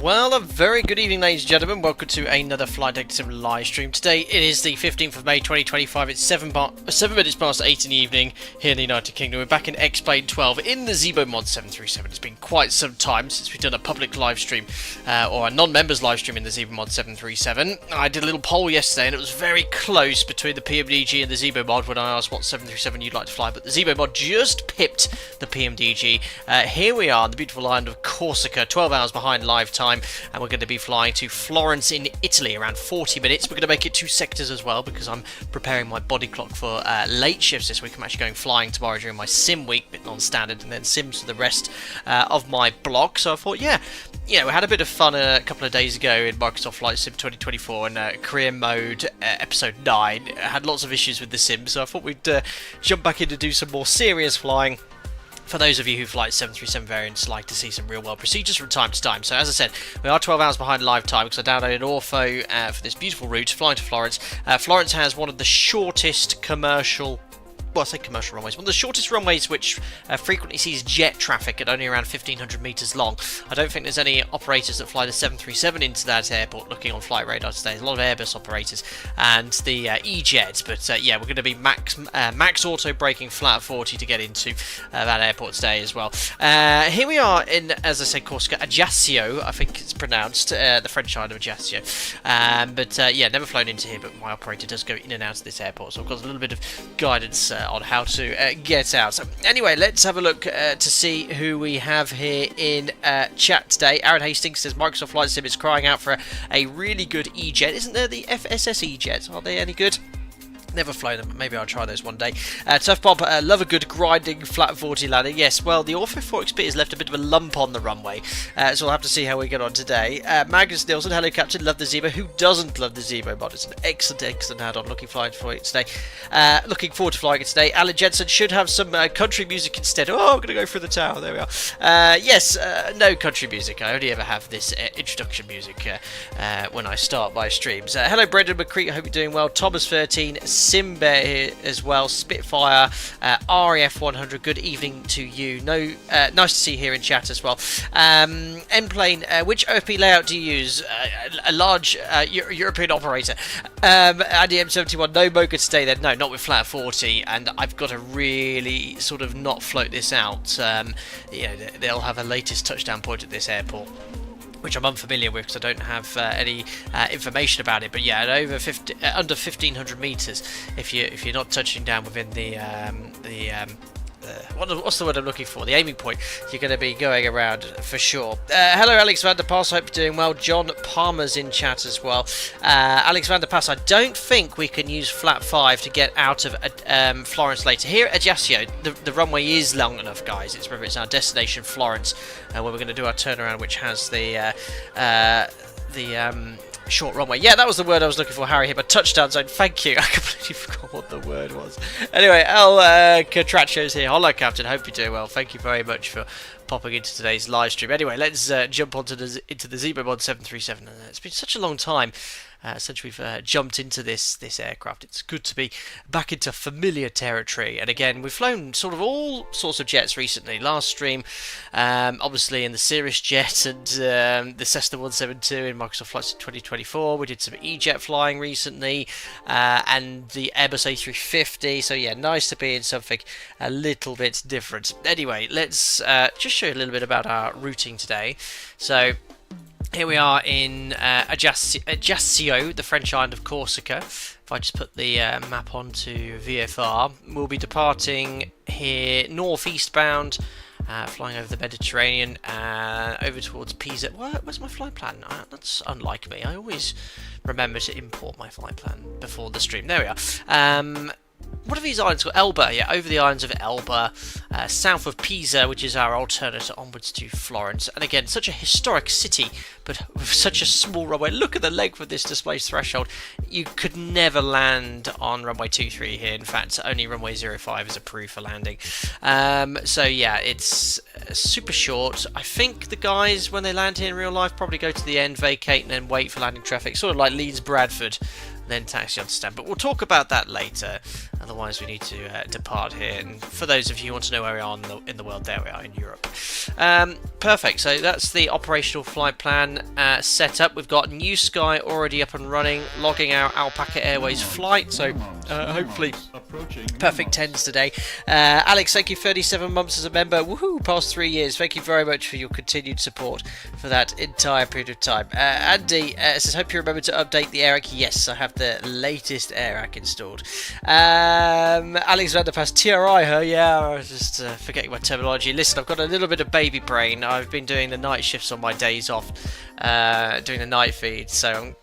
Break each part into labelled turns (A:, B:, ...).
A: Well, a very good evening, ladies and gentlemen. Welcome to another Flight Deck Sim live stream. Today it is the 15th of May 2025. It's 7 minutes past 8 in the evening here in the United Kingdom. We're back in X-Plane 12 in the ZIBO mod 737. It's been quite some time since we've done a public live stream or a non-members live stream in the ZIBO mod 737. I did a little poll yesterday and it was very close between the PMDG and the ZIBO mod when I asked what 737 you'd like to fly, but the ZIBO mod just pipped the PMDG. Here we are on the beautiful island of Corsica, 12 hours behind live time. And we're going to be flying to Florence in Italy, around 40 minutes. We're going to make it 2 sectors as well because I'm preparing my body clock for late shifts this week. I'm actually going flying tomorrow during my sim week, bit non-standard, and then sims for the rest of my block. So I thought, yeah, we had a bit of fun a couple of days ago in Microsoft Flight Sim 2024 and career mode episode 9. I had lots of issues with the sim, so I thought we'd jump back in to do some more serious flying. For those of you who fly 737 variants, like to see some real-world procedures from time to time. So as I said, we are 12 hours behind live time because I downloaded Ortho for this beautiful route, flying to Florence. Florence has one of the shortest commercial... Well, I say commercial runways. One of the shortest runways which frequently sees jet traffic at only around 1,500 metres long. I don't think there's any operators that fly the 737 into that airport looking on flight radar today. There's a lot of Airbus operators and the E-Jets. But yeah, we're going to be max auto braking flat 40 to get into that airport today as well. Here we are in, as I said, Corsica, Ajaccio, I think it's pronounced, the French Island of Ajaccio. But yeah, never flown into here, but my operator does go in and out of this airport. So I've got a little bit of guidance on how to get out. So anyway, let's have a look to see who we have here in chat today. Aaron Hastings says Microsoft Flight Sim is crying out for a really good E-Jet. Isn't there the FSS E-Jets? Are they any good? Never flown them, but maybe I'll try those one day. Tough Bob, love a good grinding flat 40 landing. Yes, well, the Ortho 4XP has left a bit of a lump on the runway, so we'll have to see how we get on today. Magnus Nielsen, hello Captain, love the ZIBO. Who doesn't love the ZIBO mod? It's an excellent add-on. Looking forward to flying it today. Alan Jensen should have some country music instead. Oh, I'm going to go through the tower. There we are. Yes, no country music. I only ever have this introduction music when I start my streams. Hello Brendan McCree, I hope you're doing well. Thomas13, Simbear here as well, Spitfire, REF 100, good evening to you. Nice to see you here in chat as well. N-Plane, which OFP layout do you use? A large European operator. Andy M71, no Mocha today then. No, not with flat 40, and I've got to really sort of not float this out. They'll have a latest touchdown point at this airport, which I'm unfamiliar with because I don't have any information about it. But yeah, at over under 1,500 meters, if you're not touching down within what's the word I'm looking for? The aiming point. You're going to be going around for sure. Hello, Alex van der Pass. Hope you're doing well. John Palmer's in chat as well. Alex van der Pass. I don't think we can use flat 5 to get out of Florence later. Here at Ajaccio, the runway is long enough, guys. It's our destination, Florence, where we're going to do our turnaround, which has the short runway. Yeah, that was the word I was looking for, Harry, here, but touchdown zone. Thank you. I completely forgot what the word was. Anyway, El Catracio's here. Hello, Captain. Hope you're doing well. Thank you very much for popping into today's live stream. Anyway, let's jump into the ZIBO mod 737. It's been such a long time since we've jumped into this aircraft. It's good to be back into familiar territory. And again, we've flown sort of all sorts of jets recently. Last stream, obviously in the Cirrus jet and the Cessna 172 in Microsoft Flight Sim 2024. We did some E-Jet flying recently and the Airbus A350. So yeah, nice to be in something a little bit different. Anyway, let's just show you a little bit about our routing today. So here we are in Ajaccio, the French Island of Corsica. If I just put the map onto VFR, we'll be departing here northeast bound, flying over the Mediterranean, over towards Pisa. Where's my flight plan? That's unlike me. I always remember to import my flight plan before the stream. There we are. What are these islands called? Elba, yeah, over the islands of Elba, south of Pisa, which is our alternate onwards to Florence. And again, such a historic city, but with such a small runway. Look at the length of this displaced threshold. You could never land on runway 23 here. In fact, only runway 05 is approved for landing. So yeah, it's super short. I think the guys, when they land here in real life, probably go to the end, vacate, and then wait for landing traffic. Sort of like Leeds Bradford. then taxi on to stand. But we'll talk about that later. Otherwise, we need to depart here. And for those of you who want to know where we are in the world, there we are in Europe. Perfect. So that's the operational flight plan set up. We've got New Sky already up and running, logging our Alpaca Airways flight. So hopefully perfect 10s today. Alex, thank you, 37 months as a member. Woohoo! Past 3 years. Thank you very much for your continued support for that entire period of time. Andy says, hope you remember to update the AirAC. Yes, I have the latest AirAC installed. Alex Vanderpass, TRI her, yeah, I was just forgetting my terminology. Listen, I've got a little bit of baby brain. I've been doing the night shifts on my days off, doing the night feed, so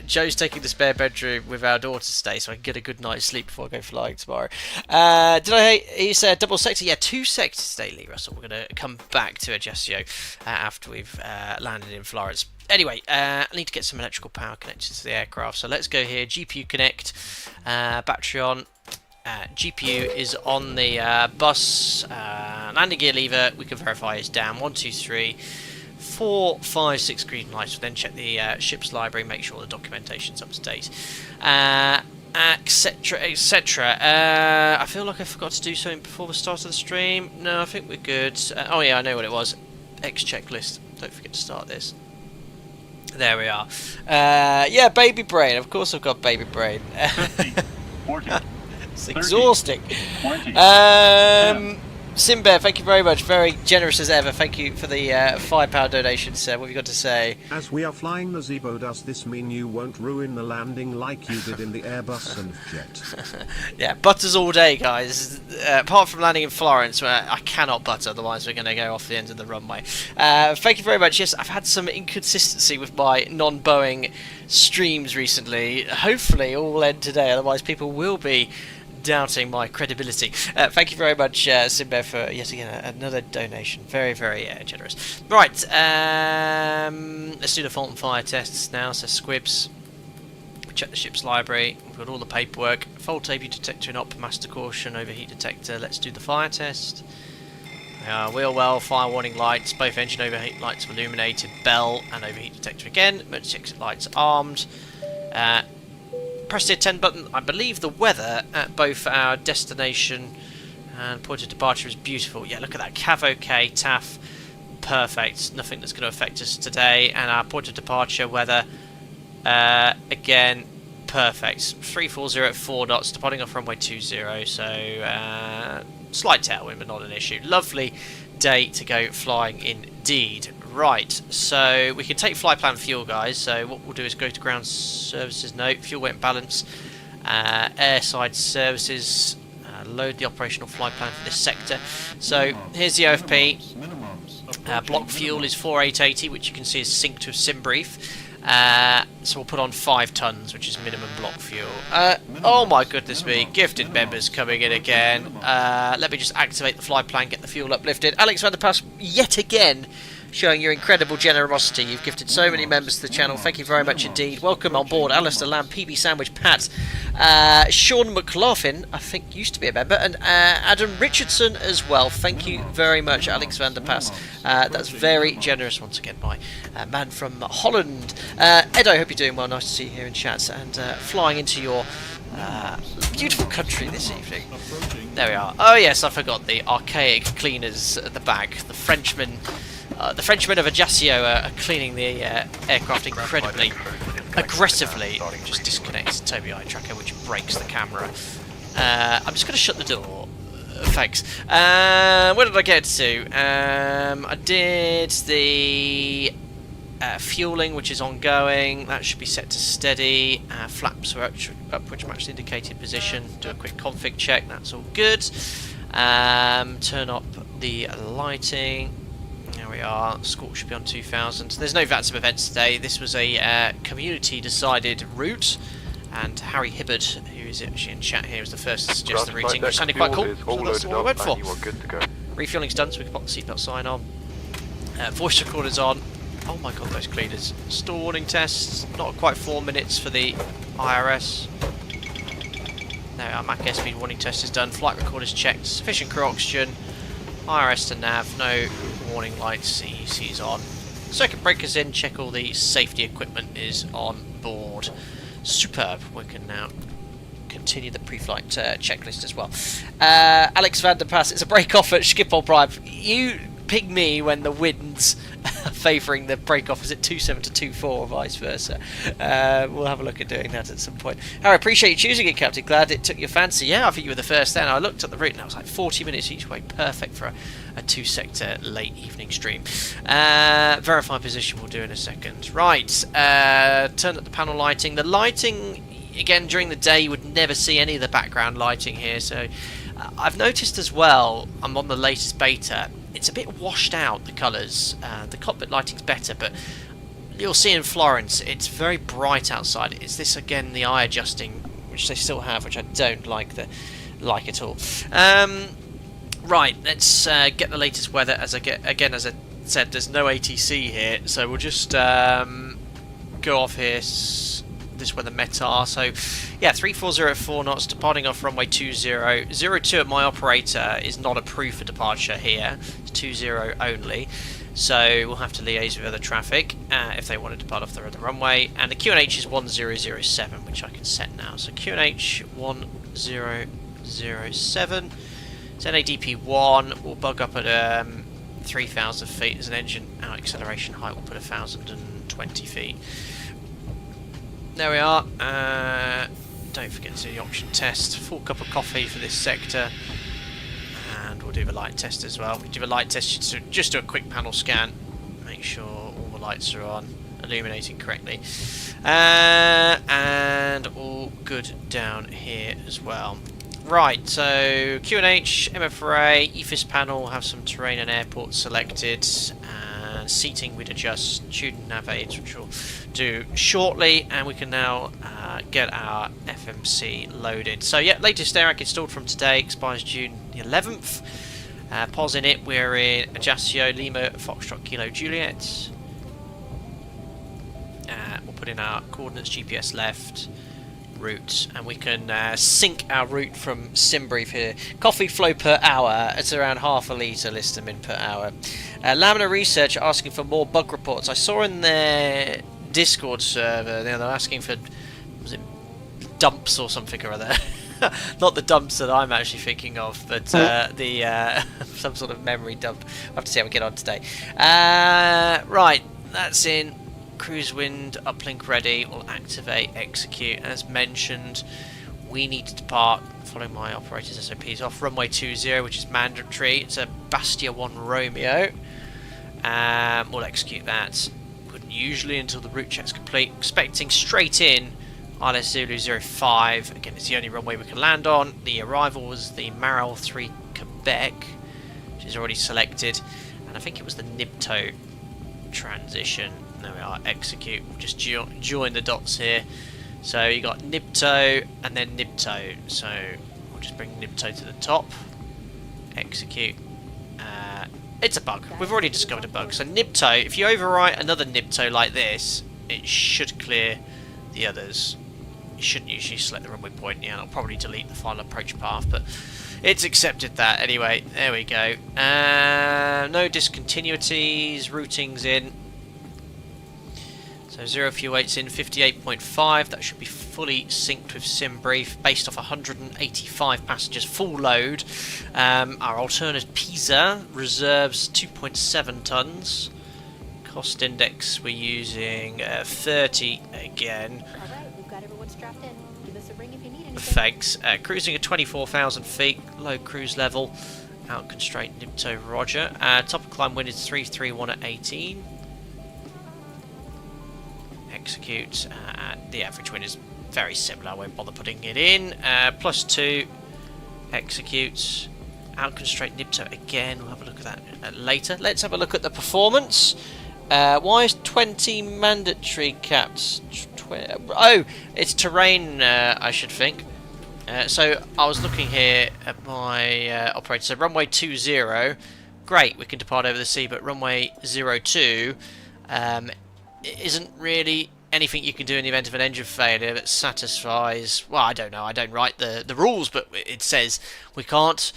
A: Joe's taking the spare bedroom with our daughter today, so I can get a good night's sleep before I go flying tomorrow. Did I he said double sector? Yeah, 2 sectors today, Lee Russell. We're going to come back to Ajaccio after we've landed in Florence. Anyway, I need to get some electrical power connected to the aircraft, so let's go here. GPU connect, battery on. GPU is on the bus. Landing gear lever, we can verify is down. 1, 2, 3, 4, 5, 6 green lights. We'll then check the ship's library, make sure the documentation's up to date, etc, etc. I feel like I forgot to do something before the start of the stream. No, I think we're good. Oh yeah, I know what it was. X checklist. Don't forget to start this. There we are. Yeah, baby brain. Of course I've got baby brain.
B: 50, 40,
A: it's
B: 30,
A: exhausting.
B: 20,
A: Simbear, thank you very much. Very generous as ever. Thank you for the £5 donation, sir. What have you got to say?
C: As we are flying the ZIBO, does this mean you won't ruin the landing like you did in the Airbus and jet?
A: Yeah, butters all day, guys. Apart from landing in Florence, where I cannot butter, otherwise we're going to go off the end of the runway. Thank you very much. Yes, I've had some inconsistency with my non-Boeing streams recently. Hopefully all will end today, otherwise people will be doubting my credibility. Thank you very much, Simbe, for yet again another donation. Very, very generous. Right, let's do the fault and fire tests now. So squibs, we check the ship's library, we've got all the paperwork. Fault APU detector and op, master caution, overheat detector. Let's do the fire test. Wheel well, fire warning lights, both engine overheat lights are illuminated, bell and overheat detector again, emergency exit lights armed. Press the attend button. I believe the weather at both our destination and point of departure is beautiful. Yeah, look at that. Cav OK, TAF, perfect. Nothing that's going to affect us today. And our point of departure weather, again, perfect. 340 at 4 knots, departing off runway 20. So, slight tailwind, but not an issue. Lovely day to go flying indeed. Right, so we can take flight plan fuel, guys. So what we'll do is go to ground services note, fuel weight balance, airside services, load the operational flight plan for this sector. So here's the OFP. Block fuel is 4880, which you can see is synced to a sim brief. So we'll put on 5 tons, which is minimum block fuel. Oh my goodness me, gifted members coming in again. Let me just activate the flight plan, get the fuel uplifted. Alex Vanderpass, yet again, showing your incredible generosity. You've gifted so many members to the channel. Thank you very much indeed. Welcome on board, Alistair Lamb, PB Sandwich, Pat, Sean McLaughlin, I think used to be a member, and Adam Richardson as well. Thank you very much, Alex Vanderpass. That's very generous once again, my man from Holland. Edo, hope you're doing well. Nice to see you here in chat and flying into your beautiful country this evening. There we are. Oh yes, I forgot the archaic cleaners at the back. The Frenchmen of Ajaccio are cleaning the aircraft incredibly aggressively. Just disconnect Toby Eye Tracker, which breaks the camera. I'm just going to shut the door. Thanks. Where did I get to? I did the fueling, which is ongoing. That should be set to steady. Flaps are up, which match the indicated position. Do a quick config check. That's all good. Turn up the lighting. There we are. Score should be on 2000. There's no VATSIM events today. This was a community-decided route, and Harry Hibbard, who is actually in chat here, was the first to suggest the routing, which sounded quite cool. So that's what I went for. Refueling's done, so we can pop the seatbelt sign on. Voice recorder's on. Oh my god, those cleaners. Store warning tests. Not quite 4 minutes for the IRS. There we are. Mac airspeed warning test is done. Flight recorder's checked. Sufficient crew oxygen. IRS to nav. No warning lights. CEC is on. Circuit breaker's in. Check all the safety equipment is on board. Superb. We can now continue the pre-flight checklist as well. Alex van der Pass, it's a break-off at Schiphol Prime. You ping me when the winds are favouring the break-off. Is it 27 to 24 or vice versa? We'll have a look at doing that at some point. I appreciate you choosing it, Captain. Glad it took your fancy. Yeah, I think you were the first then. I looked at the route and I was like 40 minutes each way. Perfect for a two-sector late evening stream. Verify position we'll do in a second. Right, turn up the panel lighting. The lighting, again, during the day you would never see any of the background lighting here, so I've noticed as well, I'm on the latest beta, it's a bit washed out, the colours. The cockpit lighting's better, but you'll see in Florence it's very bright outside. It's this, again, the eye adjusting, which they still have, which I don't like at all. Right, let's get the latest weather. As I said, there's no ATC here, so we'll just go off here. This is where the Met are. So, yeah, 3404 knots, departing off runway 20. 02 at my operator is not approved for departure here. It's 20 only. So we'll have to liaise with other traffic if they want to depart off the other runway. And the QNH is 1007, which I can set now. So QNH 1007. It's NADP1. We'll bug up at 3,000 feet as an engine. Our acceleration height will put 1,020 feet. There we are. Don't forget to do the option test. Full cup of coffee for this sector. And we'll do the light test as well. We do the light test, just do a quick panel scan. Make sure all the lights are on, illuminating correctly. And all good down here as well. Right, so QNH, MFRA, EFIS panel, have some terrain and airport selected. Seating we'd adjust, student nav aids, which we'll do shortly, and we can now get our FMC loaded. So yeah, latest AIRAC installed from today, expires June the 11th. POS in it, we're in Ajaccio, Lima, Foxtrot, Kilo, Juliet. We'll put in our coordinates, GPS left, route, and we can sync our route from SimBrief here. Coffee flow per hour, it's around half a litre Listermin per hour. Laminar Research are asking for more bug reports. I saw in their Discord server, they're asking for, was it dumps or something or other? Not the dumps that I'm actually thinking of, but the some sort of memory dump. I'll have to see how we get on today. Right, that's in. Cruise wind, uplink ready, we'll activate, execute. As mentioned, we need to depart, following my operator's SOPs, off runway 20, which is mandatory. It's a Bastia 1 Romeo. We'll execute that. Wouldn't usually until the route check's complete. Expecting straight in ILS Zulu 05. Again, it's the only runway we can land on. The arrival was the Marel 3 Quebec, which is already selected. And I think it was the Nibto transition. There we are, execute. We'll just join the dots here. So you got Nibto and then Nibto. So we'll just bring Nibto to the top. Execute. It's a bug. We've already discovered a bug. So Nibto, if you overwrite another Nibto like this, it should clear the others. You shouldn't usually select the runway point. Yeah, it'll probably delete the final approach path, but it's accepted that anyway. There we go. No discontinuities. Routing's in. So 0 fuel weight's in, 58.5, that should be fully synced with SimBrief, based off 185 passengers, full load. Our alternate Pisa reserves 2.7 tonnes. Cost index we're using 30 again.
D: Alright, we've got everyone strapped in. Give us a ring if you need anything.
A: Thanks. Cruising at 24,000 feet, low cruise level, out constraint Nibto, roger. Top of climb wind is 331 at 18. Execute. The average wind is very similar, I won't bother putting it in. +2, execute. Out constraint Nibto again, we'll have a look at that later. Let's have a look at the performance. Why is 20 mandatory caps? Oh, it's terrain, I should think. So I was looking here at my operator. So runway 20, great, we can depart over the sea, but runway 02 isn't really anything you can do in the event of an engine failure that satisfies. Well, I don't know. I don't write the rules, but it says we can't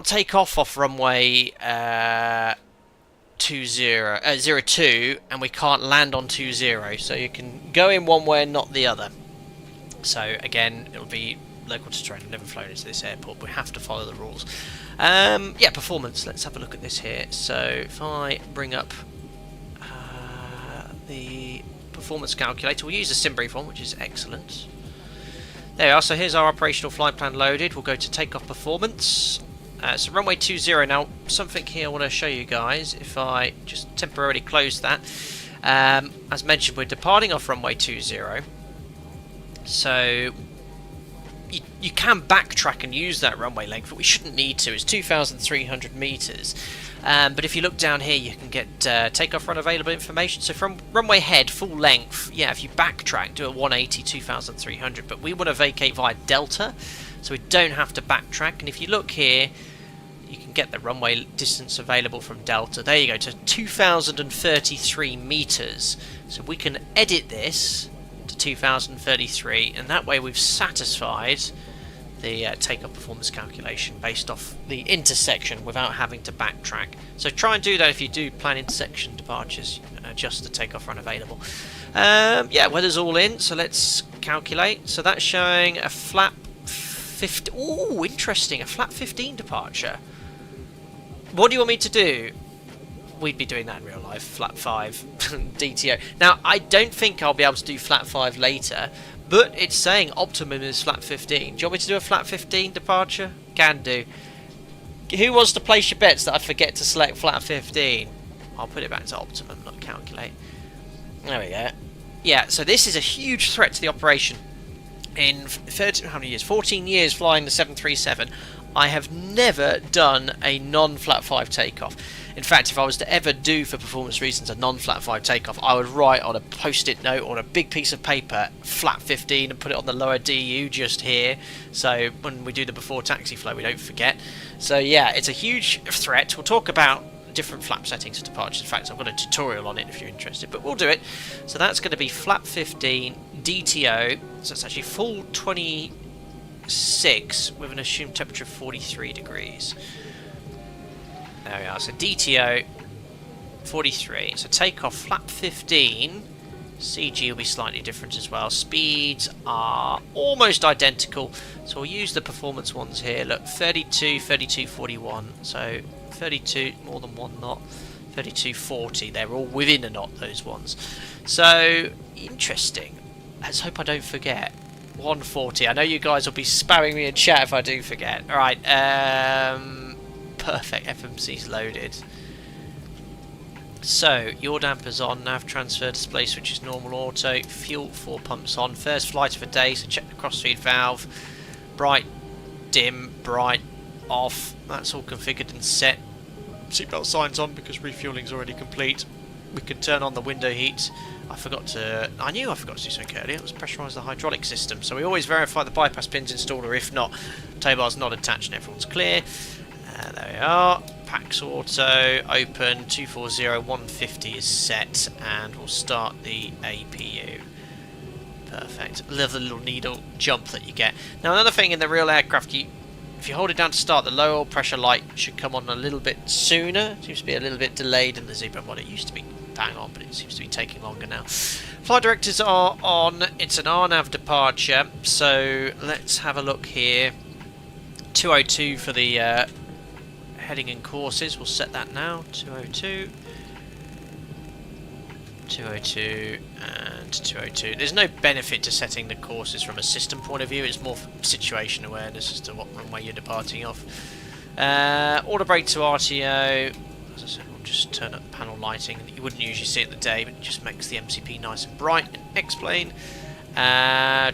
A: take off runway 02, and we can't land on 20, so you can go in one way and not the other. So again, it'll be local to terrain. I've never flown into this airport, but we have to follow the rules. Yeah, performance. Let's have a look at this here. So if I bring up the performance calculator, we'll use the SimBrief one, which is excellent. There we are. So here's our operational flight plan loaded. We'll go to takeoff performance. So runway 20. Now, something here I want to show you guys. If I just temporarily close that. As mentioned, we're departing off runway 20. So you can backtrack and use that runway length, but we shouldn't need to. It's 2,300 meters. But if you look down here, you can get takeoff run available information. So from runway head, full length, yeah, if you backtrack, do a 180, 2,300. But we want to vacate via delta, so we don't have to backtrack. And if you look here, you can get the runway distance available from delta. There you go, to 2,033 meters. So we can edit this to 2,033, and that way we've satisfied the takeoff performance calculation based off the intersection without having to backtrack. So try and do that if you do plan intersection departures, adjust the takeoff run available. Yeah, weather's all in, so let's calculate. So that's showing a flap 15. Ooh, interesting, a flap 15 departure. What do you want me to do? We'd be doing that in real life, flat 5 DTO. Now, I don't think I'll be able to do flat 5 later, but it's saying optimum is flat 15. Do you want me to do a flat 15 departure? Can do. Who wants to place your bets that I forget to select flat 15? I'll put it back to optimum, not calculate. There we go. Yeah, so this is a huge threat to the operation. In 14 years flying the 737, I have never done a non-flat 5 takeoff. In fact, if I was to ever do, for performance reasons, a non-flat 5 takeoff, I would write on a post-it note or a big piece of paper, flat 15, and put it on the lower DU just here, so when we do the before taxi flow, we don't forget. So yeah, it's a huge threat. We'll talk about different flap settings for departures. In fact, I've got a tutorial on it if you're interested, but we'll do it. So that's going to be flap 15 DTO, so it's actually full 26 with an assumed temperature of 43 degrees. There we are, so DTO 43, so takeoff flap 15, CG will be slightly different as well, speeds are almost identical, so we'll use the performance ones here. Look, 32, 32, 41, so 32 more than 1 knot, 32, 40, they're all within a knot, those ones. So, interesting, let's hope I don't forget. 140, I know you guys will be spamming me in chat if I do forget. Alright, perfect, FMC's loaded. So, yaw dampers on, nav transfer display switch is normal auto, fuel 4 pumps on, first flight of the day, so check the cross-feed valve, bright, dim, bright, off, that's all configured and set. Seatbelt signs on because refueling's already complete. We can turn on the window heat. I knew I forgot to do something earlier. It was pressurise the hydraulic system. So we always verify the bypass pin's installed, or if not, tow bar's not attached and everyone's clear. There we are. Pax auto, open, 240, 150 is set, and we'll start the APU. Perfect. Love the little needle jump that you get. Now another thing in the real aircraft, if you hold it down to start, the low oil pressure light should come on a little bit sooner. It seems to be a little bit delayed in the ZIBO mod. It used to be bang on, but it seems to be taking longer now. Flight directors are on. It's an RNAV departure, so let's have a look here. 202 for the heading and courses. We'll set that now. 202. 202 and 202. There's no benefit to setting the courses from a system point of view. It's more situation awareness as to what runway you're departing off. Order brake to RTO. As I said, we'll just turn up panel lighting. You wouldn't usually see it in the day, but it just makes the MCP nice and bright. And X-plane.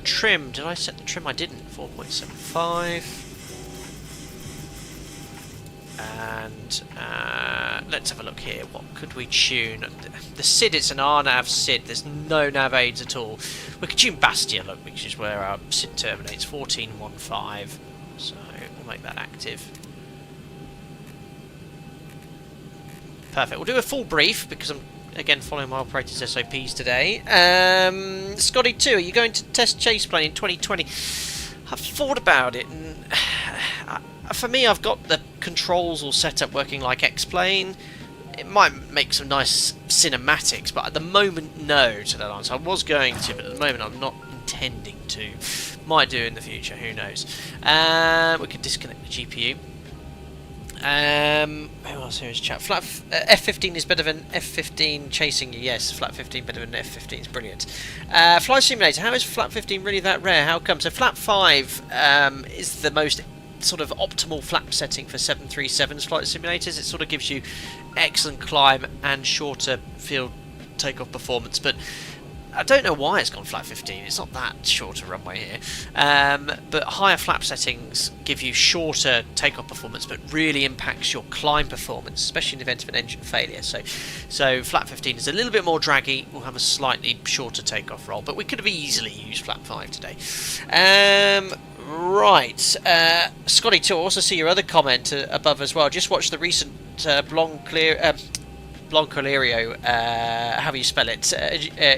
A: Trim. Did I set the trim? I didn't. 4.75. And let's have a look here. What could we tune? The SID, it's an RNAV SID. There's no nav aids at all. We could tune Bastia, look, which is where our SID terminates. 1415. So we'll make that active. Perfect. We'll do a full brief because I'm again following my operator's SOPs today. Scotty 2, are you going to test chase plane in 2020? I've thought about it, and for me, I've got the controls all set up working like X-plane. it might make some nice cinematics, but at the moment, no to that answer. I was going to, but at the moment I'm not intending to. Might do in the future, who knows. We can disconnect the GPU. Who else here is chat? F15 is better than F15 chasing you. Yes, flat 15 better than F15 is brilliant. Flight simulator. How is flat 15 really that rare? How come? So flat 5 is the most sort of optimal flap setting for 737's flight simulators. It sort of gives you excellent climb and shorter field takeoff performance, but I don't know why it's gone flat 15. It's not that short a runway here. But higher flap settings give you shorter takeoff performance, but really impacts your climb performance, especially in the event of an engine failure. So flat 15 is a little bit more draggy. We'll have a slightly shorter takeoff roll, but we could have easily used flat 5 today. Right. Scotty 2, I also see your other comment above as well. Just watch the recent Blancolirio, how you spell it,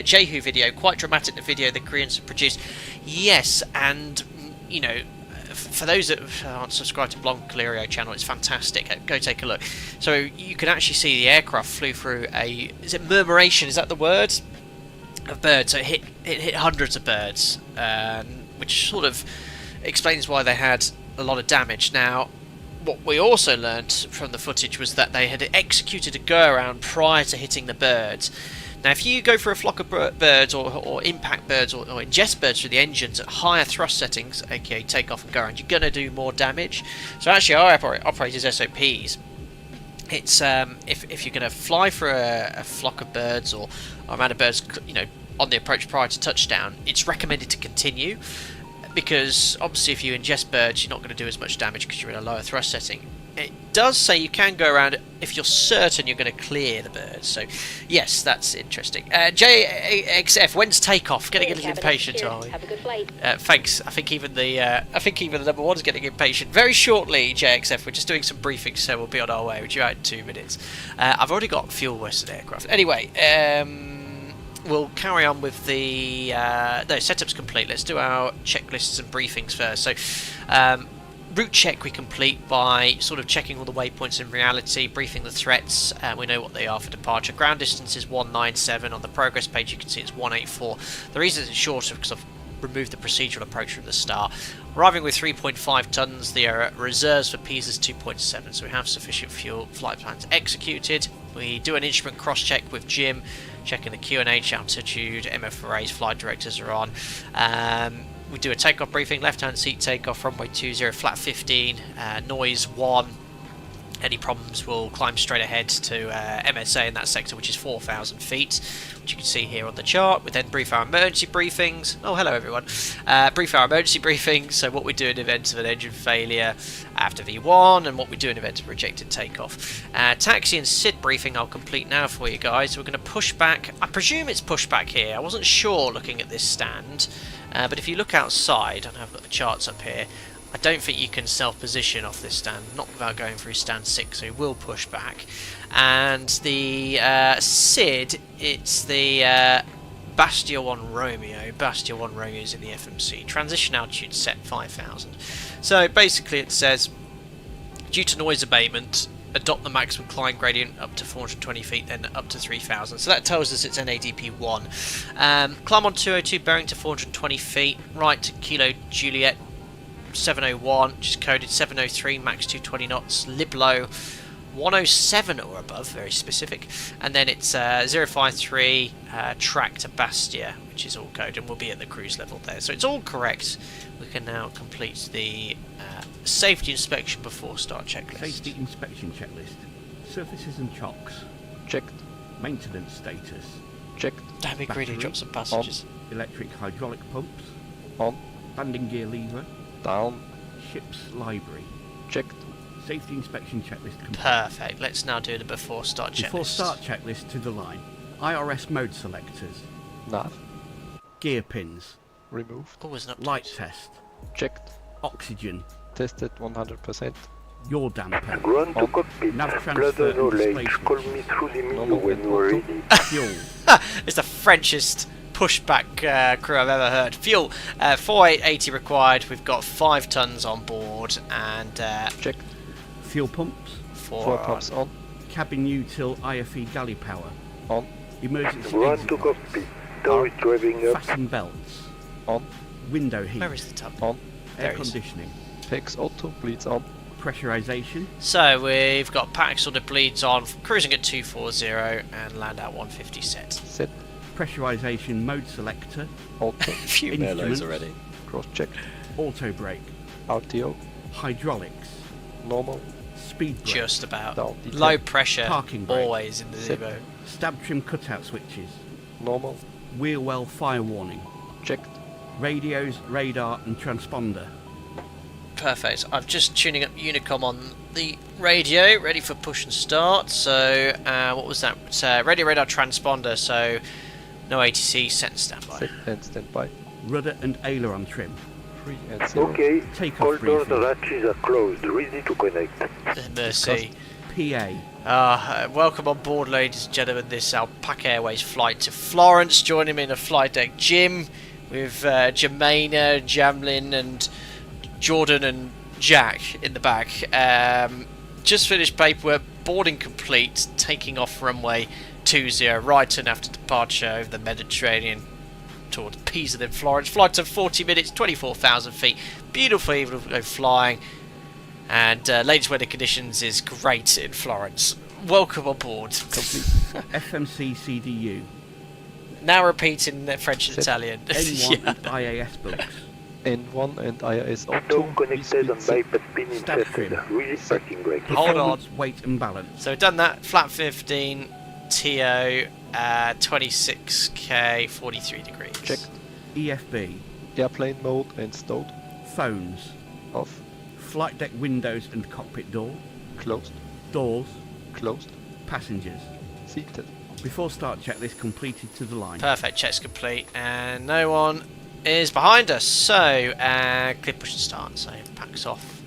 A: Jehu video, quite dramatic, the video the Koreans have produced. Yes, and you know, for those that aren't subscribed to Blancolirio channel, it's fantastic. Go take a look. So you can actually see the aircraft flew through is it murmuration, is that the word? Of birds. So it hit hundreds of birds, which sort of explains why they had a lot of damage. Now, what we also learnt from the footage was that they had executed a go-around prior to hitting the birds. Now, if you go for a flock of birds or impact birds or ingest birds through the engines at higher thrust settings, aka take-off and go-around, you're going to do more damage. So actually, our operators' SOPs, it's if you're going to fly for a flock of birds or amount of birds, you know, on the approach prior to touchdown, it's recommended to continue. Because obviously if you ingest birds, you're not going to do as much damage because you're in a lower thrust setting. It does say you can go around if you're certain you're going to clear the birds. So yes, that's interesting. JXF, when's takeoff? Getting a little impatient, are we?
D: Have a good flight.
A: Thanks. I think even the number one's getting impatient. Very shortly, JXF, we're just doing some briefings, so we'll be on our way. We're due out in 2 minutes. I've already got fuel Western aircraft. Anyway, we'll carry on with the no, setup's complete. Let's do our checklists and briefings first. So route check we complete by sort of checking all the waypoints in reality, briefing the threats, we know what they are for departure. Ground distance is 197. On the progress page you can see it's 184. The reason it's shorter because I've removed the procedural approach from the start. Arriving with 3.5 tons, the reserves for Pisa is 2.7, so we have sufficient fuel. Flight plans executed. We do an instrument cross check with Jim, checking the QNH, altitude, MFRAs, flight directors are on. We do a takeoff briefing, left-hand seat takeoff, runway 20, flat 15, noise 1. Any problems will climb straight ahead to MSA in that sector, which is 4,000 feet, which you can see here on the chart. We then brief our emergency briefings. Oh, hello everyone. Brief our emergency briefings, so what we do in event of an engine failure after V1, and what we do in event of rejected takeoff. Taxi and SID briefing I'll complete now for you guys. We're going to push back. I presume it's push back here. I wasn't sure looking at this stand, but if you look outside, and I've got the charts up here, I don't think you can self-position off this stand, not without going through stand 6, so we will push back. And the SID, it's the Bastia 1 Romeo. Bastia 1 Romeo is in the FMC. Transition altitude set 5,000. So basically it says, due to noise abatement, adopt the maximum climb gradient up to 420 feet, then up to 3,000. So that tells us it's NADP 1. Climb on 202, bearing to 420 feet, right to Kilo Juliet 701, which is coded 703, max 220 knots, Liblo 107 or above, very specific, and then it's 053 track to Bastia, which is all coded, and we'll be at the cruise level there. So it's all correct. We can now complete the safety inspection before start checklist.
E: Safety inspection checklist. Surfaces and chocks.
F: Checked.
E: Maintenance status.
F: Checked.
A: Don't be greedy, drop some passengers.
E: Electric hydraulic pumps.
F: On.
E: Landing gear lever.
F: Down.
E: Ship's library.
F: Checked.
E: Safety inspection checklist complete.
A: Perfect. Let's now do the before start checklist.
E: Before start checklist to the line. IRS mode selectors.
F: Nav.
E: Gear pins.
F: Removed.
A: Always an update.
E: Light test.
F: Checked.
E: Oxygen.
F: Tested 100%.
E: Yaw damper.
B: Ground to cockpit.
E: Nav transfer and
B: knowledge. Call
E: displacement.
B: me through the menu
F: No
B: when you are ready.
E: Fuel.
A: It's the Frenchest pushback crew I've ever heard. Fuel, 4880 required. We've got 5 tons on board, and
F: Checked.
E: Fuel pumps.
F: 4 pumps on.
E: Cabin util IFE galley power.
F: On.
E: Emergency
G: Run
E: exit
G: to
E: light.
G: cockpit. Turret driving up.
E: Fasten belts.
F: On.
E: Window heat.
A: Where is the tub?
F: On.
A: There
E: Air
A: it is.
E: conditioning.
F: Pix auto bleeds on.
E: Pressurization.
A: So we've got pack sort of bleeds on, cruising at 240 and land out 150 set.
F: Set.
E: Pressurization mode selector.
F: Auto.
A: A few
E: Instruments.
A: Merlots already.
F: Cross check.
E: Auto brake.
F: RTO.
E: Hydraulics.
F: Normal.
E: Speed brake.
A: Just about.
F: Down. Detail.
A: Low pressure,
E: Parking brake.
A: always in the
F: Set.
A: ZIBO.
E: Stab trim cutout switches.
F: Normal.
E: Wheel well fire warning.
F: Checked.
E: Radios, radar and transponder.
A: Perfect. I'm just tuning up Unicom on the radio, ready for push and start. So, what was that? It's radio radar transponder, so no ATC, set and standby.
F: Set and standby.
E: Rudder and aileron trim.
F: 3 and 0.
G: Okay.
E: Takeoff
G: All doors
E: briefing.
G: hatches are closed. Ready to connect.
A: Mercy.
E: PA.
A: Welcome on board, ladies and gentlemen. This Alpaca Airways flight to Florence. Joining me in a flight deck, Jim, with Jermaina, Jamlin, and Jordan and Jack in the back. Just finished paperwork, boarding complete, taking off runway 20, right turn after departure over the Mediterranean towards Pisa, then Florence. Flight to 40 minutes, 24,000 feet. Beautiful evening flying. And latest weather conditions is great in Florence. Welcome on board.
E: FMC CDU.
A: Now repeating French and Italian.
E: N1
A: Yeah.
E: and IAS books.
F: N1 and IIS auto.
G: No connected and bypass pin
E: Stab
G: infested.
E: trim.
G: Release parking brake.
A: Hold on.
E: Performance, weight and balance.
A: So we've done that. Flat 15, TO, 26k, 43 degrees.
F: Checked.
E: EFB.
F: Airplane mode and stowed.
E: Phones.
F: Off.
E: Flight deck windows and cockpit door.
F: Closed.
E: Doors.
F: Closed.
E: Passengers.
F: Seated.
E: Before start checklist completed to the line.
A: Perfect, check's complete, and no one is behind us. So, clip push and start. So, packs off,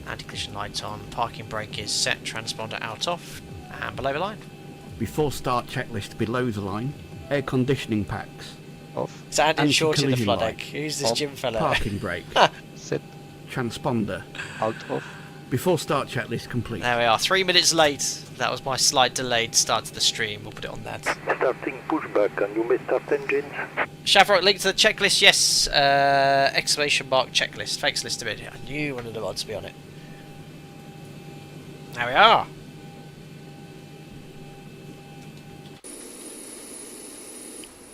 A: anti-collision lights on, parking brake is set, transponder out off, and below the line.
E: Before start checklist below the line. Air conditioning packs.
F: Off.
A: Is Andy Short in the
E: Anti-collision
A: flood
E: light.
A: deck? Who's this
F: On.
A: Jim fella?
E: Parking brake.
F: Set.
E: Transponder.
F: Out of.
E: Before start checklist complete.
A: There we are, 3 minutes late. That was my slight delayed start to the stream. We'll put it on that.
G: Starting pushback and you may start engines.
A: Shavrock, link to the checklist, yes. Exclamation mark checklist. Thanks, list of it. I knew one of the mods to be on it. There we are.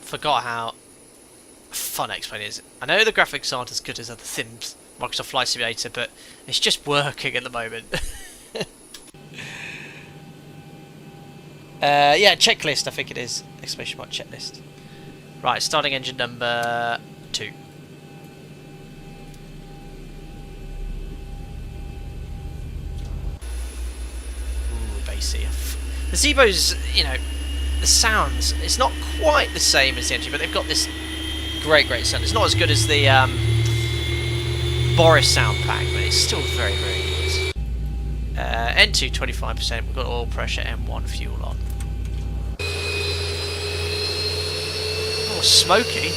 A: Forgot how fun X-Plane is. I know the graphics aren't as good as other things, Microsoft Flight Simulator, but it's just working at the moment. Yeah, checklist, I think it is. Exclamation mark checklist. Right, starting engine number 2. Ooh, bassy. The ZIBO's, you know, the sounds, it's not quite the same as the engine, but they've got this great sound. It's not as good as the Boris sound pack, but it's still very, very good. N2 25%, we've got oil pressure, M1 fuel on. Oh, smoky.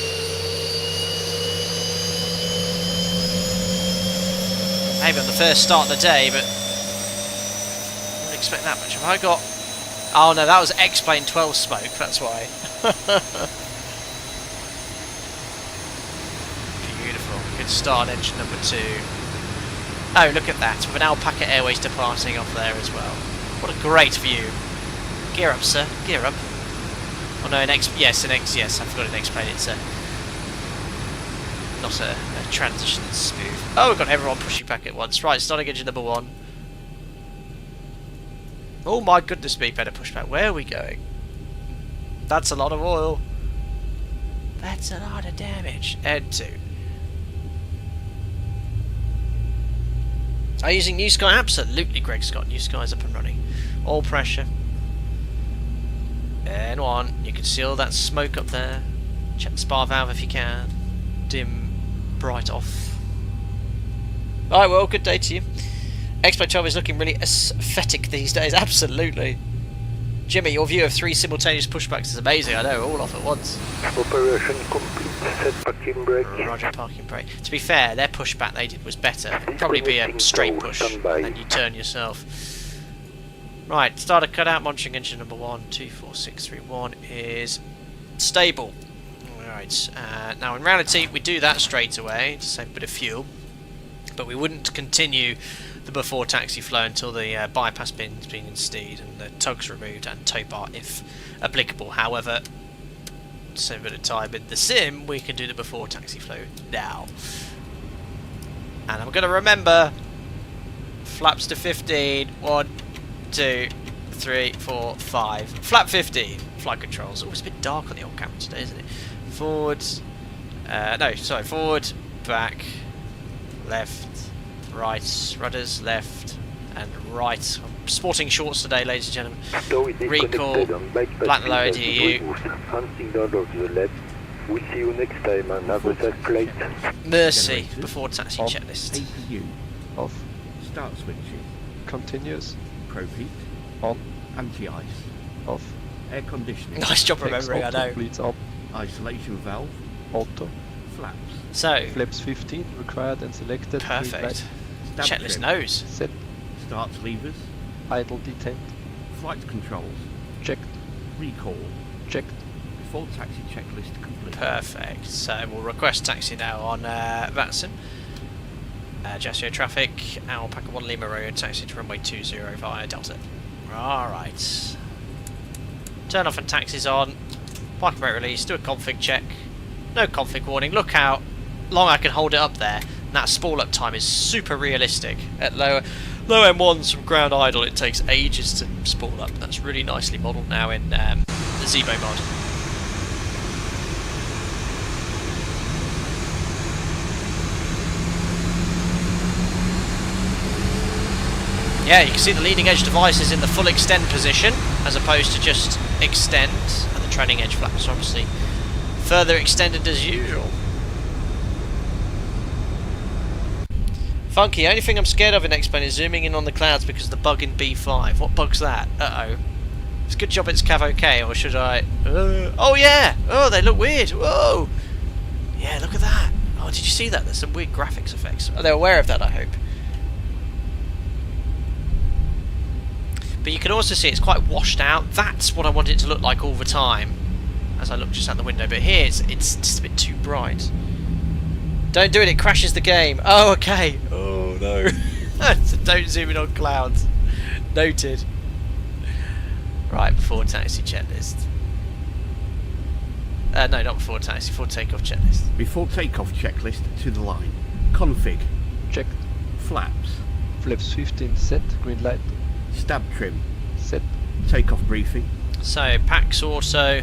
A: Maybe on the first start of the day, but I wouldn't expect that much. Have I got... Oh no, that was X-Plane 12 smoke, that's why. Beautiful. Good start, engine number 2. Oh, look at that, with an Alpaca Airways departing off there as well. What a great view. Gear up, sir. Gear up. Oh no, yes, I forgot an X-Plane. It's not a transition smooth. Oh, we've got everyone pushing back at once. Right, starting engine number 1. Oh my goodness me, better push back. Where are we going? That's a lot of oil. That's a lot of damage. N2. Are you using New Sky? Absolutely, Greg's got New Skies up and running. All pressure. N1. You can see all that smoke up there. Check the spar valve if you can. Dim, bright off. Alright, well, good day to you. X-Plane 12 is looking really aesthetic these days, absolutely. Jimmy, your view of 3 simultaneous pushbacks is amazing, I know, all off at once.
G: Operation complete. Set parking brake.
A: Roger, parking brake. To be fair, their pushback they did was better. It'd probably be a straight push, and then you turn yourself. Right, starter cutout, monitoring engine number 124631 is stable. Alright, now in reality we do that straight away to save a bit of fuel, but we wouldn't continue the before taxi flow until the bypass bin's been installed and the tugs removed and tow bar if applicable. However, to save a bit of time in the sim, we can do the before taxi flow now. And I'm going to remember flaps to 15. 1, 2, 3, 4, 5. Flap 15. Flight controls. Always a bit dark on the old camera today, isn't it? Forward. No, sorry. Forward, back, left, right. Rudders, left, and right. I'm sporting shorts today, ladies and gentlemen.
G: Stow is
A: Recall,
G: disconnected on bypass
A: black and lower
G: bin as
A: DU.
G: removed. And signal of the left. We'll see you next time and have a safe flight.
A: Mercy.
E: Generators.
A: Before taxi
F: On.
A: checklist.
E: APU.
F: Off.
E: Start switches.
F: Continuous.
E: Propheat.
F: On.
E: Anti-ice.
F: Off.
E: Air conditioning.
A: Nice job
F: Takes
A: remembering, I
F: auto,
A: know.
F: bleeds on.
E: Isolation valve.
F: Auto.
E: Flaps.
A: So,
F: Flaps 15 required and selected. Green light.
A: perfect.
E: Stab
A: Checklist
E: trim.
A: knows.
F: Set.
E: Start levers.
F: Idle detent.
E: Flight controls.
F: Checked.
E: Recall.
F: Checked.
E: Before taxi checklist complete.
A: Perfect. So we'll request taxi now on Vatson. Ajaccio traffic, Alpaca 1 Lima Road, taxi to runway 20 via Delta. Alright. Turn off and taxis on. Parking brake release, do a config check. No config warning, look how long I can hold it up there. And that spool up time is super realistic. At low M1s from ground idle it takes ages to spool up. That's really nicely modelled now in the ZIBO mod. Yeah, you can see the leading edge device is in the full extend position as opposed to just extend, and the trailing edge flaps are obviously further extended as usual. Funky, only thing I'm scared of in X-Plane is zooming in on the clouds because of the bug in B5. What bug's that? Uh-oh. It's a good job it's Cav OK, or should I... oh yeah! Oh, they look weird! Whoa! Yeah, look at that! Oh, did you see that? There's some weird graphics effects. Are they aware of that, I hope? But you can also see it's quite washed out. That's what I want it to look like all the time as I look just out the window. But here it's just a bit too bright. Don't do it, it crashes the game. Oh, okay. Oh, no. So don't zoom in on clouds. Noted. Right, before taxi checklist. No, not before taxi, before takeoff checklist.
E: Before takeoff checklist to the line. Config.
F: Checked.
E: Flaps.
F: Flaps 15 set. Green light.
E: Stab trim.
F: Set.
E: Takeoff briefing.
A: So, Pax Auto,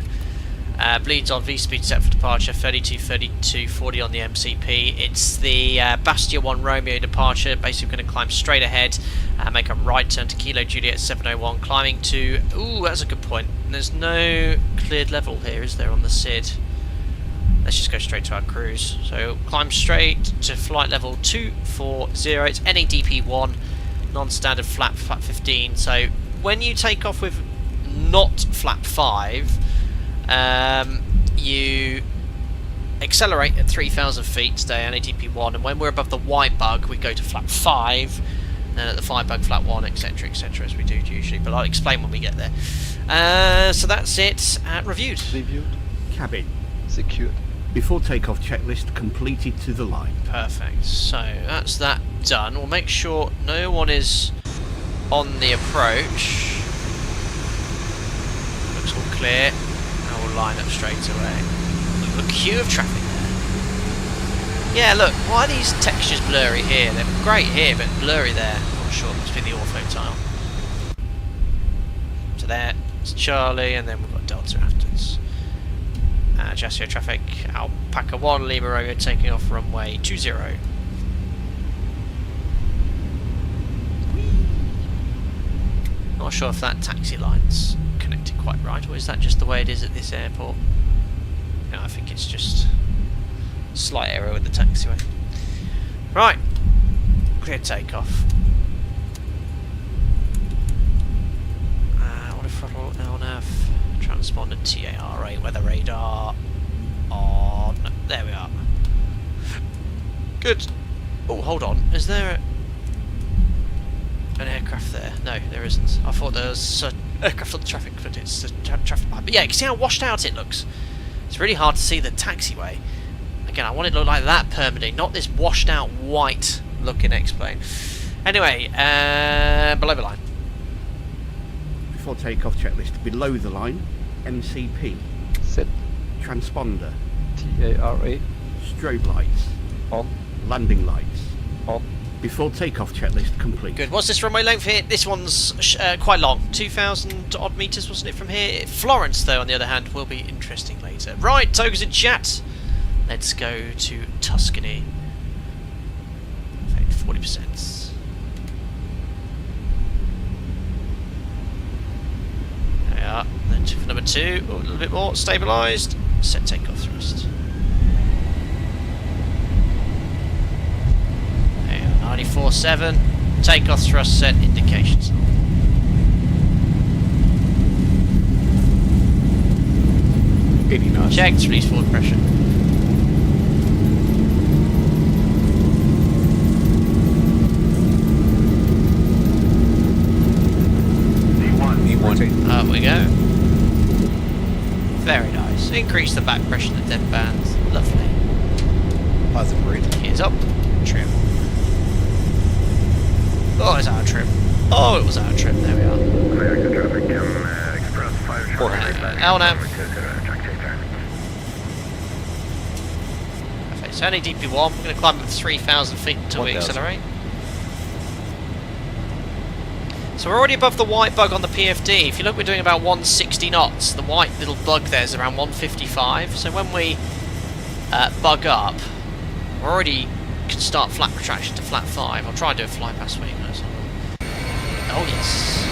A: bleeds on V-speed set for departure, 32, 32, 40 on the MCP. It's the Bastia 1 Romeo departure, basically going to climb straight ahead, make a right turn to Kilo Juliet 701, climbing to... Ooh, that's a good point. There's no cleared level here, is there, on the SID? Let's just go straight to our cruise. So, climb straight to flight level 240, it's NADP 1. Non-standard flap 15. So when you take off with not flap 5, you accelerate at 3,000 feet, stay NADP 1, and when we're above the white bug we go to flap 5, and at the 5 bug flap 1, etc, etc, as we do usually, but I'll explain when we get there. So that's it, reviewed.
F: Reviewed.
E: Cabin.
F: Secured.
E: Before takeoff checklist completed to the line.
A: Perfect. So that's that done. We'll make sure no one is on the approach. Looks all clear. And we'll line up straight away. Look at the queue of traffic there. Yeah, look. Why are these textures blurry here? They're great here, but blurry there. Not sure. It must be the ortho tile. So there. It's Charlie, and then we've got Delta afterwards. Ajaccio traffic, Alpaca 1, Lima Romeo taking off runway 20. Not sure if that taxi line's connected quite right, or is that just the way it is at this airport? No, I think it's just a slight error with the taxiway. Right, clear takeoff. What if throttle LNF? Transponder TAR8, weather radar on. There we are. Good. Oh, hold on. Is there a... an aircraft there. No, there isn't. I thought there was an aircraft on the traffic, but it's the traffic light. But yeah, you can see how washed out it looks. It's really hard to see the taxiway. Again, I want it to look like that permanently, not this washed out white looking X-plane. Anyway, below the line.
E: Before takeoff checklist, below the line, MCP,
F: Set.
E: transponder,
F: TARA.
E: strobe lights,
F: On.
E: landing lights.
F: On.
E: Before takeoff checklist complete.
A: Good. What's this runway length here? This one's quite long. 2,000 odd metres, wasn't it, from here? Florence, though, on the other hand, will be interesting later. Right, tokens in chat. Let's go to Tuscany. 40%. There we are. Then for number 2, a little bit more stabilised. Set takeoff thrust. 94.7, takeoff thrust set, indications.
E: Really nice.
A: Checked, release forward pressure.
B: D1.
A: Up we go. Very nice. Increase the back pressure in the dead bands. Lovely.
H: Positive reading.
A: Gears up. Trim. Oh, it's out of trim. Oh, it was out of trim. There we are.
G: Clear to traffic, express 5
A: LNAV. Perfect. So only DP1. We're going to climb up to 3,000 feet until we
H: 1,000.
A: accelerate. So we're already above the white bug on the PFD. If you look, we're doing about 160 knots. The white little bug there is around 155. So when we bug up, we're already can start flat retraction to flat 5. I'll try and do a fly past swing. Oh yes.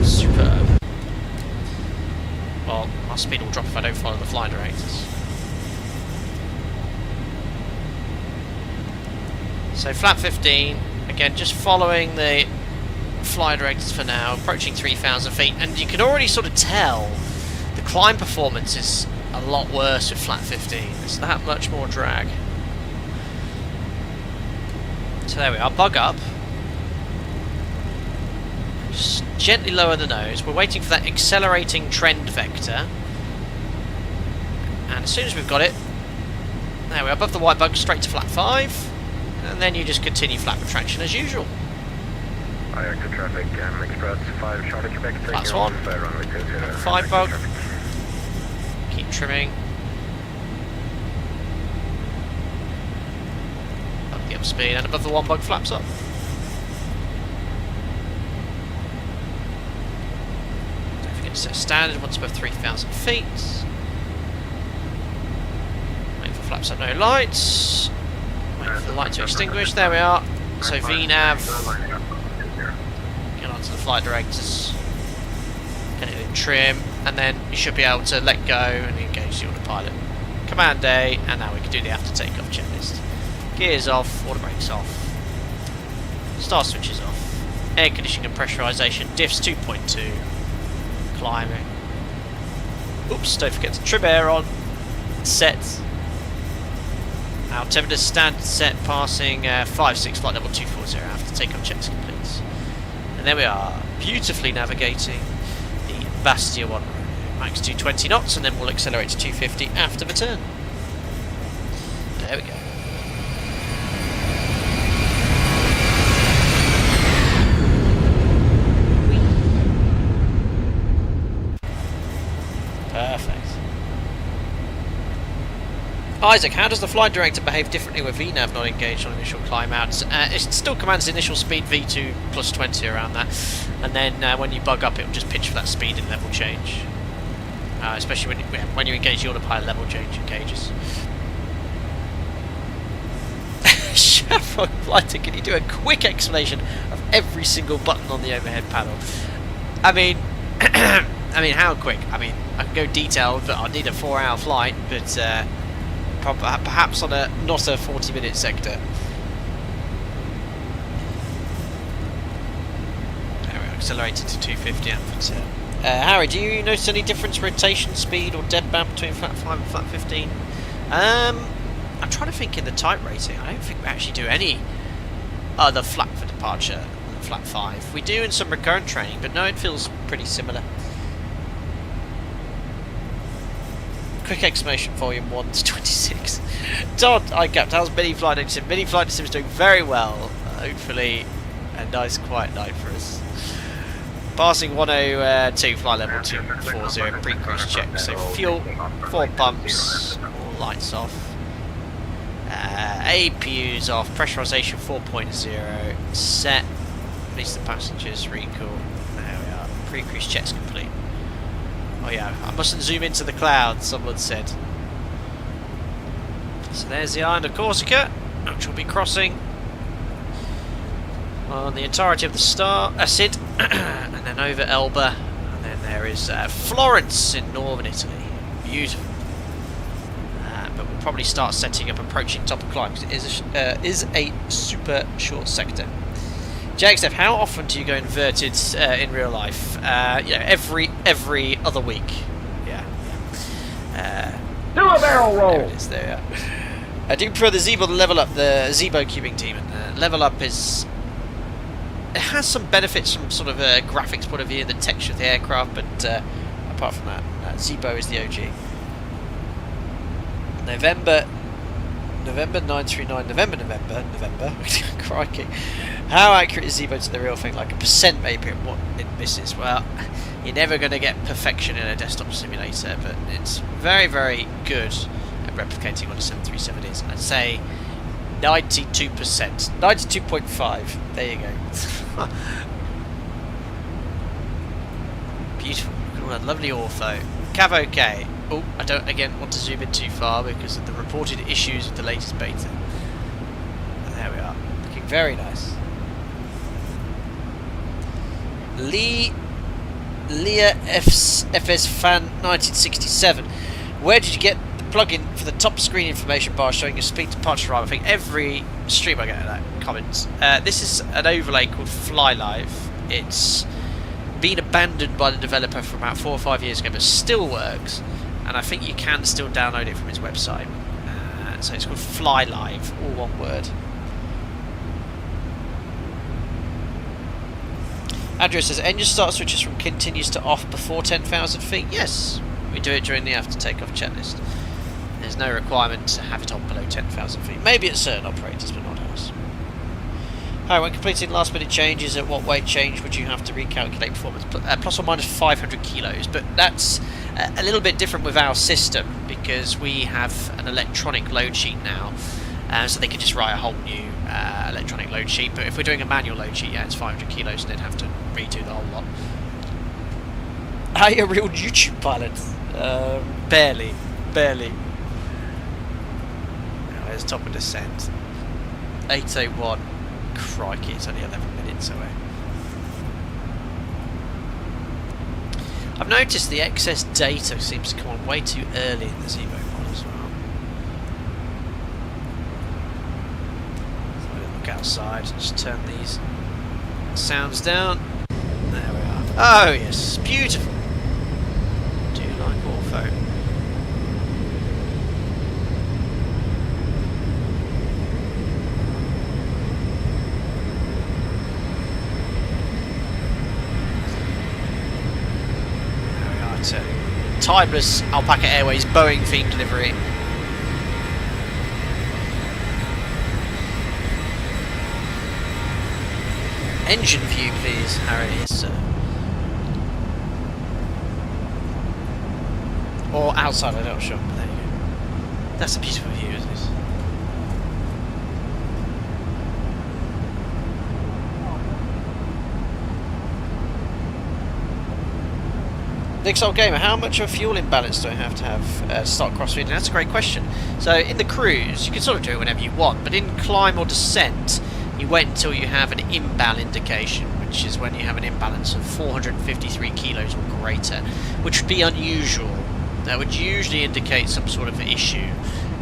A: Superb. Well, my speed will drop if I don't follow the fly directors. So flat 15, again just following the fly directors for now, approaching 3,000 feet, and you can already sort of tell the climb performance is a lot worse with flat 15. There's that much more drag. So there we are, bug up. Just gently lower the nose. We're waiting for that accelerating trend vector. And as soon as we've got it, there we are, above the white bug, straight to flat 5. And then you just continue flat retraction as usual.
G: Ajaccio traffic, express 5 Charlie Quebec.
A: That's one. 5 bug. Keep trimming. Up the up speed and above the 1 bug flaps up. Don't forget to set standard once above 3,000 feet. Wait for flaps up, no lights. Wait for the light to extinguish. There we are. So VNAV. Get onto the flight directors. Get it in trim, and then you should be able to let go and engage the autopilot. Command A, and now we can do the after takeoff checklist. Gears off, auto brakes off. Star switches off. Air conditioning and pressurization. Diffs 2.2. Climbing. Oops, don't forget to trim air on. Set. Altimeter standard set, passing 5-6 flight level 240 after takeoff checks complete. And there we are, beautifully navigating the Bastia 1 max 220 knots, and then we'll accelerate to 250 after the turn. There we go. Perfect. Isaac, how does the flight director behave differently with VNAV not engaged on initial climb out? It still commands initial speed V2 plus 20 around that, and then when you bug up it will just pitch for that speed and level change. Especially when you engage the autopilot, level change engages. Shamrock Flighter, can you do a quick explanation of every single button on the overhead panel? I mean, how quick? I mean, I can go detailed, but I'll need a 4-hour flight, but perhaps on not a 40-minute sector. There we are, accelerated to 250 at Harry, do you notice any difference rotation speed or deadband between flat 5 and flat 15? I'm trying to think in the type rating. I don't think we actually do any other flap for departure than flap 5. We do in some recurrent training, but no, it feels pretty similar. Quick exclamation, volume 1 to 26. Todd, ICAP, how's Mini Flight Data Sim? Mini Flight Data Sim is doing very well. Hopefully, a nice quiet night for us. Passing 102, fly level 240, pre-cruise check. So fuel, 4 pumps, all lights off. APU's off, pressurization 4.0, set. Release the passengers, recall. There we are. Pre-cruise check's complete. Oh yeah, I mustn't zoom into the clouds, someone said. So there's the island of Corsica, which we'll be crossing on the entirety of the Sid, and then over Elba, and then there is Florence in northern Italy. Beautiful. But we'll probably start setting up approaching top of climb, because it is a super short sector. JXF, how often do you go inverted in real life? You know, every other week. Yeah.
I: Do a barrel roll!
A: There it is, there we are. I do prefer the ZIBO to level up, the ZIBO cubing team, and level up is... It has some benefits from sort of a graphics point of view and the texture of the aircraft, but apart from that, ZIBO is the OG. November 939, November. Crikey. How accurate is ZIBO to the real thing? Like a percent maybe of what it misses. Well, you're never going to get perfection in a desktop simulator, but it's very, very good at replicating what a 737 is. I'd say 92%. 92.5. There you go. Beautiful. Look at all that lovely ortho. Cav OK. Oh, I don't again want to zoom in too far because of the reported issues with the latest beta. And there we are. Looking very nice. Leah FS Fan 1967. Where did you get the plugin for the top screen information bar showing your speed departure arrival? I think every stream I get that comment. This is an overlay called Fly Live. It's been abandoned by the developer for about 4 or 5 years ago, but still works. And I think you can still download it from his website. So it's called Fly Live, all one word. Andrew says, engine start switches from continuous to off before 10,000 feet. Yes, we do it during the after takeoff checklist. There's no requirement to have it on below 10,000 feet. Maybe at certain operators, but not ours. Hi, when completing last minute changes, at what weight change would you have to recalculate performance? Plus or minus 500 kilos, but that's a little bit different with our system because we have an electronic load sheet now, so they can just write a whole new electronic load sheet. But if we're doing a manual load sheet, yeah, it's 500 kilos, and they'd have to redo the whole lot. Are you a real YouTube pilot? Barely. Now, there's top of descent. 801. Crikey, it's only 11 minutes away. I've noticed the excess data seems to come on way too early in the ZIBO mod as well. So we'll look outside and just turn these sounds down. There we are. Oh yes, beautiful. Do you like ortho? Timeless Alpaca Airways Boeing themed delivery. Engine view, please, Harry. Yes, sir. Or outside, I'm not sure. But there you go. That's a beautiful view, isn't it? Nixol Gamer, how much of a fuel imbalance do I have to start crossfeeding? That's a great question. So in the cruise, you can sort of do it whenever you want, but in climb or descent, you wait until you have an imbal indication, which is when you have an imbalance of 453 kilos or greater, which would be unusual. That would usually indicate some sort of issue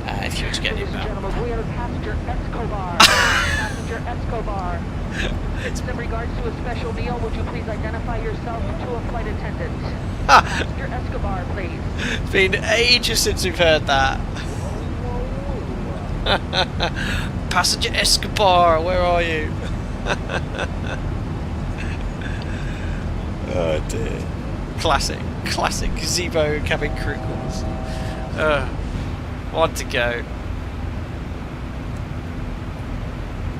A: if you were to get an imbal.
I: We have passenger Escobar. Passenger Escobar. In regards to a special meal, would you please identify yourself to a flight attendant? Passenger Escobar, please.
A: It's been ages since we've heard that. Passenger Escobar, where are you? Oh dear. Classic ZIBO cabin crew calls. One to go.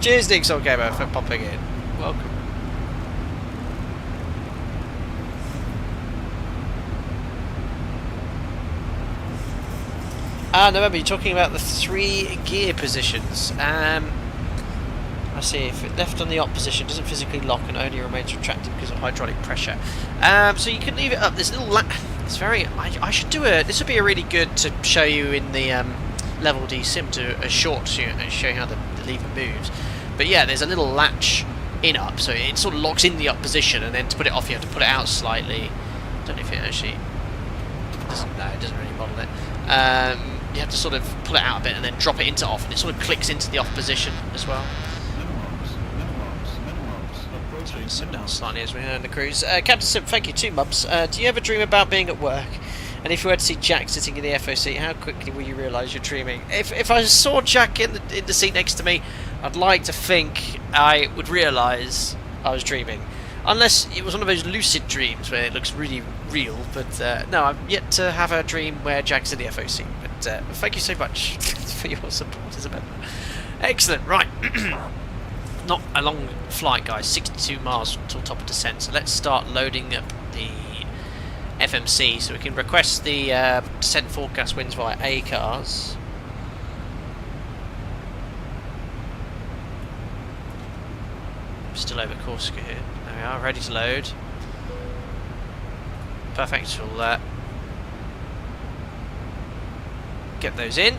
A: Cheers, Nick Soul Gamer, for popping in. Welcome. And remember, you're talking about the 3 gear positions. I see, if it left on the op position, doesn't physically lock and only remains retracted because of hydraulic pressure. So you can leave it up. There's a little it's very. I should do a. This would be a really good to show you in the level D sim, to a short to show you how the lever moves. But yeah, there's a little latch in up, so it sort of locks in the up position, and then to put it off, you have to put it out slightly. I don't know if it actually. No, it doesn't really model it. You have to sort of pull it out a bit and then drop it into off, and it sort of clicks into the off position as well. Sit down slightly as we heard the cruise. Captain Sim, thank you, 2 months. Do you ever dream about being at work? And if you were to see Jack sitting in the FOC, how quickly will you realise you're dreaming? If I saw Jack in the seat next to me, I'd like to think I would realise I was dreaming. Unless it was one of those lucid dreams where it looks really real. But no, I've yet to have a dream where Jack's in the FOC. But thank you so much for your support, Isabella. Excellent, right. Not a long flight, guys. 62 miles until top of descent. So let's start loading up the FMC so we can request the descent forecast winds via ACARS. Still over Corsica here. There we are, ready to load. Perfect. We'll get those in.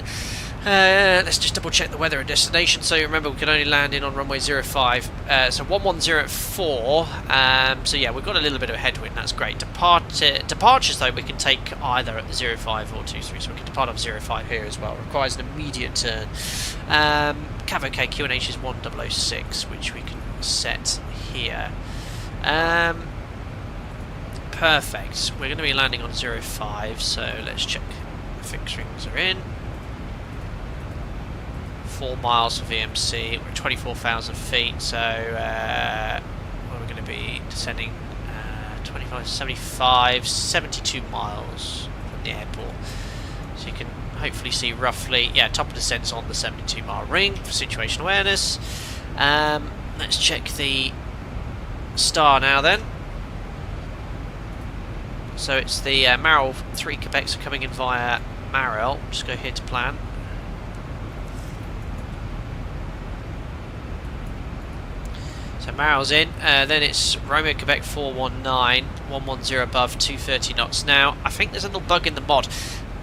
A: Let's just double check the weather and destination. So remember, we can only land in on runway 05. So 1104. So yeah, we've got a little bit of a headwind. That's great. Departures though, we can take either at the 05 or 23. So we can depart off 05 here as well. Requires an immediate turn. Cav OK, QNH is 1006, which we can set here. Perfect. We're going to be landing on 05. So let's check the fixed rings are in. 4 miles for VMC, we're at 24,000 feet, so where we're going to be descending 25, 75, 72 miles from the airport. So you can hopefully see roughly, yeah, top of descent's on the 72 mile ring for situation awareness. Let's check the star now then. So it's the Marel 3 Quebecs are coming in via Marel. Just go here to plan. So Marel's in, then it's Romeo Quebec 419, 110 above, 230 knots. Now, I think there's a little bug in the mod.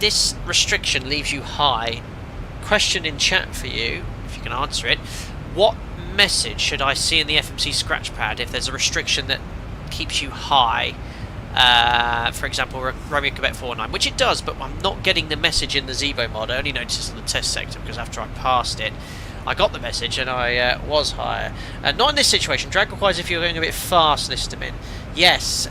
A: This restriction leaves you high. Question in chat for you, if you can answer it. What message should I see in the FMC scratch pad if there's a restriction that keeps you high? For example, Romeo Quebec 419, which it does, but I'm not getting the message in the ZIBO mod. I only noticed in the test sector because after I passed it, I got the message and I was higher. Not in this situation. Drag requires if you're going a bit fast, list them in. Yes,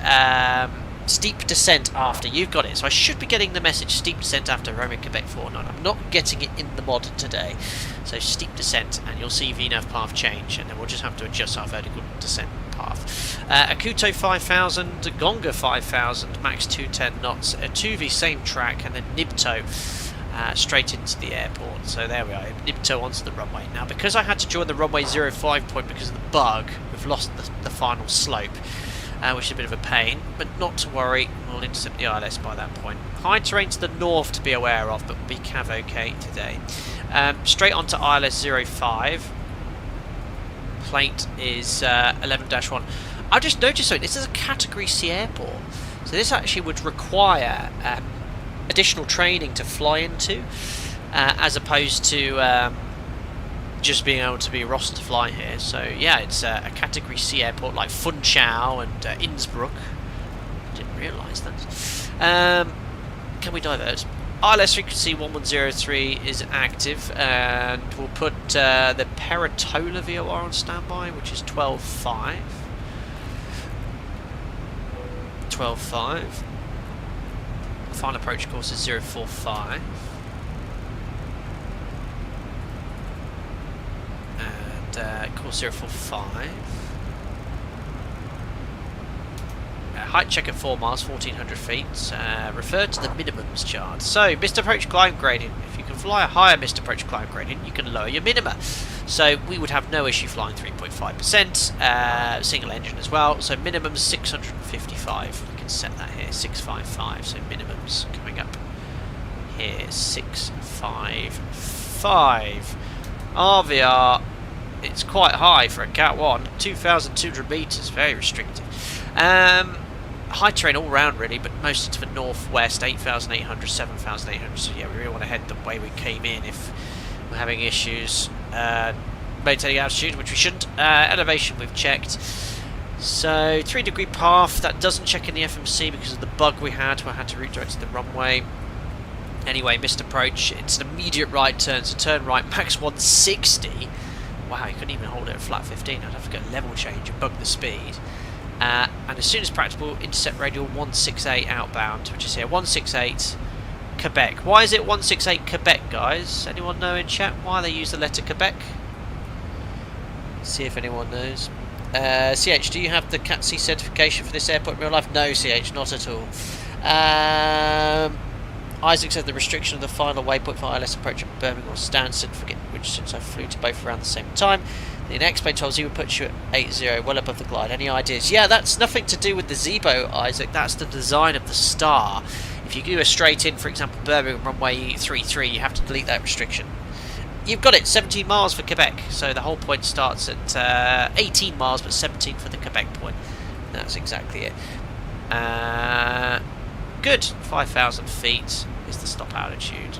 A: steep descent after. You've got it. So I should be getting the message steep descent after Romeo Quebec 49. I'm not getting it in the mod today. So steep descent and you'll see VNAV path change and then we'll just have to adjust our vertical descent path. Akuto 5000, Gonga 5000, max 210 knots, a 2V same track and then Nibto. Straight into the airport. So there we are, Nibto onto the runway. Now because I had to join the runway 05 point because of the bug, we've lost the final slope, which is a bit of a pain, but not to worry, we'll intercept the ILS by that point. High terrain to the north to be aware of, but we'll be Cav OK today. Straight onto ILS 05. Plate is 11-1. I just noticed something, this is a category C airport, so this actually would require additional training to fly into, as opposed to just being able to be rostered to fly here. So yeah, it's a category C airport like Funchal and Innsbruck. Didn't realise that. Can we divert? ILS frequency 1103 is active, and we'll put the Peritola VOR on standby, which is 12.5. 12.5. Final approach course is 045. Corsica 45. Height check at 4 miles, 1400 feet. Refer to the minimums chart. So, missed approach climb gradient. If you can fly a higher missed approach climb gradient, you can lower your minima. So, we would have no issue flying 3.5%, single engine as well. So, minimum 655. We can set that here, 655. So, minimums coming up here, 655. RVR, it's quite high for a Cat 1, 2,200 metres, very restricted. High terrain all round really, but most it's for northwest, 8,800, 7,800, so yeah, we really want to head the way we came in if we're having issues maintaining altitude, which we shouldn't. Elevation we've checked. So 3-degree path, that doesn't check in the FMC because of the bug we had where I had to redirect to the runway. Anyway, missed approach, it's an immediate right turn, so turn right, max 160. Wow, you couldn't even hold it at flat 15, I'd have to go level change and bug the speed. And as soon as practicable, intercept radial 168 outbound, which is here, 168 Quebec. Why is it 168 Quebec, guys? Anyone know in chat why they use the letter Quebec? Let's see if anyone knows. CH, do you have the Cat C certification for this airport in real life? No, CH, not at all. Isaac said the restriction of the final waypoint for ILS approach at Birmingham or Stansted, forget which since I flew to both around the same time. The next plane told you would put you at 80, well above the glide. Any ideas? Yeah, that's nothing to do with the ZIBO, Isaac. That's the design of the star. If you do a straight in, for example, Birmingham runway 33, you have to delete that restriction. You've got it, 17 miles for Quebec. So the whole point starts at 18 miles, but 17 for the Quebec point. That's exactly it. Good. 5,000 feet is the stop altitude.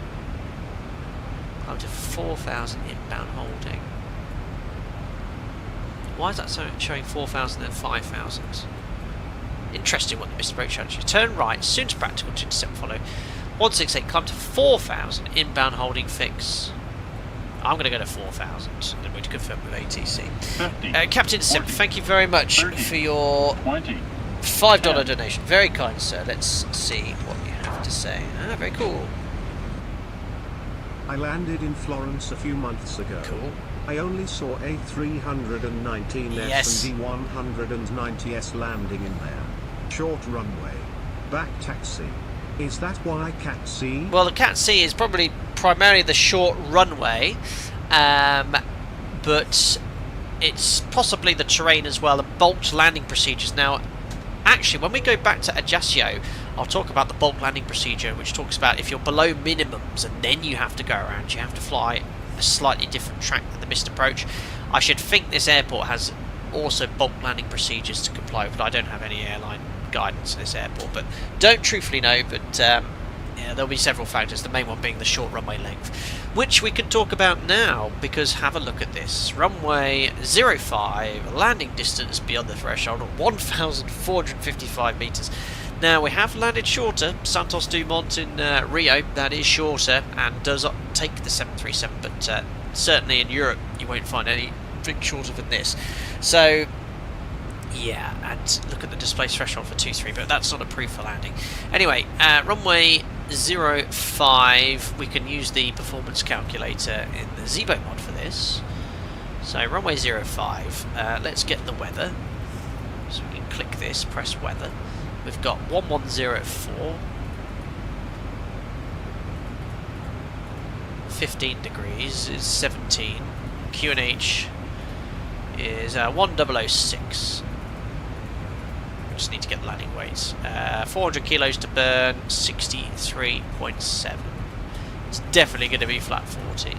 A: Up to 4,000 inbound holding. Why is that showing 4,000 and 5,000? Interesting what the missed approach altitude. Turn right, as soon as practical to intercept follow. 168, climb to 4,000, inbound holding fix. I'm going to go to 4,000, then we'd confirm with ATC.
B: 50,
A: Captain Sim,
B: 40,
A: thank you very much
B: 30,
A: for your
B: 20,
A: $5
B: 10.
A: donation. Very kind, sir. Let's see what you have to say. Ah, very cool.
C: I landed in Florence a few months ago.
A: Cool.
C: I only saw A319S
A: Yes.
C: and D190S landing in there. Short runway. Back taxi. Is that why Cat C?
A: Well, the Cat C is probably primarily the short runway, but it's possibly the terrain as well, and bulk landing procedures. Now, actually, when we go back to Ajaccio, I'll talk about the bulk landing procedure, which talks about if you're below minimums and then you have to go around, you have to fly a slightly different track than the missed approach. I should think this airport has also bulk landing procedures to comply with, but I don't have any airline guidance in this airport, but don't truthfully know, but yeah, there'll be several factors, the main one being the short runway length, which we can talk about now, because have a look at this. Runway 05, landing distance beyond the threshold of 1,455 metres. Now, we have landed shorter, Santos Dumont in Rio, that is shorter, and does take the 737, but certainly in Europe you won't find anything shorter than this. So, yeah, and look at the display threshold for 23, but that's not approved for landing. Anyway, runway 05, we can use the performance calculator in the ZIBO mod for this. So, runway 05, let's get the weather. So we can click this, press weather. We've got 1104, 15 degrees is 17, QNH is 1006. We just need to get the landing weights. 400 kilos to burn, 63.7. It's definitely going to be flat 40.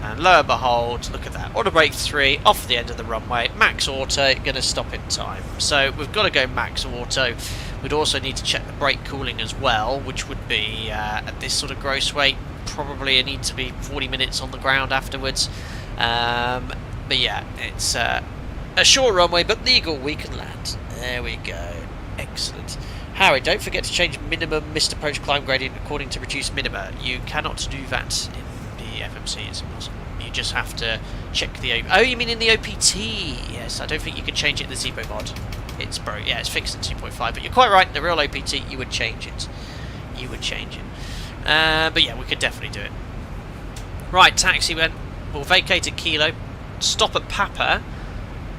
A: And lo and behold, look at that. Auto brake 3, off the end of the runway. Max auto, going to stop in time. So we've got to go max auto. We'd also need to check the brake cooling as well, which would be, at this sort of gross weight, probably need to be 40 minutes on the ground afterwards. But yeah, it's a short runway, but legal, we can land. There we go. Excellent. Harry, don't forget to change minimum missed approach climb gradient according to reduced minima. You cannot do that in the FMC, it's impossible. You just have to check the oh, you mean in the OPT? Yes, I don't think you can change it in the ZIBO mod. It's yeah, it's fixed at 2.5, but you're quite right, in the real OPT you would change it. You would change it. But yeah, we could definitely do it. Right, taxi went. We'll vacate at Kilo, stop at Papa,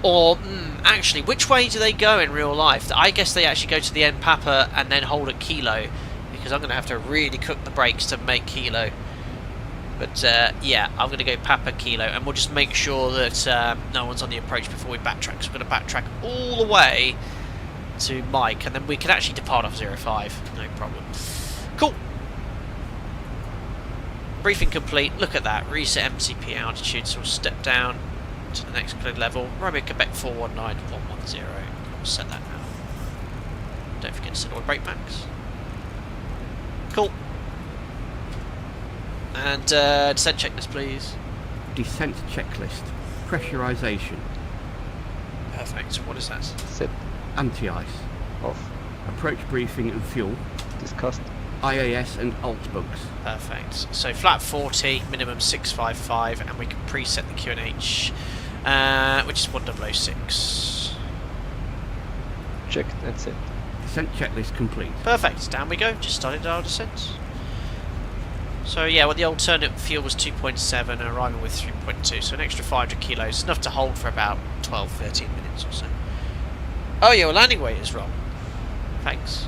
A: or actually, which way do they go in real life? I guess they actually go to the end Papa and then hold at Kilo, because I'm going to have to really cook the brakes to make Kilo. But yeah, I'm going to go Papa Kilo, and we'll just make sure that no one's on the approach before we backtrack. So we're going to backtrack all the way to Mike, and then we can actually depart off 05, no problem. Cool. Briefing complete. Look at that. Reset MCP altitude, so we'll step down to the next grid level. Romeo Quebec 419110. We'll set that now. Don't forget to set all the brake max. Cool. And descent checklist, please.
E: Descent checklist. Pressurization.
A: Perfect. What is that?
F: Set.
E: Anti-ice.
F: Off.
E: Approach briefing and fuel.
F: Discussed.
E: IAS and alt bugs.
A: Perfect. So flat 40, minimum 655, and we can preset the QNH, which is 1006.
F: Checked and set.
E: Descent checklist complete.
A: Perfect. Down we go. Just started our descent. So yeah, well the alternate fuel was 2.7 and arriving with 3.2, so an extra 500 kilos, enough to hold for about 12-13 minutes or so. Oh yeah, well landing weight is wrong. Thanks.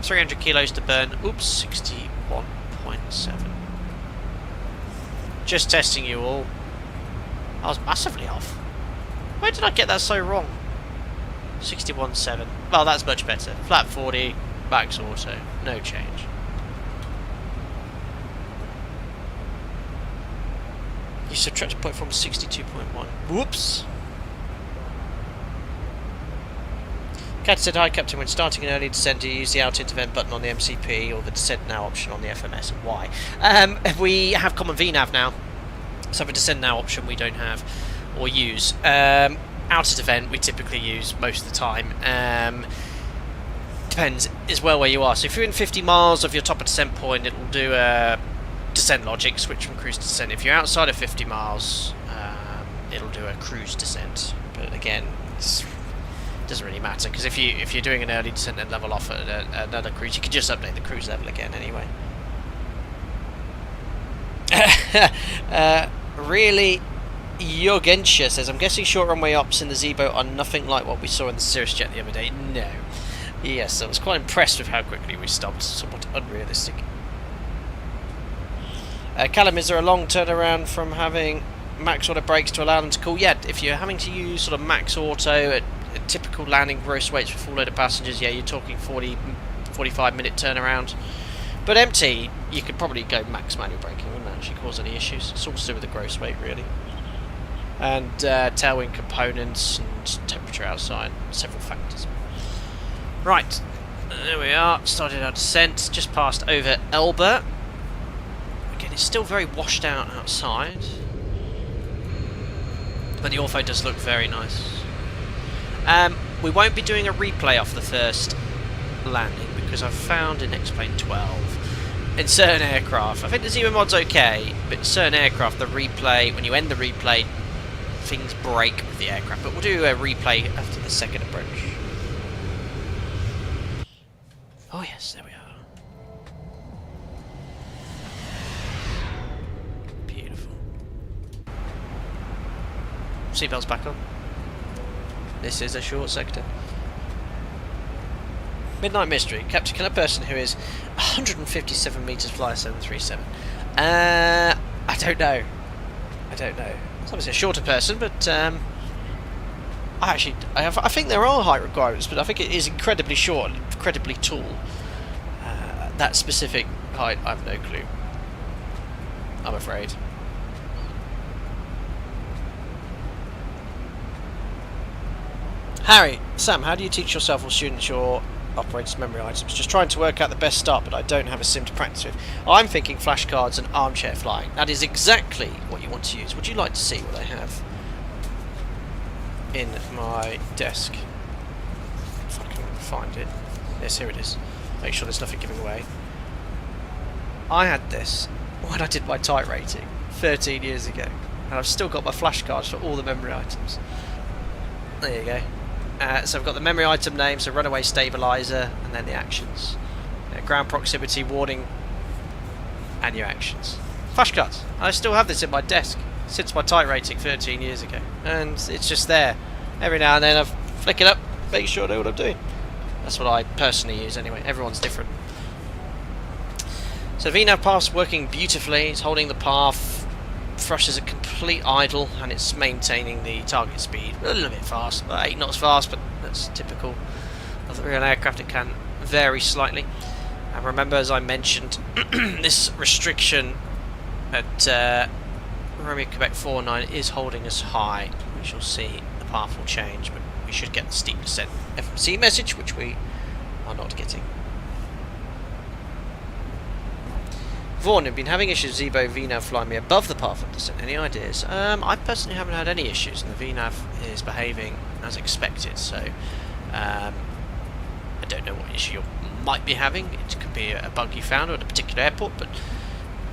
A: 300 kilos to burn. Oops, 61.7. Just testing you all. I was massively off. Where did I get that so wrong? 61.7. Well, that's much better. Flat 40, max auto, no change. You subtract a point from 62.1. Whoops. Cat said, hi Captain, when starting an early descent, do you use the out intervent button on the MCP or the descent now option on the FMS, and why? We have common VNAV now, so for descent now option we don't have or use. Out intervent we typically use most of the time. Depends as well where you are. So if you're in 50 miles of your top of descent point, it will do a descent logic, switch from cruise to descent. If you're outside of 50 miles, it'll do a cruise descent. But again, it doesn't really matter, because if you're doing an early descent and level off at another cruise, you can just update the cruise level again anyway. Really, Jorgensha says, I'm guessing short runway ops in the ZIBO are nothing like what we saw in the Cirrus Jet the other day. No. Yes, I was quite impressed with how quickly we stopped. Somewhat unrealistic. Callum, is there a long turnaround from having max auto brakes to allow them to cool? Yeah, if you're having to use sort of max auto at a typical landing gross weights for full load of passengers, yeah, you're talking 45 minute turnaround. But empty, you could probably go max manual braking, wouldn't actually cause any issues. It's all to do with the gross weight, really. And tailwind components and temperature outside, several factors. Right, there we are, started our descent, just passed over Elba. Again, it's still very washed out outside, but the ortho does look very nice. We won't be doing a replay off the first landing, because I've found in X-Plane 12, in certain aircraft, I think the ZIBO mod's okay, but in certain aircraft, the replay, when you end the replay, things break with the aircraft. But we'll do a replay after the second approach. Oh yes, there we are. Beautiful. Seatbelts back on. This is a short sector. Midnight Mystery. Captain, can a person who is 157 metres fly a 737? I don't know. I don't know. It's obviously a shorter person, but I think there are height requirements, but I think it is incredibly short and incredibly tall. That specific height, I have no clue. I'm afraid. Harry, Sam, how do you teach yourself or students your operator's memory items? Just trying to work out the best start, but I don't have a sim to practice with. I'm thinking flashcards and armchair flying. That is exactly what you want to use. Would you like to see what I have in my desk? If I can find it. Yes, here it is. Make sure there's nothing giving away. I had this when I did my type rating 13 years ago, and I've still got my flashcards for all the memory items. There you go. So I've got the memory item name, so runaway stabilizer, and then the actions. Ground proximity warning and your actions. Flash cards. I still have this in my desk since my type rating 13 years ago, and it's just there. Every now and then I flick it up, make sure I know what I'm doing. That's what I personally use anyway. Everyone's different. So VNAV path's working beautifully. It's holding the path. Thrush is a complete idle, and it's maintaining the target speed. A little bit fast, about 8 knots fast, but that's typical of the real aircraft. It can vary slightly. And remember, as I mentioned, this restriction at Romeo Quebec 49 is holding us high. We shall see the path will change, but we should get the steep descent FMC message, which we are not getting. Vaughan, have been having issues with ZIBO VNAV flying me above the path of descent. Any ideas? I personally haven't had any issues, and the VNAV is behaving as expected, so I don't know what issue you might be having. It could be a bug you found at a particular airport, but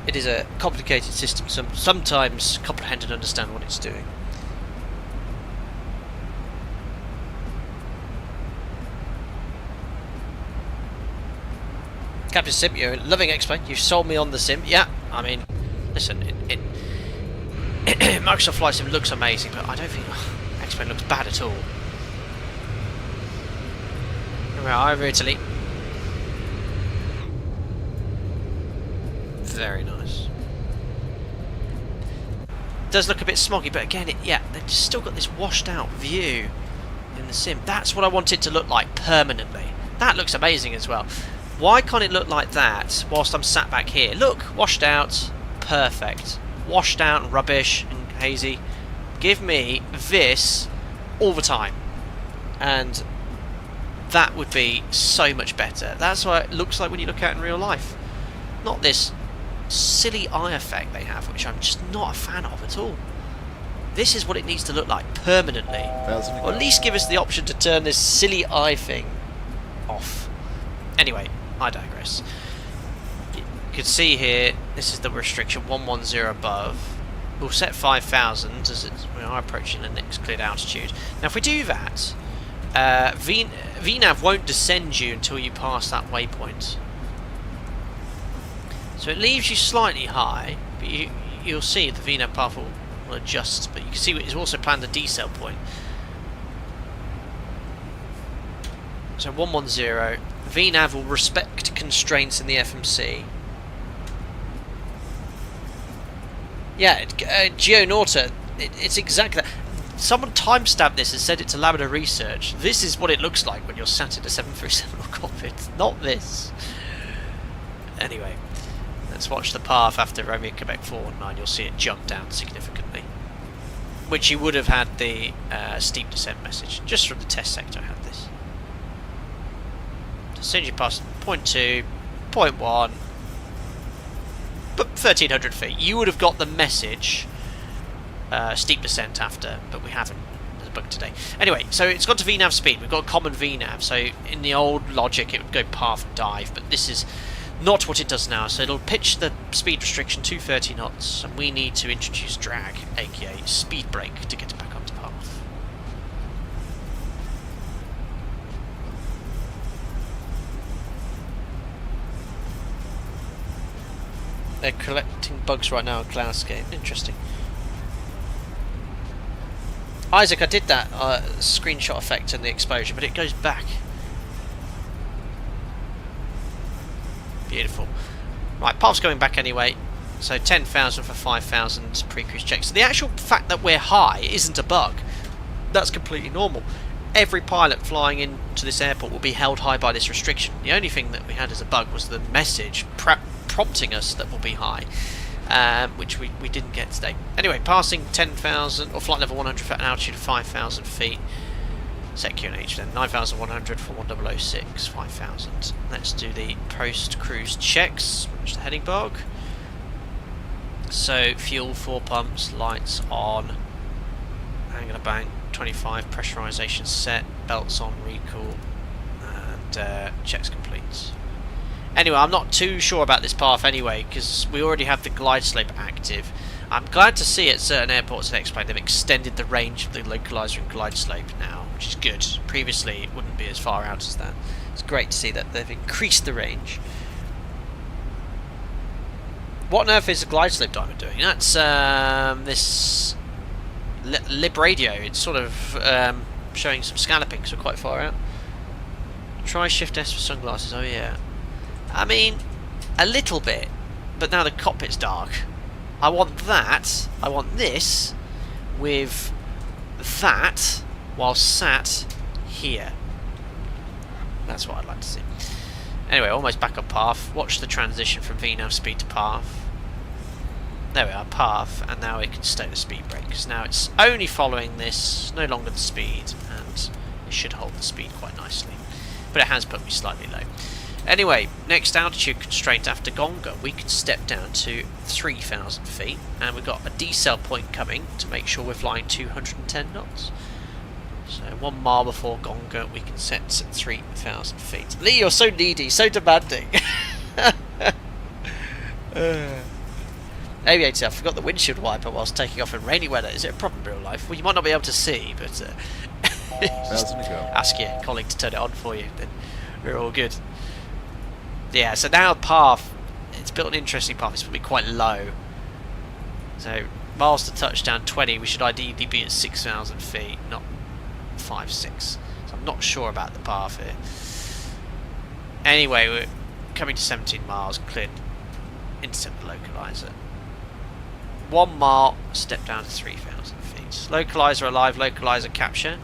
A: it is a complicated system, so sometimes comprehend and understand what it's doing. Captain Sim, you're loving X-Plane. You've sold me on the sim. Yeah, I mean, listen, Microsoft Flight Sim looks amazing, but I don't think X-Plane looks bad at all. Here we are, over Italy. Very nice. It does look a bit smoggy, but again, they've still got this washed out view in the sim. That's what I want it to look like permanently. That looks amazing as well. Why can't it look like that whilst I'm sat back here? Look, washed out, perfect. Washed out, rubbish and hazy. Give me this all the time, and that would be so much better. That's what it looks like when you look at it in real life. Not this silly eye effect they have, which I'm just not a fan of at all. This is what it needs to look like permanently. Or at least give us the option to turn this silly eye thing off. Anyway, I digress. You can see here, this is the restriction 110 above. We'll set 5,000 as we are approaching the next cleared altitude. Now if we do that, VNAV won't descend you until you pass that waypoint. So it leaves you slightly high, but you'll see the VNAV path will adjust. But you can see it's also planned a decel point. So 110, VNAV will respect constraints in the FMC. Yeah, GeoNauta, it's exactly that. Someone timestamped this and said it to Lambda Research. This is what it looks like when you're sat in a 737 cockpit, not this. Anyway, let's watch the path after Romeo Quebec 419. You'll see it jump down significantly, which you would have had the steep descent message. Just from the test sector I had this. As soon as you pass 0.2, 0.1, but 1,300 feet, you would have got the message steep descent after, but we haven't. There's a bug today. Anyway, so it's gone to VNAV speed. We've got a common VNAV, so in the old logic it would go path and dive, but this is not what it does now. So it'll pitch the speed restriction to 30 knots, and we need to introduce drag, aka speed brake, to get it back onto path. They're collecting bugs right now in Cloudscape. Interesting. Isaac, I did that screenshot effect and the exposure, but it goes back. Beautiful. Right, path's going back anyway. So 10,000 for 5,000 pre-cruise checks. So the actual fact that we're high isn't a bug. That's completely normal. Every pilot flying into this airport will be held high by this restriction. The only thing that we had as a bug was the message prompting us that we'll be high, which we didn't get today. Anyway, passing 10,000 or flight level 100 at an altitude of 5,000 feet. Set QNH then 9,100 for 1006, 5,000. Let's do the post-cruise checks. Watch the heading bog. So fuel, 4 pumps, lights on, angular bank 25, pressurization set, belts on, recoil, and checks complete. Anyway, I'm not too sure about this path anyway, because we already have the glide slope active. I'm glad to see at certain airports in X-Plane they've extended the range of the localizer and glide slope now, which is good. Previously it wouldn't be as far out as that. It's great to see that they've increased the range. What on earth is a glide slope diamond doing? That's this lib radio. It's sort of showing some scalloping, so we're quite far out. Try Shift S for sunglasses. Oh yeah. I mean, a little bit, but now the cockpit's dark. I want that. I want this with that while sat here. That's what I'd like to see. Anyway, almost back on path. Watch the transition from VNAV speed to path. There we are, path, and now we can stay the speed brake, because now it's only following this, no longer the speed, and it should hold the speed quite nicely. But it has put me slightly low. Anyway, next altitude constraint after Gonga, we can step down to 3,000 feet, and we've got a decel point coming to make sure we're flying 210 knots. So 1 mile before Gonga, we can set 3,000 feet. Lee, you're so needy, so demanding. Aviator, I forgot the windshield wiper whilst taking off in rainy weather. Is it a problem in real life? Well, you might not be able to see, but
H: Thousand to go.
A: ask your colleague to turn it on for you, then we're all good. Yeah, so now path, it's built an interesting path. It's going to be quite low. So miles to touchdown 20, we should ideally be at 6,000 feet, not 5, 6. So I'm not sure about the path here. Anyway, we're coming to 17 miles, cleared, intercept the localizer. 1 mile, step down to 3,000 feet. Localizer alive, localizer capture.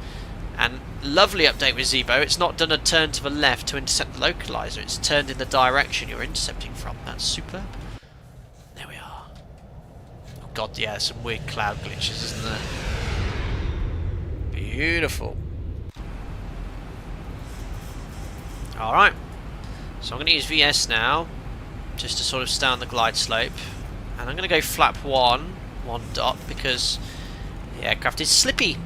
A: And lovely update with ZIBO, it's not done a turn to the left to intercept the localizer, it's turned in the direction you're intercepting from. That's superb. There we are. Oh god, yeah, some weird cloud glitches, isn't there? Beautiful. Alright, so I'm going to use VS now, just to sort of stay on the glide slope. And I'm going to go flap 1 dot, because the aircraft is slippy.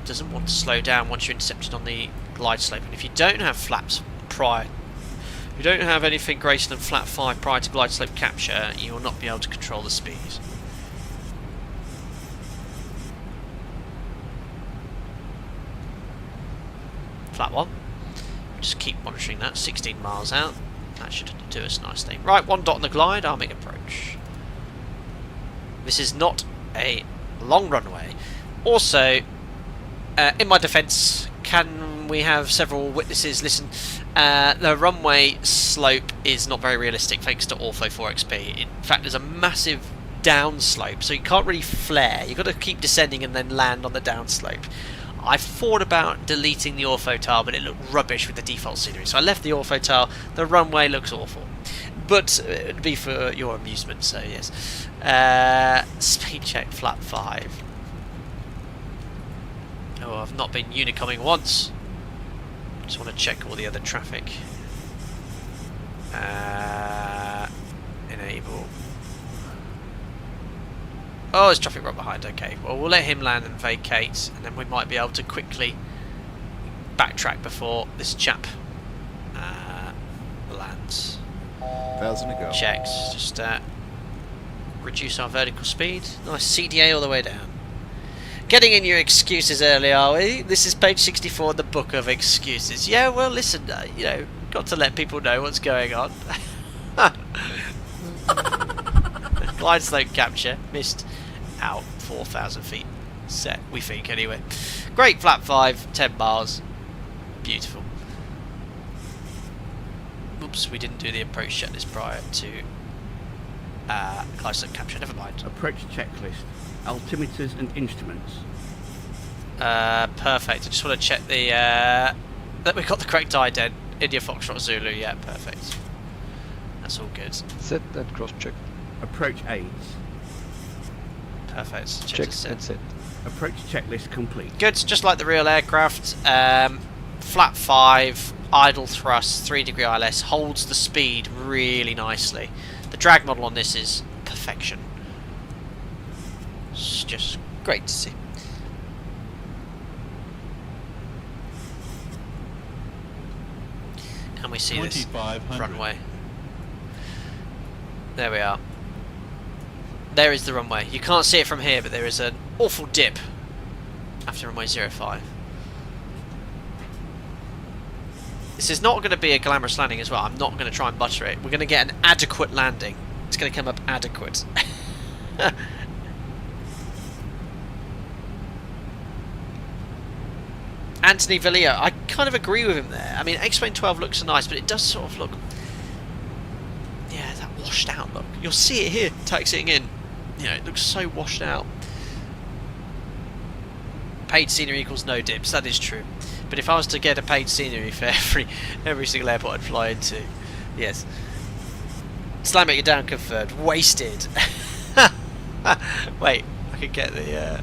A: Doesn't want to slow down once you're intercepted on the glide slope. And if you don't have flaps prior, if you don't have anything greater than flap 5 prior to glide slope capture, you will not be able to control the speed. Flap 1. Just keep monitoring that. 16 miles out. That should do us nicely. Right, 1 dot on the glide, arming approach. This is not a long runway. Also, in my defence, can we have several witnesses listen? The runway slope is not very realistic thanks to Ortho 4XP. In fact, there's a massive downslope, so you can't really flare. You've got to keep descending and then land on the downslope. I thought about deleting the Ortho tile, but it looked rubbish with the default scenery, so I left the Ortho tile. The runway looks awful. But it would be for your amusement, so yes. Speed check, flap 5. Oh, I've not been unicoming once. Just want to check all the other traffic. Enable. Oh, there's traffic right behind. Okay, well, we'll let him land and vacate, and then we might be able to quickly backtrack before this chap lands.
H: 1,000 to go.
A: Checks. Just reduce our vertical speed. Nice CDA all the way down. Getting in your excuses early, are we? This is page 64 in the book of excuses. Yeah, well, listen, you know, got to let people know what's going on. Glide slope capture. Missed out 4,000 feet set, we think, anyway. Great, flap 5, 10 miles. Beautiful. Oops, we didn't do the approach checklist prior to glide slope capture, never mind.
E: Approach checklist. Altimeters and instruments.
A: Perfect. I just want to check the that we got the correct ident. India Foxtrot Zulu. Yeah, perfect. That's all good.
F: Set and cross check.
E: Approach aids.
A: Perfect.
F: Check
A: Set.
F: and set.
E: Approach checklist complete.
A: Good. Just like the real aircraft. Flap 5, idle thrust, 3-degree ILS holds the speed really nicely. The drag model on this is perfection. It's just great to see. Can we see this runway? There we are. There is the runway. You can't see it from here, but there is an awful dip after runway 05. This is not going to be a glamorous landing as well. I'm not going to try and butter it. We're going to get an adequate landing. It's going to come up adequate. Anthony Villa, I kind of agree with him there. I mean, X-Plane 12 looks nice, but it does sort of look... yeah, that washed out look. You'll see it here, taxiing in. You know, it looks so washed out. Paid scenery equals no dips, that is true. But if I was to get a paid scenery for every single airport I'd fly into, yes. Slam it down confirmed. Wasted. Wait, I could get the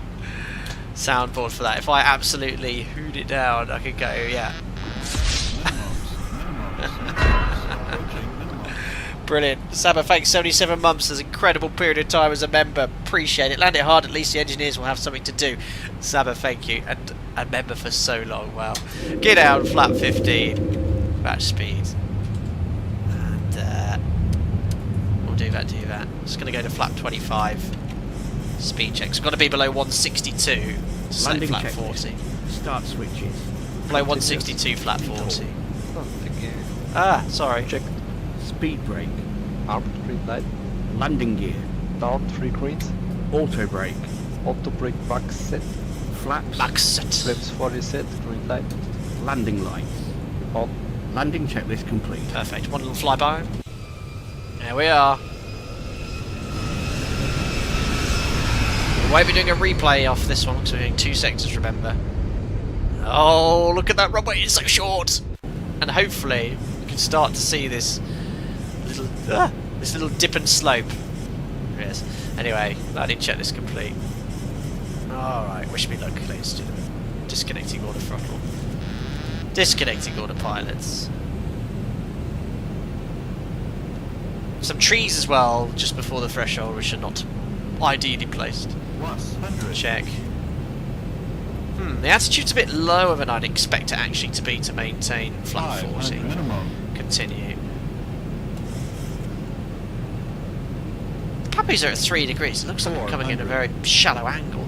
A: soundboard for that. If I absolutely hooed it down, I could go, yeah. Brilliant. Saba, thanks 77 months. There's an incredible period of time as a member. Appreciate it. Land it hard, at least the engineers will have something to do. Saba, thank you. And a member for so long. Wow. Get out, flap 15. Match speed. And we'll do that. Just going to go to flap 25. Speed checks. Got to be below 162.
E: Landing
A: Flap
E: check.
A: 40.
E: Start switches.
A: Below 162, flap 40.
F: Oh, again.
A: Ah, sorry.
F: Check.
E: Speed brake.
F: Armed green light.
E: Landing gear.
F: Down 3 greens.
E: Auto brake.
F: Auto brake max set.
E: Flaps.
A: Max set.
F: Flaps 40 set. Green light.
E: Landing lights.
F: On.
E: Landing checklist complete.
A: Perfect. One little flyby. There we are. We won't be doing a replay off this one because we're doing 2 sectors, remember. Oh, look at that runway, it's so short! And hopefully we can start to see this little dip and slope. Yes. Anyway, landing checklist complete. Alright, wish me luck, ladies and gentlemen. Disconnecting order throttle. Disconnecting order pilots. Some trees as well, just before the threshold, which are not ideally placed.
B: Plus 100.
A: Check. The attitude's a bit lower than I'd expect it actually to be to maintain flat 40.
B: 500 minimum.
A: Continue. Cappies are at 3 degrees. It looks like I'm coming in a very shallow angle.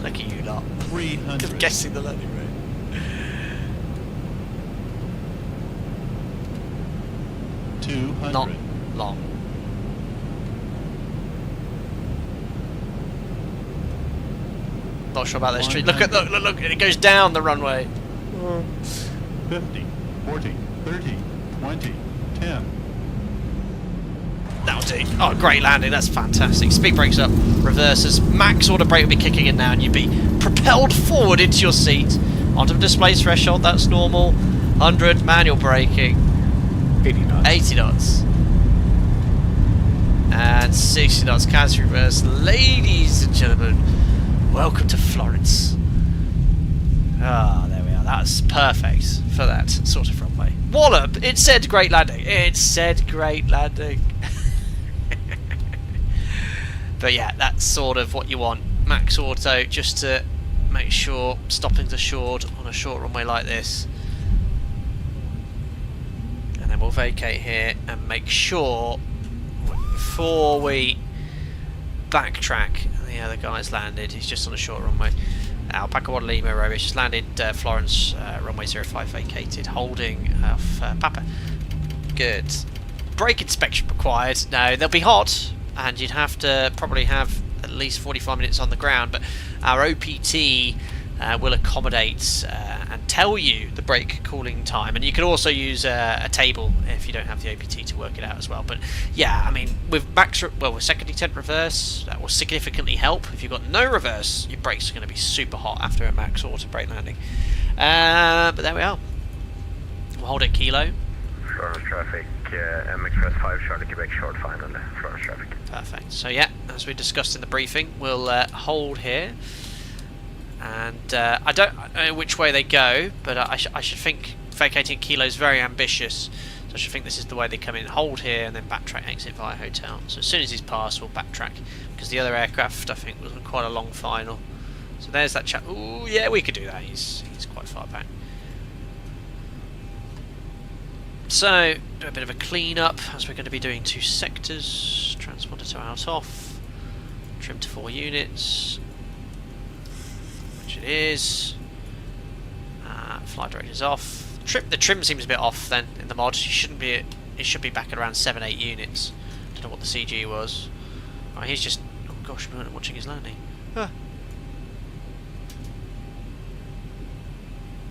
A: Look at you lot.
B: 300.
A: Just guessing the landing rate. Not
B: 200.
A: long. Not sure about those trees. Look! It goes down the runway.
B: 50, 40, 30, 20, 10.
A: That'll do. Oh, great landing. That's fantastic. Speed brakes up. Reverses. Max order brake will be kicking in now, and you'd be propelled forward into your seat. Onto the display threshold. That's normal. 100 manual braking.
E: 80 knots.
A: 80 knots. And 60 knots counter reverse. Ladies and gentlemen, welcome to Florence. Ah, there we are. That's perfect for that sort of runway. Wallop! It said great landing. It said great landing. But yeah, that's sort of what you want. Max auto, just to make sure stopping's assured on a short runway like this. And then we'll vacate here and make sure before we backtrack. The other guy's landed. He's just on a short runway. Alpaca 1 Lima Romeo just landed. Florence runway 05 vacated, holding off Papa. Good. Brake inspection required. No, they'll be hot, and you'd have to probably have at least 45 minutes on the ground. But our OPT will accommodate and tell you the brake cooling time, and you can also use a table if you don't have the OPT to work it out as well. But yeah, I mean, with with second detent reverse, that will significantly help. If you've got no reverse, your brakes are going to be super hot after a max auto brake landing. But there we are. We'll hold it kilo.
G: Florence traffic, M Express 5, Charlie Quebec, short final, Florence traffic.
A: Perfect. So yeah, as we discussed in the briefing, we'll hold here. And I don't know which way they go, but I should think vacating kilo is very ambitious. So I should think this is the way they come in, hold here, and then backtrack, exit via hotel. So as soon as he's passed, we'll backtrack, because the other aircraft, I think, was quite a long final. So there's that chap. Ooh, yeah, we could do that. He's quite far back. So do a bit of a clean up, as we're going to be doing 2 sectors. Transponder to out off. Trim to 4 units. which it is. Flight rate is off. The trim seems a bit off then in the mod. It should be back at around 7-8 units. Don't know what the CG was. Right, he's just, oh gosh, I'm watching his landing.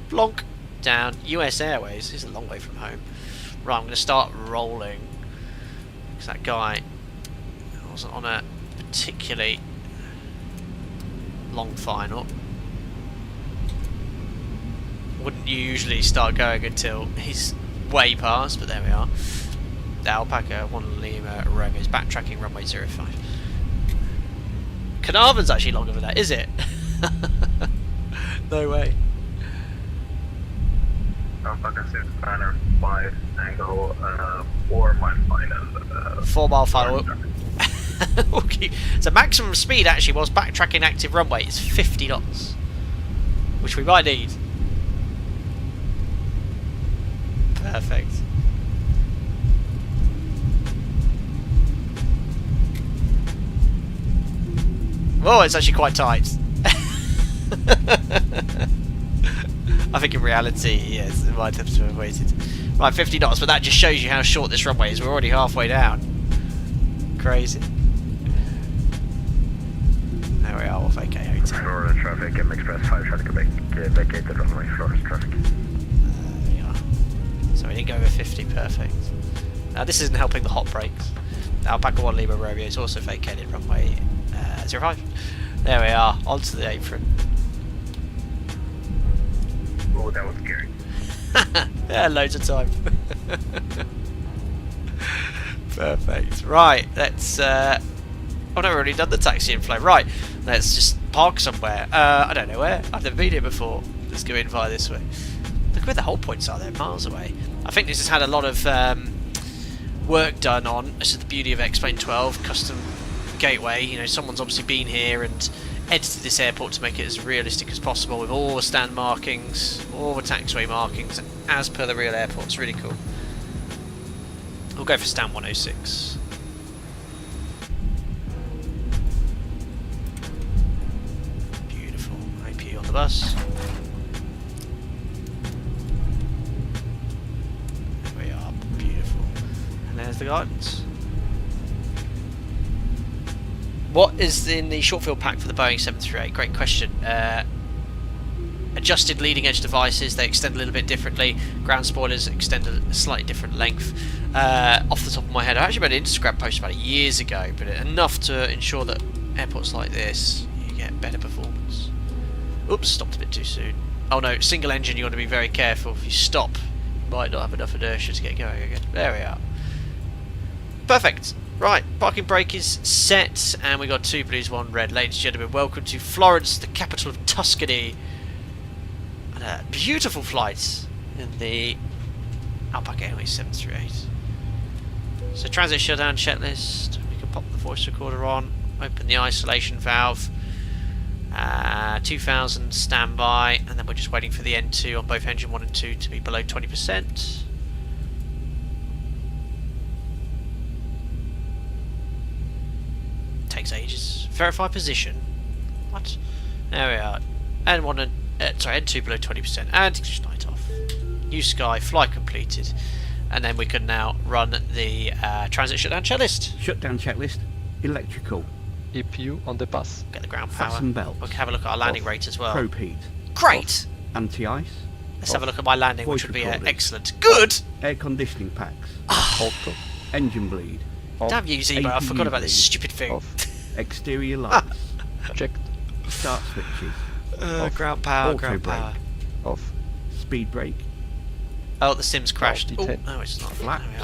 A: Blonk down. US Airways. This is a long way from home. Right, I'm going to start rolling because that guy wasn't on a particularly long final. Wouldn't usually start going until he's way past, but there we are. The Alpaca 1 Lima Romeo is backtracking runway 05. Carnarvon's actually longer than that, is it? No way.
G: Alpaca 6 banner 5 angle 4 mile final.
A: 4 mile final. Okay. So maximum speed actually was backtracking active runway is 50 knots, which we might need. Perfect. Whoa, it's actually quite tight. I think in reality, yes, it might have to have waited. Right, 50 knots, but that just shows you how short this runway is. We're already halfway down. Crazy. There we are, we'll vacate hotel.
G: Florence traffic, Express 5 trying to vacate the runway, Florence traffic.
A: There we are. So we didn't go over 50, perfect. Now this isn't helping the hot brakes. Alpaca 1 Lima Romeo is also vacated runway 05. There we are, onto the apron.
G: Oh, that was scary.
A: Yeah, loads of time. Perfect. Right, let's... I've never really done the taxi inflow. Right, let's just park somewhere. I don't know where. I've never been here before. Let's go in via this way. Look where the hold points are, they're miles away. I think this has had a lot of work done on. This is the beauty of X-Plane 12, custom gateway. You know, someone's obviously been here and edited this airport to make it as realistic as possible with all the stand markings, all the taxiway markings, as per the real airport. It's really cool. We'll go for stand 106. Beautiful. AP on the bus. There we are. Beautiful. And there's the guidance. What is in the short field pack for the Boeing 738? Great question. Adjusted leading edge devices, they extend a little bit differently. Ground spoilers extend a slightly different length. Off the top of my head, I actually made an Instagram post about years ago, but enough to ensure that airports like this, you get better performance. Oops, stopped a bit too soon. Oh no, single engine, you want to be very careful. If you stop, you might not have enough inertia to get going again. There we are. Perfect. Right, parking brake is set, and we got 2 blues, 1 red. Ladies and gentlemen, welcome to Florence, the capital of Tuscany. And a beautiful flight in the Alpaca Airways 738. So transit shutdown checklist. We can pop the voice recorder on, open the isolation valve. 2000 standby, and then we're just waiting for the N2 on both engine 1 and 2 to be below 20%. Takes ages. Verify position. What? There we are. N1 and N2 below 20%. And ignition light off. Use sky. Flight completed. And then we can now run the transit shutdown checklist.
E: Shutdown checklist. Electrical.
F: EPU on the bus.
A: Get the ground power.
E: Fasten belt.
A: We can have a look at our landing
F: Off.
A: rate as well.
E: Probe heat.
A: Great.
E: Anti-ice.
A: Let's have a look at my landing, which
E: Voice
A: would be
E: recording.
A: excellent. Good.
E: Air conditioning packs.
F: Auto.
E: Engine bleed.
F: On.
A: Damn you, ZIBO! I
E: APU
A: forgot about this
E: bleed.
A: stupid thing.
F: Off.
E: Exterior lights.
F: Checked.
E: Start switches.
F: Off.
A: Ground power.
E: Auto
A: Ground
E: brake.
A: power.
F: Off.
E: Speed brake.
A: Oh, the Sims crashed. Oh,
F: D10.
A: no, it's not.
E: Flat.
A: There we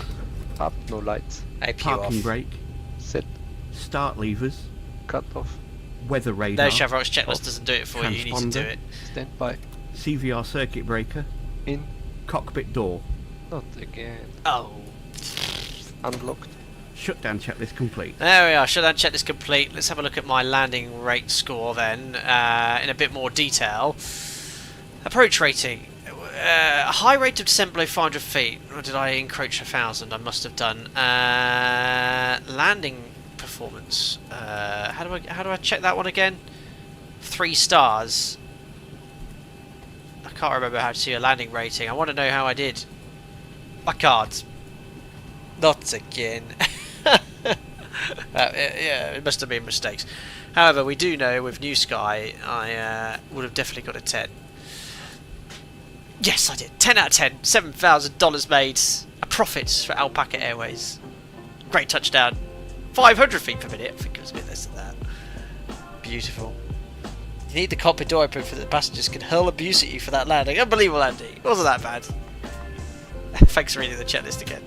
A: are.
F: Up. No lights.
A: APU
E: Parking
A: off.
E: brake.
F: Set.
E: Start levers.
F: Cut off.
E: Weather radar.
A: No, Chevrolet's checklist
F: Off.
A: doesn't do it for you. You need to do
E: Transponder.
A: it.
F: Stand by.
E: CVR circuit breaker.
F: In.
E: Cockpit door.
F: Not again.
A: Oh.
F: Unlocked.
E: Shutdown checklist complete.
A: There we are. Shutdown checklist complete. Let's have a look at my landing rate score then in a bit more detail. Approach rating. A high rate of descent below 500 feet. Or did I encroach 1,000? I must have done. Landing performance. How do I check that one again? 3 stars. can't remember how to see a landing rating. I want to know how I did. I can't. Not again. Yeah, it must have been mistakes. However, we do know with New Sky, I would have definitely got a 10. Yes, I did. 10 out of 10. $7,000 made. A profit for Alpaca Airways. Great touchdown. 500 feet per minute. I think it was a bit less than that. Beautiful. You need the cockpit door open for the passengers can hurl abuse at you for that landing. Unbelievable, Andy. It wasn't that bad. Thanks for reading the checklist again.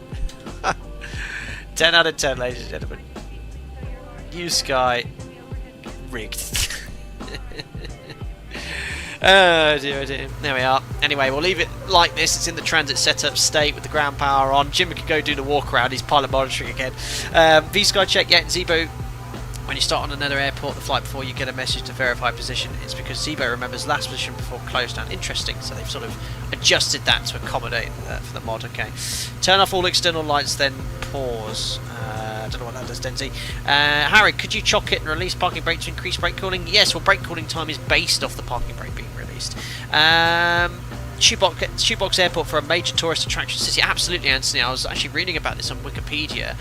A: 10 out of 10, ladies and gentlemen. New Sky. Rigged. Oh dear, oh dear. There we are. Anyway, we'll leave it like this. It's in the transit setup state with the ground power on. Jimmy can go do the walk around. He's pilot monitoring again. V-Sky check yet. ZIBO. When you start on another airport, the flight before you get a message to verify position, it's because ZIBO remembers last position before close down. Interesting. So they've sort of adjusted that to accommodate for the mod. Okay. Turn off all external lights, then pause. I don't know what that does, Denzi. Harry, could you chock it and release parking brake to increase brake cooling? Yes, well, brake cooling time is based off the parking brake being released. Shoebox Airport for a major tourist attraction city. Absolutely, Anthony. I was actually reading about this on Wikipedia.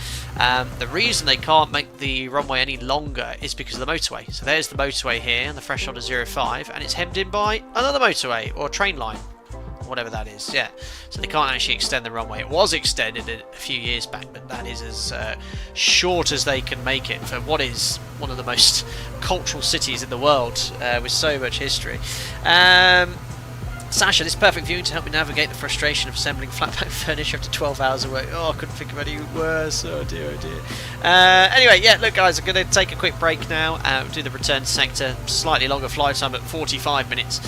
A: The reason they can't make the runway any longer is because of the motorway. So there's the motorway here, the threshold is 05, and it's hemmed in by another motorway or train line. Whatever that is, yeah. So they can't actually extend the runway. It was extended a few years back, but that is as short as they can make it for what is one of the most cultural cities in the world with so much history. Sasha, this perfect viewing to help me navigate the frustration of assembling flatback furniture after 12 hours of work. Oh, I couldn't think of any worse. Oh dear, oh dear. Anyway, yeah, look guys, I'm going to take a quick break now. Do the return sector. Slightly longer flight time at 45 minutes.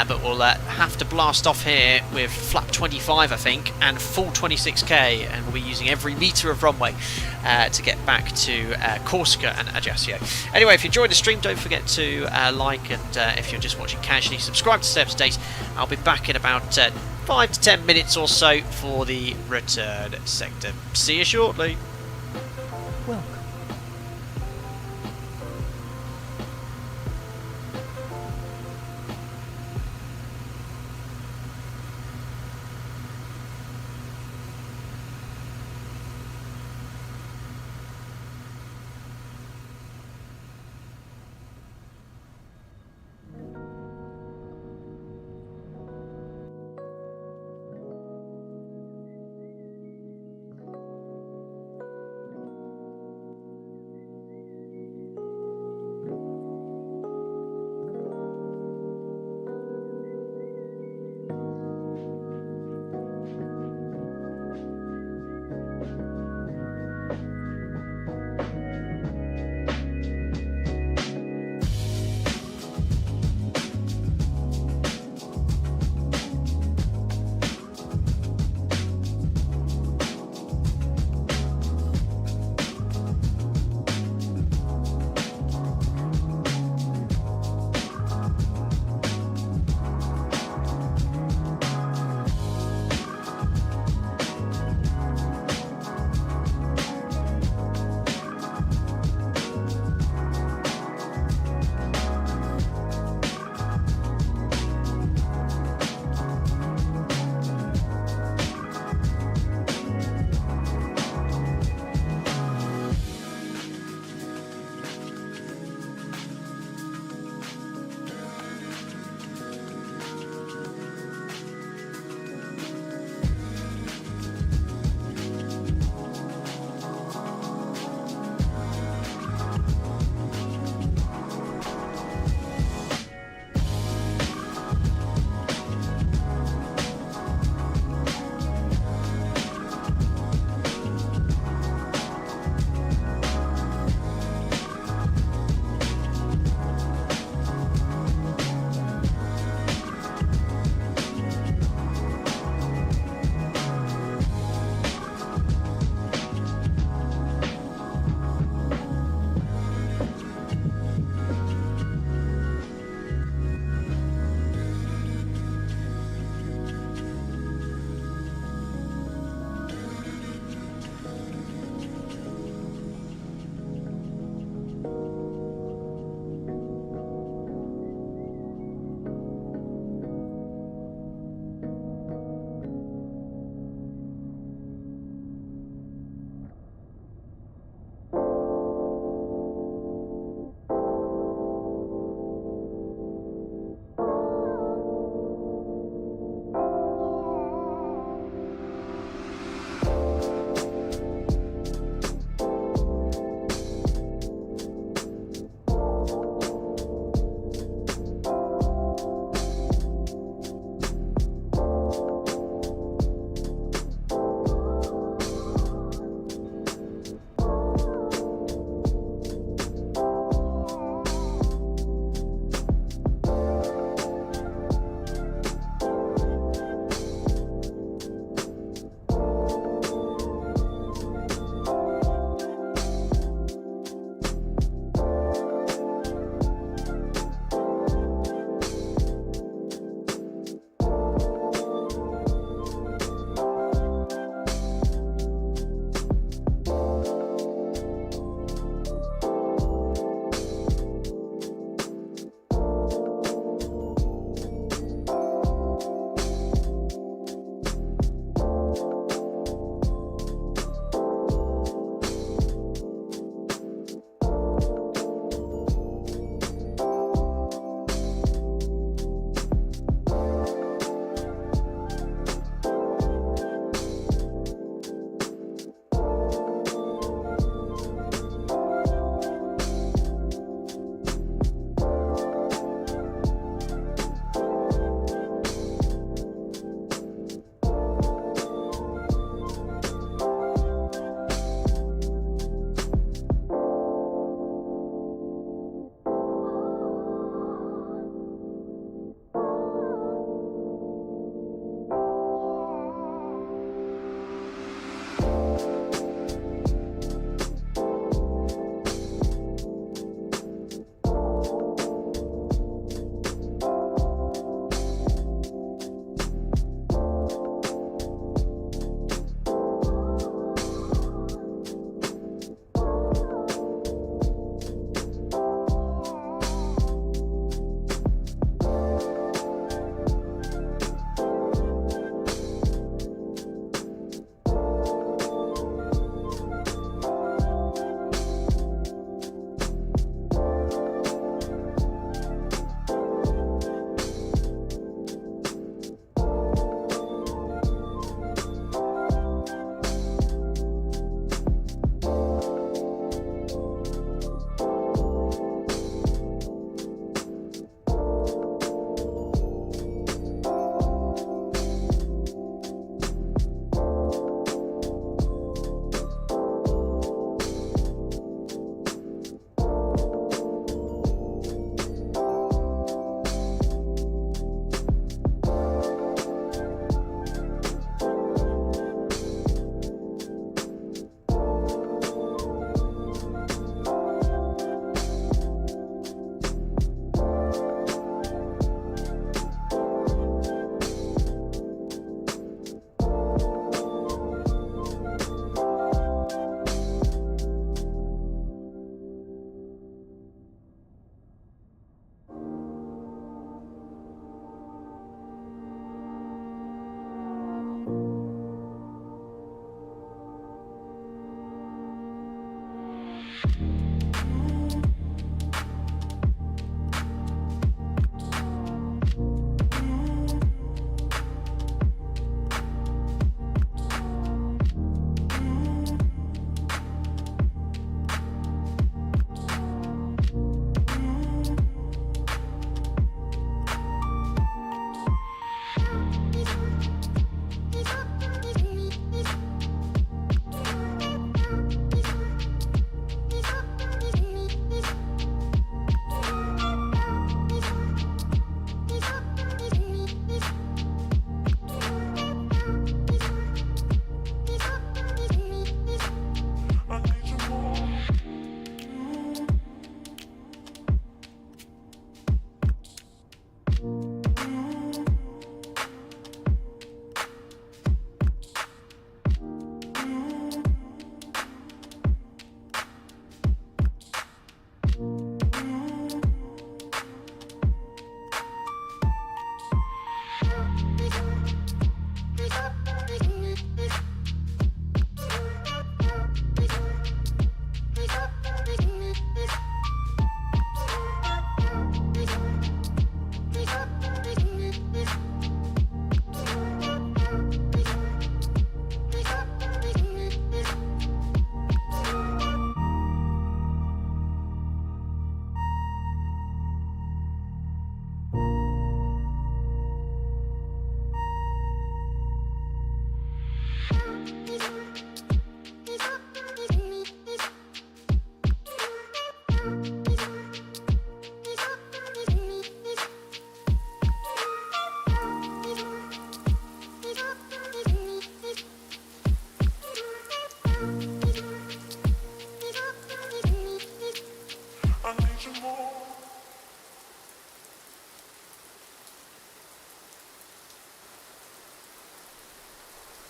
A: But we'll have to blast off here with flap 25, I think, and full 26k, and we'll be using every metre of runway to get back to Corsica and Ajaccio. Anyway, if you enjoyed the stream, don't forget to like, and if you're just watching casually, subscribe to stay up to date. I'll be back in about 5 to 10 minutes or so for the return sector. See you shortly.
I: Welcome.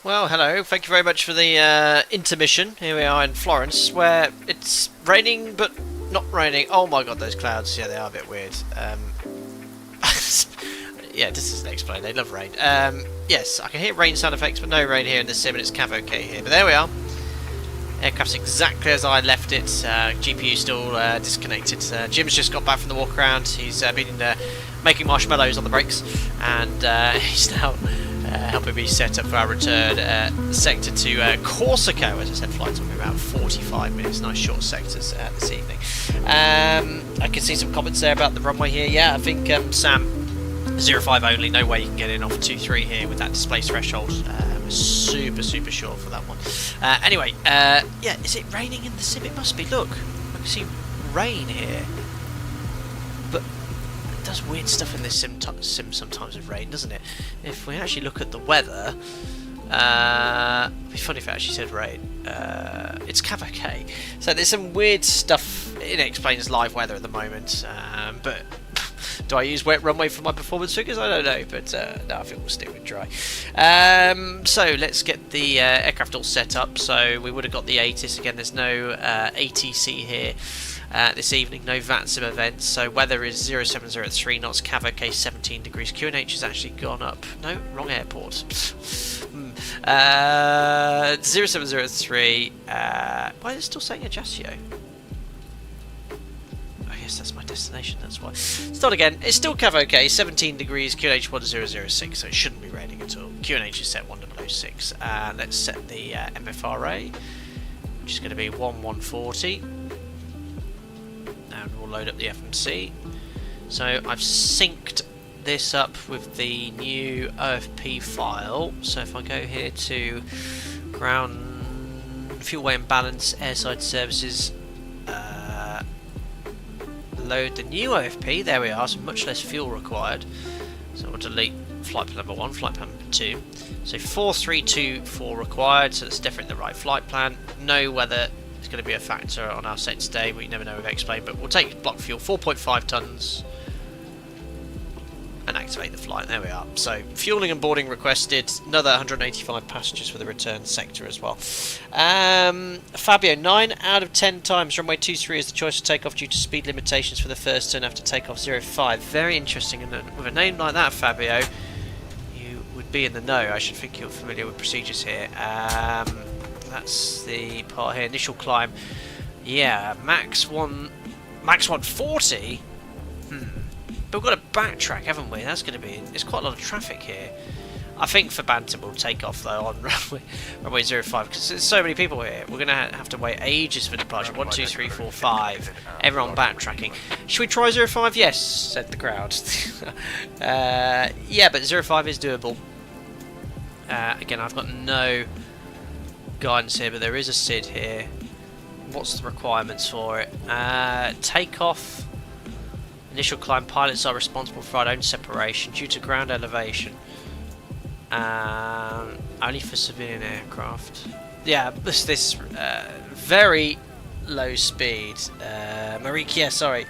A: Well, hello. Thank you very much for the intermission. Here we are in Florence, where it's raining, but not raining. Oh my god, those clouds. Yeah, they are a bit weird. Yeah, this doesn't explain. They love rain. Yes, I can hear rain sound effects, but no rain here in the sim, and it's cav okay here. But there we are. Aircraft's exactly as I left it. GPU still disconnected. Jim's just got back from the walk around. He's been making marshmallows on the brakes, and he's now helping me set up for our return sector to Corsica. As I said, flights will be about 45 minutes. Nice short sectors this evening. I can see some comments there about the runway here. Yeah, I think Sam, 05 only. No way you can get in off 23 here with that display threshold. Super short for that one. Anyway, yeah, is it raining in the sim? It must be. Look, I can see rain here, but it does weird stuff in this sim sometimes with rain, doesn't it? If we actually look at the weather, it'd be funny if it actually said rain. It's cav okay. So there's some weird stuff. It explains live weather at the moment, but do I use wet runway for my performance figures? I don't know, but no, I think we'll stick with dry. So let's get the aircraft all set up. So we would have got the ATIS again. There's no ATC here this evening, no VATSIM events. So weather is 0703 knots, cav okay, 17 degrees. QNH has actually gone up. No, wrong airport. 0703. Why is it still saying Ajaccio? Yes, that's my destination, that's why. Start again. It's still cav okay, 17 degrees, QNH 1006, so it shouldn't be raining at all. QNH is set 1006. Let's set the MFRA, which is going to be 1140. And we'll load up the FMC. So I've synced this up with the new OFP file. So if I go here to ground fuel weight and balance, airside services, load the new OFP, there we are, so much less fuel required. So we'll delete flight plan number 1, flight plan number 2. So 4324 required, so that's definitely the right flight plan. No weather is going to be a factor on our set today, we never know, we've explained, but we'll take block fuel, 4.5 tonnes, and activate the flight. There we are. So fueling and boarding requested, another 185 passengers for the return sector as well. Fabio, 9 out of 10 times runway 23 is the choice to take off due to speed limitations for the first turn after takeoff 05. Very interesting, and with a name like that, Fabio, you would be in the know. I should think you're familiar with procedures here. That's the part here. Initial climb, yeah, max 140. But we've got to backtrack, haven't we? That's going to be... There's quite a lot of traffic here. I think for Bantam we'll take off, though, on runway 05, because there's so many people here. We're going to have to wait ages for departure. 1, 2, 3, 4, 5. Everyone backtracking. Should we try 05? Yes, said the crowd. Yeah, but 05 is doable. Again, I've got no guidance here, but there is a SID here. What's the requirements for it? Takeoff... Initial climb, pilots are responsible for our own separation due to ground elevation. Only for civilian aircraft. Yeah, this very low speed. Marique, yeah, sorry.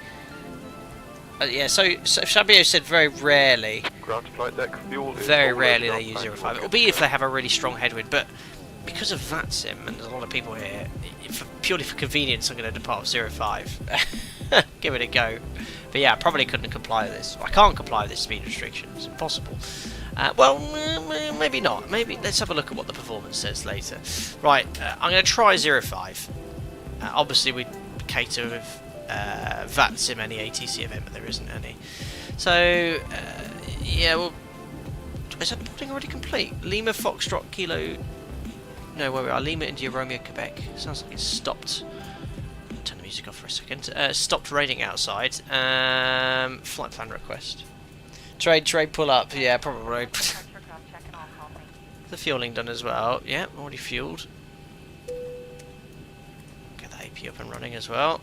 A: Yeah, so Fabio said very rarely.
F: Ground flight deck fuel.
A: Very rarely they use 05. It'll be if they have a really strong headwind, but because of VATSIM and there's a lot of people here, purely for convenience, I'm going to depart with 05. Give it a go. But yeah, I probably couldn't comply with this. I can't comply with this speed restriction. It's impossible. Well, maybe not. Maybe let's have a look at what the performance says later. Right, I'm going to try 05. Obviously, we cater with VATSIM any ATC event, but there isn't any. So, yeah, well, is that boarding already complete? Lima Foxtrot Kilo. No, where we are. Lima India Romeo Quebec. Sounds like it's stopped. Turn the music off for a second. Stopped raining outside. Flight plan request. Trade pull up. Yeah, probably. The fueling done as well. Yeah, already fueled. Get the AP up and running as well.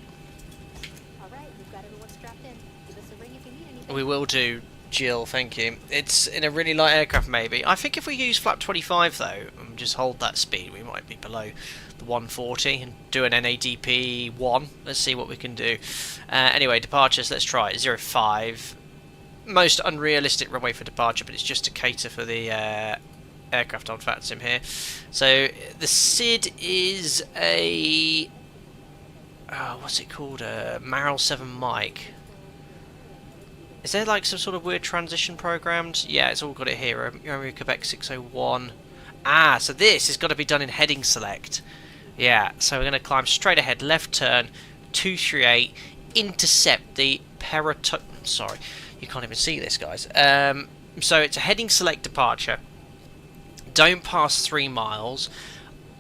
D: Alright, we've got everyone strapped in. Give us a ring if you need anything.
A: We will do, Jill, thank you. It's in a really light aircraft maybe. I think if we use flap 25 though, and just hold that speed, we might be below the 140 and do an NADP 1. Let's see what we can do. Anyway, departures, let's try it. 05. Most unrealistic runway for departure, but it's just to cater for the aircraft on Fat Sim here. So the SID is a what's it called? A Marl 7 Mike. Is there like some sort of weird transition programmed? Yeah, it's all got it here. Romeo Quebec 601. Ah, so this has got to be done in heading select. Yeah, so we're going to climb straight ahead, left turn, 238, intercept the sorry, you can't even see this, guys. So it's a heading select departure. Don't pass 3 miles.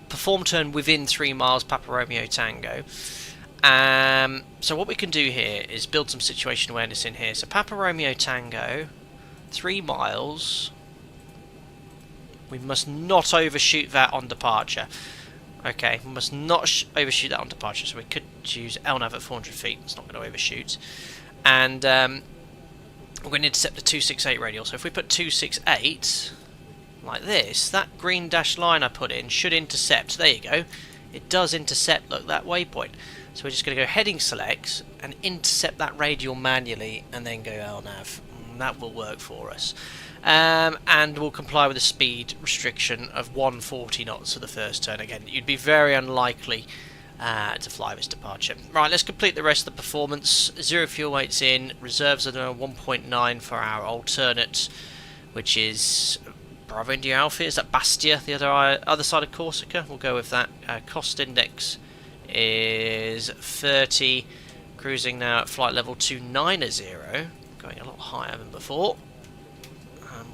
A: Perform turn within 3 miles, Papa Romeo Tango. So what we can do here is build some situation awareness in here. So Papa Romeo Tango, 3 miles. We must not overshoot that on departure. Okay, we must not overshoot that on departure. So we could use LNAV at 400 feet. It's not going to overshoot. And we're going to intercept the 268 radial. So if we put 268 like this, that green dashed line I put in should intercept. There you go. It does intercept, look, that waypoint. So we're just going to go heading select and intercept that radial manually and then go LNAV. That will work for us. And we'll comply with the speed restriction of 140 knots for the first turn. Again, you'd be very unlikely to fly this departure. Right, let's complete the rest of the performance. 0 fuel weights in, reserves are 1.9 for our alternate, which is Bravo India Alpha. Is that Bastia, the other side of Corsica? We'll go with that. Cost index is 30, cruising now at flight level 290, going a lot higher than before.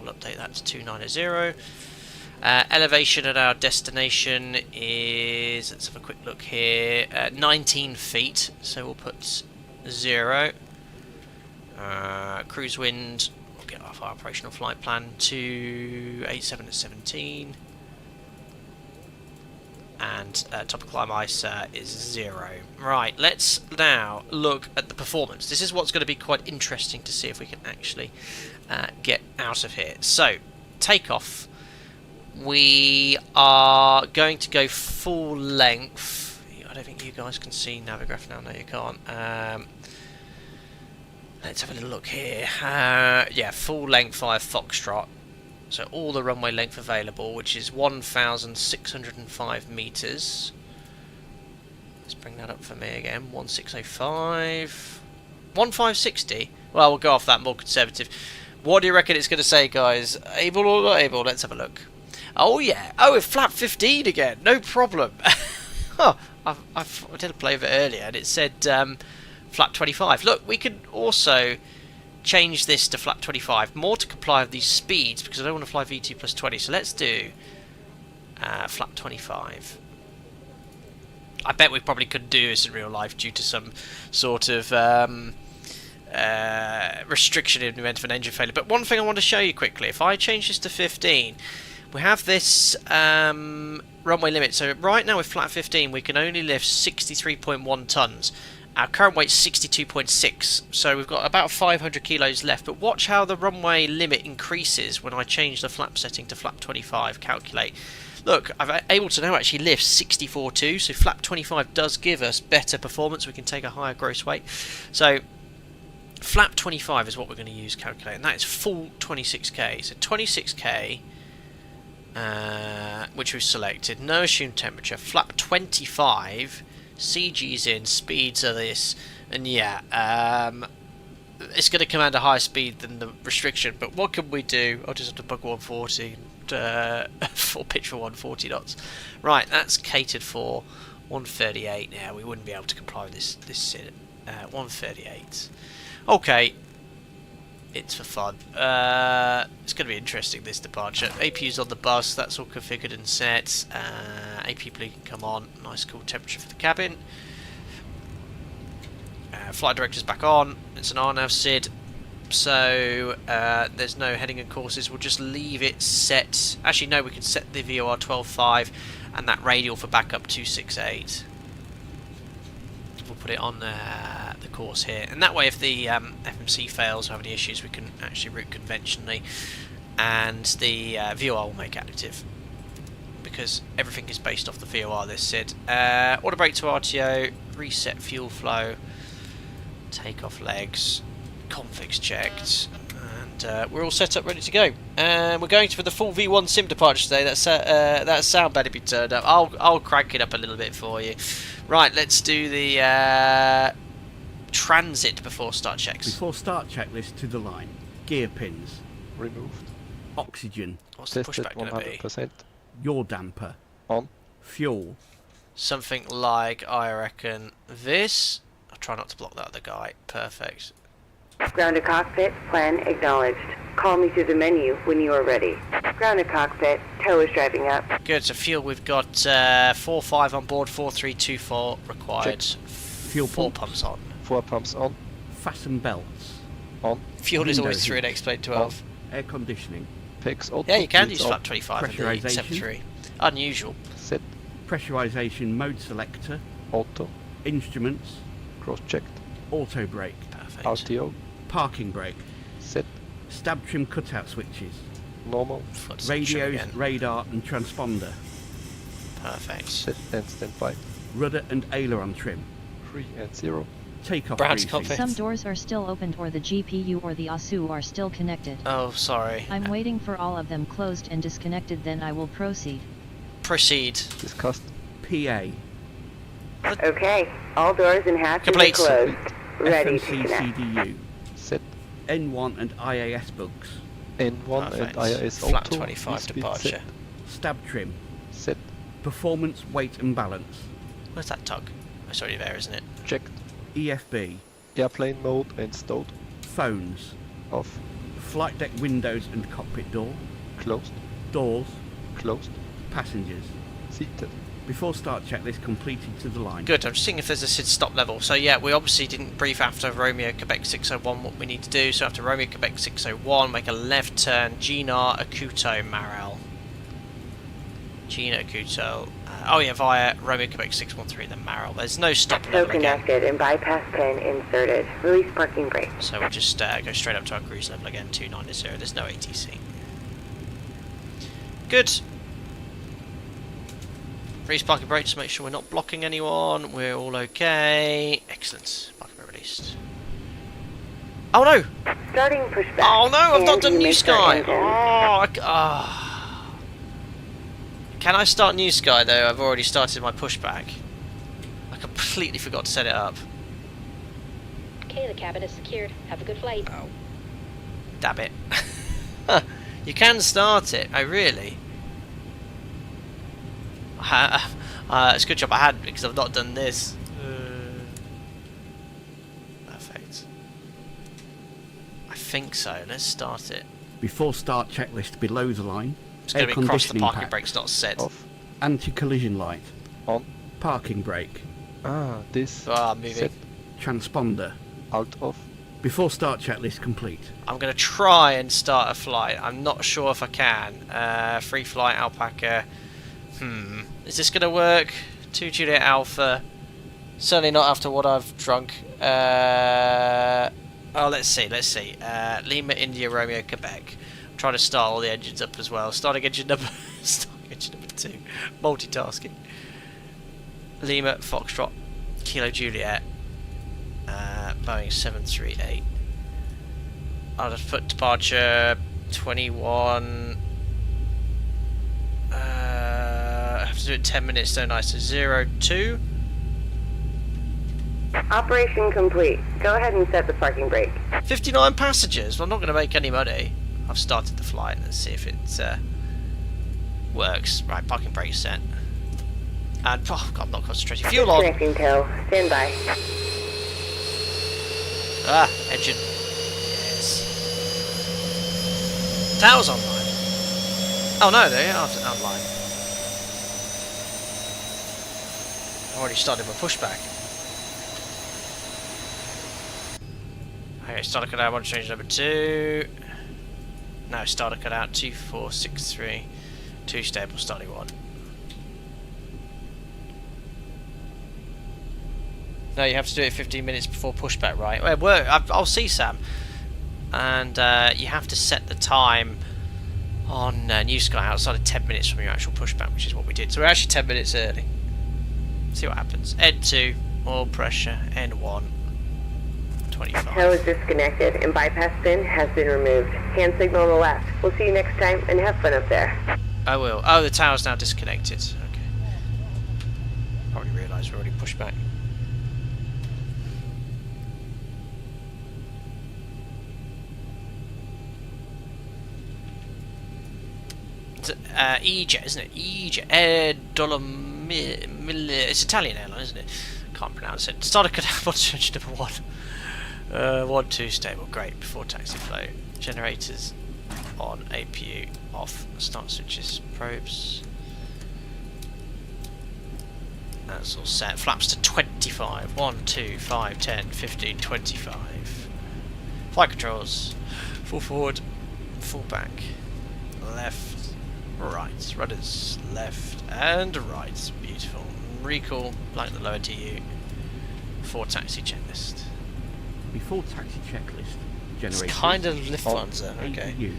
A: We'll update that to 290. Elevation at our destination is, let's have a quick look here, 19 feet, so we'll put 0. Cruise wind, we'll get off our operational flight plan to 87 at 17. And top of climb ice is 0. Right, let's now look at the performance. This is what's going to be quite interesting to see if we can actually get out of here. So, takeoff. We are going to go full length. I don't think you guys can see Navigraph now. No, you can't. Let's have a little look here. Yeah, full length via Foxtrot. So all the runway length available, which is 1,605 meters. Let's bring that up for me again. 1,605. 1,560. Well, we'll go off that, more conservative. What do you reckon it's going to say, guys? Able or not able? Let's have a look. Oh yeah. Oh, it's flap 15 again. No problem. Oh, I did a play of it earlier, and it said flap 25. Look, we could also change this to flap 25, more to comply with these speeds, because I don't want to fly V2 plus 20, so let's do flap 25. I bet we probably couldn't do this in real life due to some sort of restriction in the event of an engine failure. But one thing I want to show you quickly, if I change this to 15, we have this runway limit. So right now with flap 15 we can only lift 63.1 tons. Our current weight is 62.6, so we've got about 500 kilos left. But watch how the runway limit increases when I change the flap setting to flap 25. Calculate. Look, I'm able to now actually lift 64.2, so flap 25 does give us better performance. We can take a higher gross weight. So flap 25 is what we're going to use calculate, and that is full 26k. So 26k, which we've selected. No assumed temperature. Flap 25. CG's in, speeds are this, and yeah, it's going to command a higher speed than the restriction, but what can we do? I'll just have to bug 140 and full pitch for 140 knots. Right, that's catered for 138 now. We wouldn't be able to comply with this 138. Okay, it's for fun. It's going to be interesting, this departure. APU's on the bus, that's all configured and set. AP bleed can come on. Nice cool temperature for the cabin. Flight director's back on. It's an RNAV SID. So there's no heading and courses. We'll just leave it set. Actually, no, we can set the VOR 12.5 and that radial for backup 268. We'll put it on the course here, and that way if the FMC fails or have any issues, we can actually route conventionally, and the VOR will make active because everything is based off the VOR this SID. Auto brake to RTO, reset fuel flow, take off legs, configs checked, and and we're all set up, ready to go. And we're going for the full V1 sim departure today. That sound better be turned up. I'll crank it up a little bit for you. Right, let's do the transit before start checks.
E: Before start checklist to the line. Gear pins.
F: Removed.
E: Oxygen.
A: What's the
F: Tested
A: pushback going to be?
F: 100%.
E: Yaw damper.
F: On.
E: Fuel.
A: Something like, I reckon, this. I'll try not to block that other guy. Perfect.
J: Ground to cockpit, plan acknowledged. Call me through the menu when you are ready. Ground to cockpit, tow is driving up.
A: Good, so fuel we've got 4-5 on board, 4-3-2-4 required.
E: Fuel
A: 4
E: pumps.
A: pumps on.
F: 4 pumps on.
E: Fasten belts.
F: On.
A: Fuel is always
E: Windows.
A: 3 and X-Plate 12.
E: Air conditioning.
F: Pegs auto.
A: Yeah, you can
F: leads
A: use
F: on.
A: flat 25 in the
E: Pressurization.
A: 73. Unusual.
F: Set.
E: Pressurization mode selector.
F: Auto.
E: Instruments.
F: Cross checked.
E: Auto brake.
A: Perfect.
F: RTO.
E: Parking brake.
F: Set.
E: Stab trim cutout switches.
F: Normal.
A: Foot trim
E: Radios,
A: again.
E: radar and transponder.
A: Perfect.
F: Set and standby.
E: Rudder and aileron trim.
F: 3 and 0.
E: Takeoff
A: Brown's
E: briefing.
A: cockpit.
K: Some doors are still opened or the GPU or the ASU are still connected.
A: Oh, sorry.
K: I'm waiting for all of them closed and disconnected, then I will proceed.
A: Proceed.
F: Discussed.
E: PA.
J: Okay, all doors and hatches
A: Complete.
J: are closed. Ready to
E: FMC
J: connect.
E: CDU.
F: Set.
E: N1 and IAS books.
F: N1
A: Perfect.
F: and IIS
A: Flat
F: auto.
A: 25
F: Speed
A: departure.
E: Stab trim.
F: Set.
E: Performance, weight and balance.
A: Where's that tug? Oh, it's already there, isn't it?
F: Checked.
E: EFB.
F: Airplane mode and stowed.
E: Phones.
F: Off.
E: Flight deck windows and cockpit door.
F: Closed.
E: Doors.
F: Closed.
E: Passengers.
F: Seated.
E: Before start checklist completed to the line.
A: Good, I'm just seeing if there's a SID stop level. So yeah, we obviously didn't brief after Romeo Quebec 601 what we need to do. So after Romeo Quebec 601, make a left turn, Gina Akuto Marel. Gina Akuto. Oh yeah, via Romeo Quebec 613, then Marel. There's no stop
J: Tow
A: level again.
J: connected and bypass pin inserted. Release parking brake.
A: So we'll just go straight up to our cruise level again, 290. There's no ATC. Good. Release parking brake to make sure we're not blocking anyone. We're all okay. Excellent. Parking brake released. Oh no!
J: Starting pushback.
A: Oh no! I've not done
J: And
A: New
J: you
A: Sky.
J: may start engine.
A: Can I start New Sky though? I've already started my pushback. I completely forgot to set it up.
D: Okay, the cabin is secured. Have a good flight.
A: Oh. Damn it. You can start it. Oh really? It's a good job I had because I've not done this. Perfect. I think so. Let's start it.
E: Before start checklist below the line.
A: It's going
E: Air
A: to be across the
E: conditioning
A: parking
E: packs.
A: brake's not set.
F: Off.
E: Anti-collision light.
F: On.
E: Parking brake.
F: This.
A: Moving.
F: Set.
E: Transponder.
F: Out of.
E: Before start checklist complete.
A: I'm going to try and start a flight. I'm not sure if I can. Free flight alpaca. Is this going to work? 2 Juliet Alpha. Certainly not after what I've drunk. Oh, let's see. Lima India Romeo Quebec. I'm trying to start all the engines up as well. Starting engine number 2. Multitasking. Lima Foxtrot Kilo Juliet. Boeing 738. I'll just put departure 21. I have to do it 10 minutes, don't I? So 02.
J: Operation complete. Go ahead and set the parking brake.
A: 59 passengers. Well, I'm not going to make any money. I've started the flight. Let's see if it works. Right, parking brake set. And oh god, I'm not concentrating. Fuel on.
J: Connecting tow. Stand by.
A: Engine. Yes. Towers online. Oh no, they are online. I've already started my pushback. Okay, starter cutout, one change number 2. No, starter cutout 2463. 2 stable, starting 1. No, you have to do it 15 minutes before pushback, right? Well, I'll see, Sam. And you have to set the time on New Sky outside of 10 minutes from your actual pushback, which is what we did. So we're actually 10 minutes early. See what happens. N2, oil pressure, N1, 25.
J: Tow is disconnected and bypass bin has been removed. Hand signal on the left. We'll see you next time and have fun up there.
A: I will. Oh, the tower's now disconnected. Okay. Probably realised we're already pushed back. It's EJet, isn't it? EJet. It's Italian airline, isn't it? Can't pronounce it. Starter canal search number 1. 1-2 stable. Great. Before taxi flow. Generators on. APU off. Start switches. Probes. That's all set. Flaps to 25. 1, 2, 5, 10, 15, 25. Flight controls. Full forward. Full back. Left. Right. Rudders. Left and right. Beautiful. Recall. Like the lower DU. Before taxi checklist.
E: Before taxi checklist. Generators.
A: It's kind of Lufthansa. Okay.
E: APU.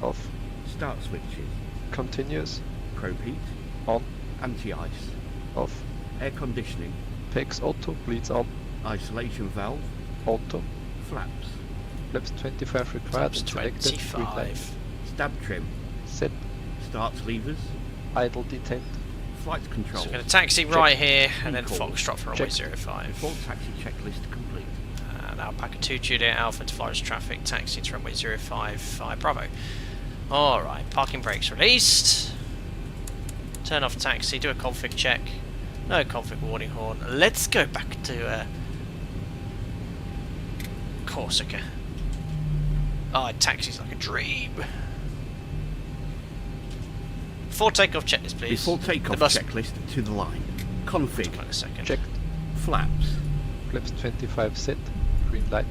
F: Off.
E: Start switches.
F: Continuous.
E: Probe heat.
F: On.
E: Anti-ice.
F: Off.
E: Air conditioning.
F: PEX auto. Bleeds on.
E: Isolation valve.
F: Auto.
E: Flaps.
F: Flaps 25 required.
A: Flaps
F: and selected. Green light.
A: 25.
E: Stab trim.
F: Set.
E: Start levers.
F: Idle detent.
E: Flight control.
A: So we're going to taxi right here and then
E: Recall.
A: Foxtrot for runway 05.
E: Before taxi checklist complete.
A: And Alpaca 2 Juliet Alpha to Florence traffic, taxi to runway 05 Bravo. Alright, parking brakes released. Turn off taxi, do a config check. No config warning horn. Let's go back to Corsica. Oh, taxi's like a dream. Before takeoff checklist, please.
E: Before takeoff checklist to the line. Config.
A: Wait a second.
F: Checked.
E: Flaps.
F: Flaps 25 set. Green light.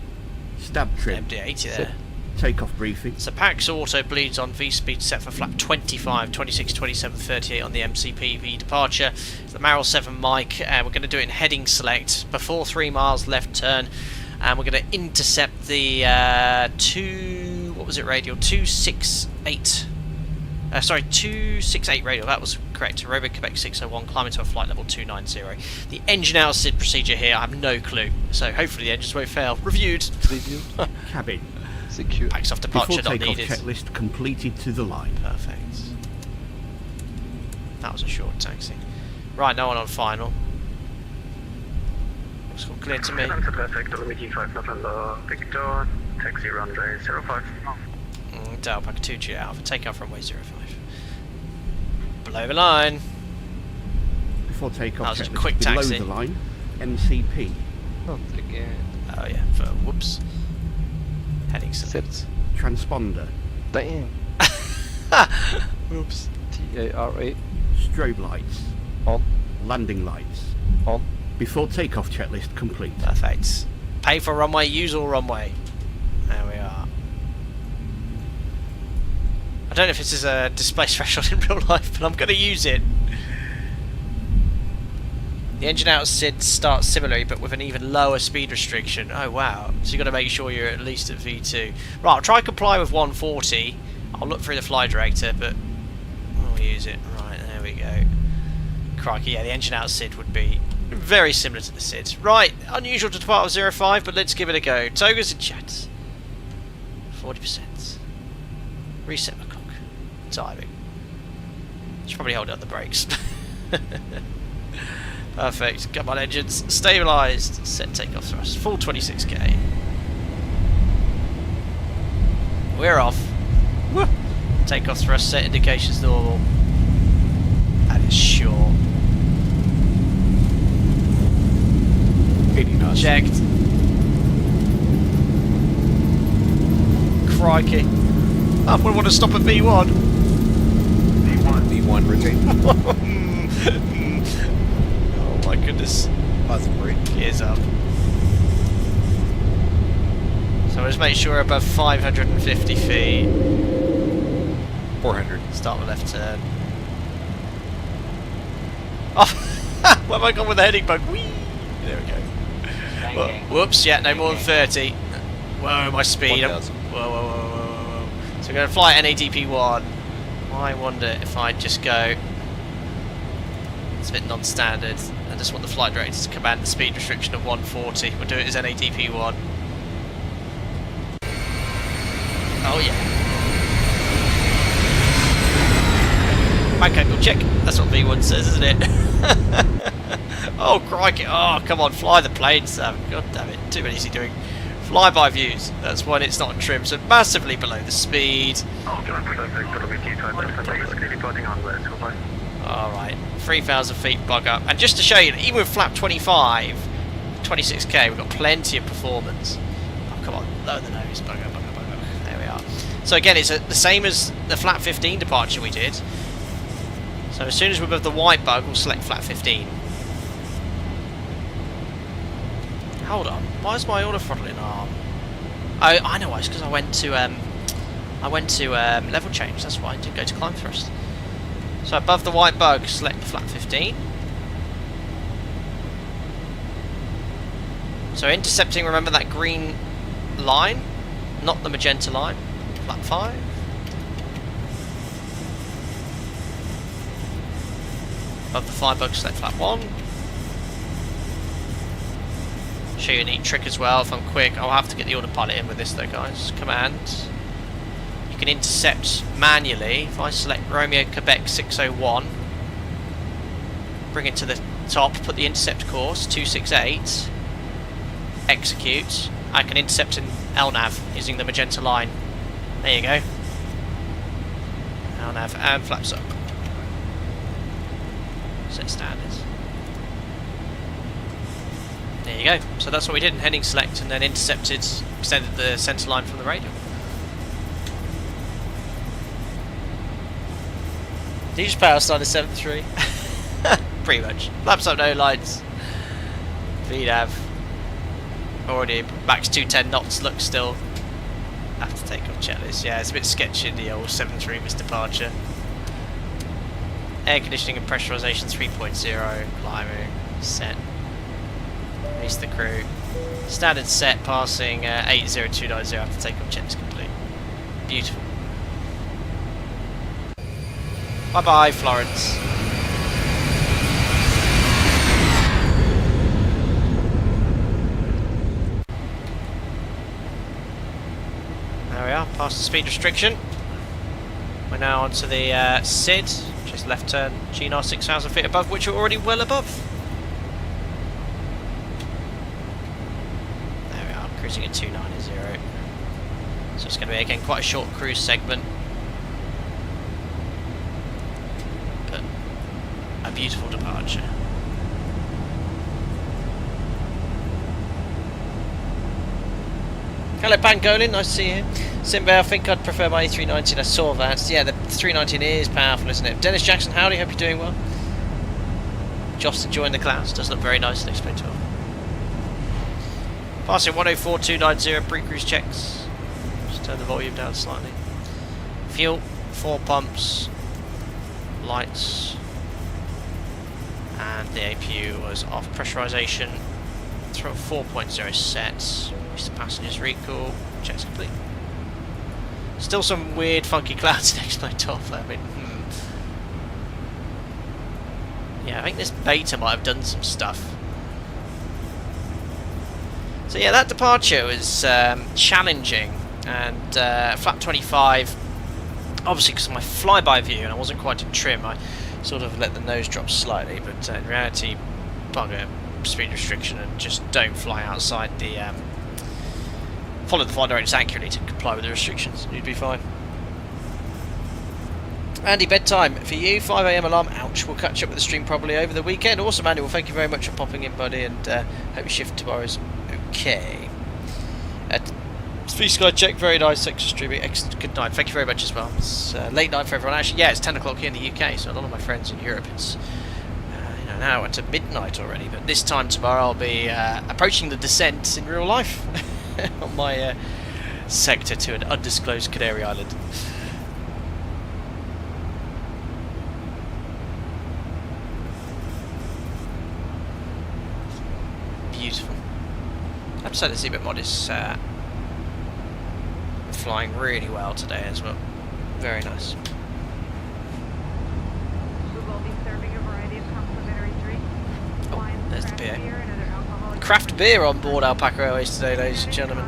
E: Stab trim.
A: MD-80 there.
F: Set.
E: Takeoff briefing.
A: So Pax auto bleeds on V-speed set for flap 25, 26, 27, 38 on the MCPV departure. It's the Maril 7 mic, and we're going to do it in heading select before 3 miles left turn, and we're going to intercept the radial 268. 268 radial, that was correct. Robo Quebec 601, climbing to a flight level 290. The engine out SID procedure here, I have no clue. So hopefully the engines won't fail. Reviewed.
F: Reviewed.
E: Cabin.
F: Secure.
A: Packs off departure,
E: Before
A: not
E: takeoff
A: needed.
E: checklist completed to the line.
A: Perfect. That was a short taxi. Right, no one on final. Looks all clear to me.
G: Answer perfect, Limit 5 November, Victor, taxi runway 05.
A: Dow Pack 2 Juliet Alpha, take off runway 05. Below the line.
E: Before takeoff
A: That was a
E: checklist
A: quick
E: below
A: taxi.
E: the line. MCP.
F: Not again.
A: Oh yeah, for whoops. Heading select.
F: Set.
E: Transponder.
F: Damn.
A: Whoops.
F: TARA.
E: Strobe lights.
F: On.
E: Landing lights.
F: On.
E: Before takeoff checklist complete.
A: Perfect. Pay for runway, use all runway. There we are. I don't know if this is a display threshold in real life, but I'm going to use it. The engine out SID starts similarly, but with an even lower speed restriction. Oh wow. So you've got to make sure you're at least at V2. Right, I'll try and comply with 140. I'll look through the fly director, but we'll use it. Right, there we go. Crikey, yeah, the engine out SID would be very similar to the SID. Right, unusual to depart of 05, but let's give it a go. Togas and jets. 40%. Reset my clock. Timing. Should probably hold down the brakes. Perfect. Come on, engines. Stabilised. Set takeoff thrust. Full 26k. We're off. Woo. Takeoff thrust set. Indications normal. That is sure.
E: 80 knots.
A: Checked. Crikey. I wouldn't want to stop at V1.
H: V1 rotate.
A: Oh my goodness.
H: Positive brake.
A: Gears up. So let's make sure we're above 550 feet.
H: 400.
A: Start the left turn. Oh, where have I gone with the heading bug? Whee! There we go. Well, whoops, yeah, no more than 30. Whoa, my speed. Whoa,
H: 1,000.
A: whoa, whoa, whoa, whoa. So we're going to fly NADP1. I wonder if I just go... It's a bit non-standard. I just want the flight director to command the speed restriction of 140. We'll do it as NADP1. Oh yeah. Bank angle check. That's what V1 says, isn't it? Oh crikey! Oh come on, fly the plane, Sam. God damn it! Too easy doing flyby views. That's when it's not trimmed, so massively below the speed. Alright, 3,000 feet bug up. And just to show you, even with flap 25, 26k, we've got plenty of performance. Oh, come on, lower the nose, bug up, bug up, bug up. There we are. So again, it's the same as the flap 15 departure we did. So as soon as we're above the white bug, we'll select flap 15. Hold on, why is my auto throttling arm? Oh, I know why. It's because I went to level change. That's why I didn't go to climb thrust. So above the white bug, select flap 15. So intercepting, remember that green line, not the magenta line. Flap 5. Above the 5 bug, select flap 1. Show you a neat trick as well. If I'm quick, I'll have to get the autopilot in with this though, guys. Command. You can intercept manually. If I select Romeo Quebec 601, bring it to the top, put the intercept course 268, execute. I can intercept in LNAV using the magenta line. There you go. LNAV and flaps up. Set standards. There you go. So that's what we did in heading select, and then intercepted, extended the centre line from the radio. Did you just power start a 7.3? Pretty much. Flaps up, no lights. VNAV. Already max 210 knots. Look still. Have to take off checklist. Yeah, it's a bit sketchy in the old 7.3 missed departure. Air conditioning and pressurisation 3.0. Climbing. Set. Release the crew. Standard set passing 80290 after takeoff checks complete. Beautiful. Bye bye, Florence. There we are, past the speed restriction. We're now onto the SID, which is left turn GNR 6,000 feet above, which we're already well above. Cruising at 290. So it's going to be again quite a short cruise segment, but a beautiful departure. Hello Pangolin, nice to see you. Simba, I think I'd prefer my A319, I saw that. Yeah, the 319 is powerful, isn't it? Dennis Jackson, howdy, hope you're doing well. Joss enjoying the clouds, does look very nice in Expo 12. Passing 104.290, pre-cruise checks. Just turn the volume down slightly. Fuel, 4 pumps, lights, and the APU was off. Pressurization, throw 4.0 sets. Mr. Passengers recall, checks complete. Still some weird, funky clouds in Expo 12 though. I mean, yeah, I think this beta might have done some stuff. So yeah, that departure was challenging, and flap 25, obviously because of my flyby view and I wasn't quite in trim, I sort of let the nose drop slightly, but in reality, bugger speed restriction and just don't fly outside the, follow the flight directions accurately to comply with the restrictions, you'd be fine. Andy, bedtime for you, 5 AM alarm, ouch. We'll catch up with the stream probably over the weekend. Awesome, Andy, well thank you very much for popping in, buddy, and hope your shift tomorrow's okay. Free Sky check, very nice, extra streaming, excellent, good night, thank you very much as well. It's late night for everyone, actually, yeah, it's 10 o'clock here in the UK, so a lot of my friends in Europe, it's you know, now it's midnight already, but this time tomorrow I'll be approaching the descent in real life on my sector to an undisclosed Canary Island. Beautiful. I have to say the ZIBO mod is flying really well today as well. Very nice.
I: We will be serving a variety of complimentary drinks.
A: Oh, there's the beer. Craft beer on board Alpaca Airways today, ladies and gentlemen.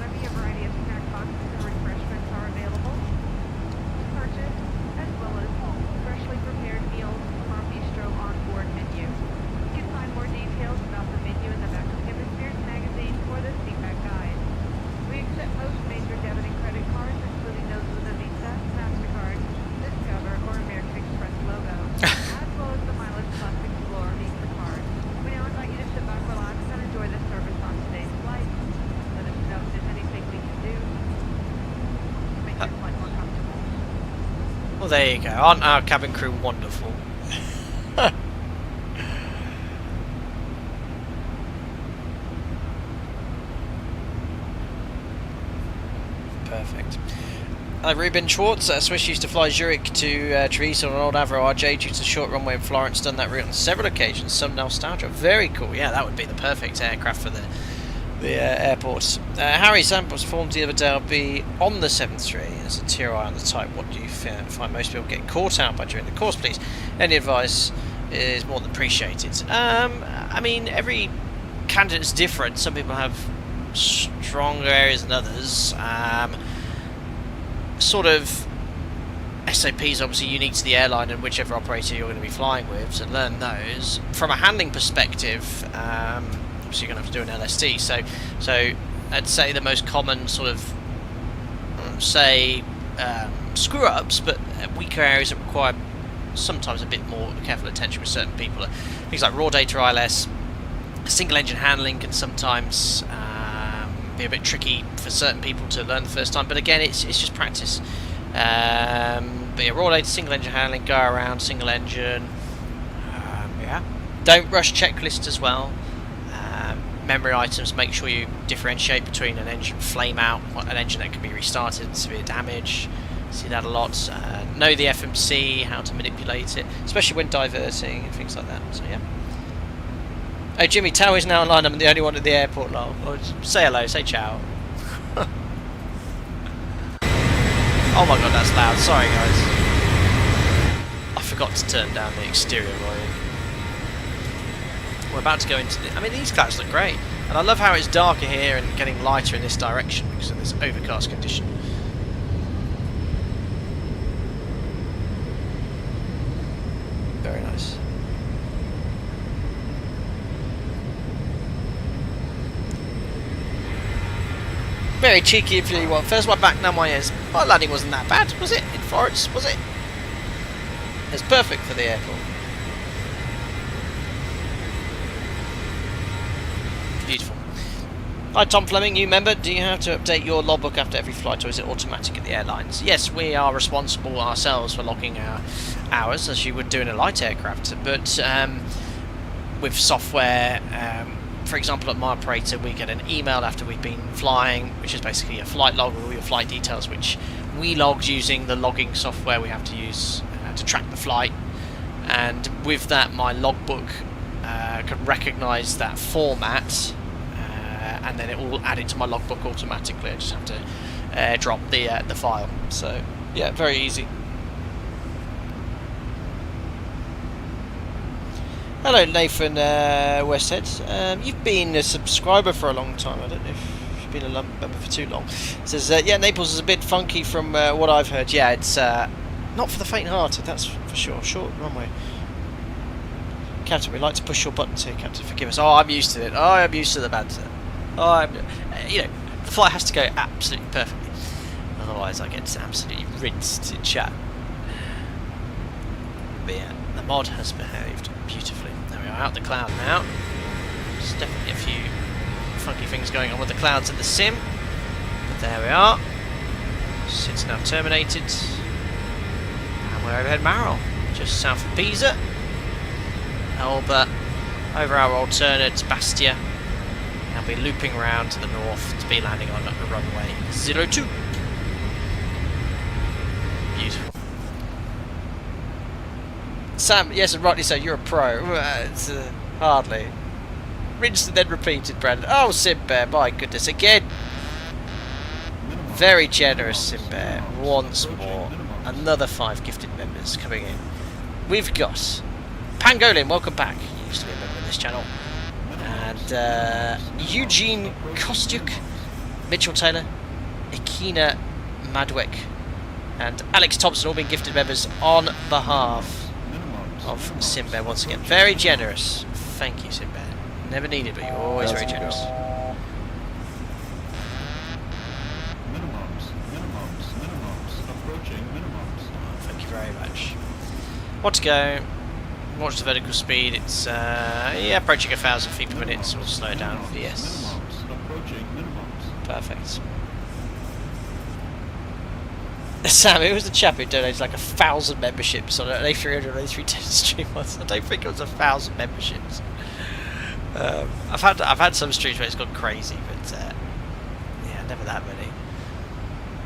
A: Well, there you go. Aren't our cabin crew wonderful? Perfect. Ruben Schwartz, Swiss used to fly Zurich to Treviso on an old Avro RJ due to the short runway in Florence. Done that route on several occasions. Some nostalgia. Very cool. Yeah, that would be the perfect aircraft for the airport. Harry Samples formed the other day. I'll be on the 7-3 as a tier I on the type. What do you find most people get caught out by during the course, please? Any advice is more than appreciated. I mean, every candidate is different. Some people have stronger areas than others. Sort of SOP is obviously unique to the airline and whichever operator you're going to be flying with, so learn those. From a handling perspective, obviously you're going to have to do an LST, so I'd say the most common sort of screw-ups, but weaker areas that require sometimes a bit more careful attention with certain people are things like raw data ILS. Single engine handling can sometimes be a bit tricky for certain people to learn the first time, but again, it's just practice. But yeah, raw data, single engine handling, go around, single engine. Yeah, don't rush checklists as well. Memory items, make sure you differentiate between an engine flame out, an engine that can be restarted, severe damage. See that a lot. Know the FMC, how to manipulate it, especially when diverting and things like that. So yeah. Oh, Jimmy, Tao is now online. I'm the only one at the airport, lol. Well, say hello, say ciao. Oh my god, that's loud. Sorry, guys. I forgot to turn down the exterior volume. We're about to go into the... I mean, these clouds look great. And I love how it's darker here and getting lighter in this direction because of this overcast condition. Very nice. Very cheeky if you want. First one back, now my ears. My landing wasn't that bad, was it? In Florence, was it? It's perfect for the airport. Beautiful. Hi Tom Fleming, new member. Do you have to update your logbook after every flight, or is it automatic at the airlines? Yes, we are responsible ourselves for logging our hours, as you would do in a light aircraft. But with software, for example, at my operator, we get an email after we've been flying, which is basically a flight log with all your flight details, which we logged using the logging software we have to use to track the flight. And with that, my logbook can recognise that format, and then it will add it to my logbook automatically. I just have to drop the file. So yeah, very easy. Hello Nathan Westhead. You've been a subscriber for a long time. I don't know if you've been a member for too long. It says, yeah, Naples is a bit funky from what I've heard. Yeah, it's not for the faint-hearted, that's for sure. Short runway. Captain, we'd like to push your buttons here, Captain. Forgive us. Oh, I'm used to it. Oh, I'm used to the banter. Oh, you know, the flight has to go absolutely perfectly. Otherwise, I get absolutely rinsed in chat. But yeah, the mod has behaved beautifully. There we are, out the cloud now. There's definitely a few funky things going on with the clouds in the sim. But there we are. It's now terminated. And we're overhead Marrow, just south of Pisa. Elba, over our alternate Bastia. And we're looping around to the north to be landing on runway 02. Beautiful. Sam, yes, and rightly so, you're a pro. It's, hardly. Rinsed and then repeated, Brandon. Oh, Simbear, my goodness, again. Very generous, Simbear. Once more. Another 5 gifted members coming in. We've got Pangolin, welcome back. He used to be a member of this channel. And Eugene Kostyuk, Mitchell Taylor, Ikina Madwick, and Alex Thompson, all being gifted members on behalf of Simbear once again. Very generous. Thank you, Simbear. Never needed, but you're always very generous.
B: Minimums, approaching minimums.
A: Thank you very much. Want to go? Watch the vertical speed. It's yeah, approaching 1,000 feet per minute, so we'll slow it down. Yes.
B: Approaching minimums.
A: Perfect. Sam, it was the chap who donated like 1,000 memberships on an A300 and A310 stream once. I don't think it was 1,000 memberships. I've had some streams where it's gone crazy, but yeah, never that many.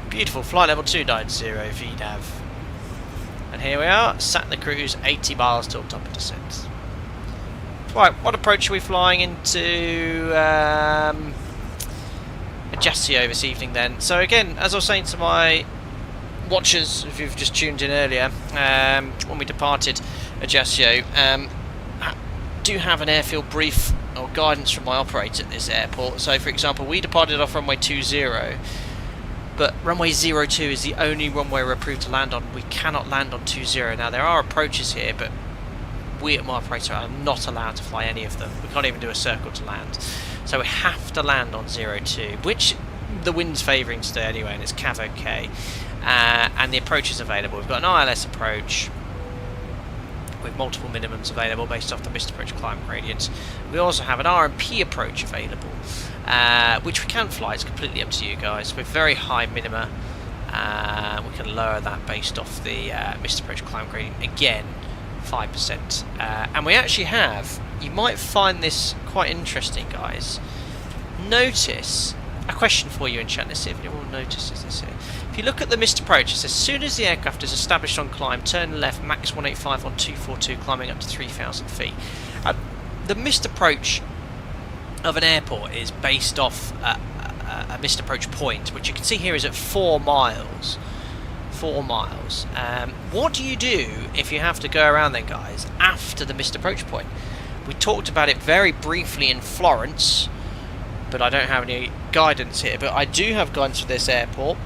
A: Beautiful, flight level 290 VNAV. And here we are, sat in the cruise, 80 miles till top of descent. Right, what approach are we flying into Ajaccio this evening then? So again, as I was saying to my watchers, if you've just tuned in earlier, when we departed Ajaccio, I do have an airfield brief or guidance from my operator at this airport. So for example, we departed off runway 20, but runway 02 is the only runway we're approved to land on. We cannot land on 20. Now there are approaches here, but we at my operator are not allowed to fly any of them. We can't even do a circle to land. So we have to land on 02, which the wind's favouring today anyway, and it's Cav OK. And the approach is available. We've got an ILS approach with multiple minimums available based off the missed approach climb gradient. We also have an RMP approach available, which we can fly. It's completely up to you guys. With very high minima, we can lower that based off the missed approach climb gradient. Again, 5%. And we actually have, you might find this quite interesting, guys. Notice, a question for you in chat, let's see if anyone notices this here. If you look at the missed approach, it says, as soon as the aircraft is established on climb, turn left, max 185 on 242, climbing up to 3,000 feet. The missed approach of an airport is based off a missed approach point, which you can see here is at 4 miles. 4 miles. What do you do if you have to go around then, guys, after the missed approach point? We talked about it very briefly in Florence, but I don't have any guidance here. But I do have guidance for this airport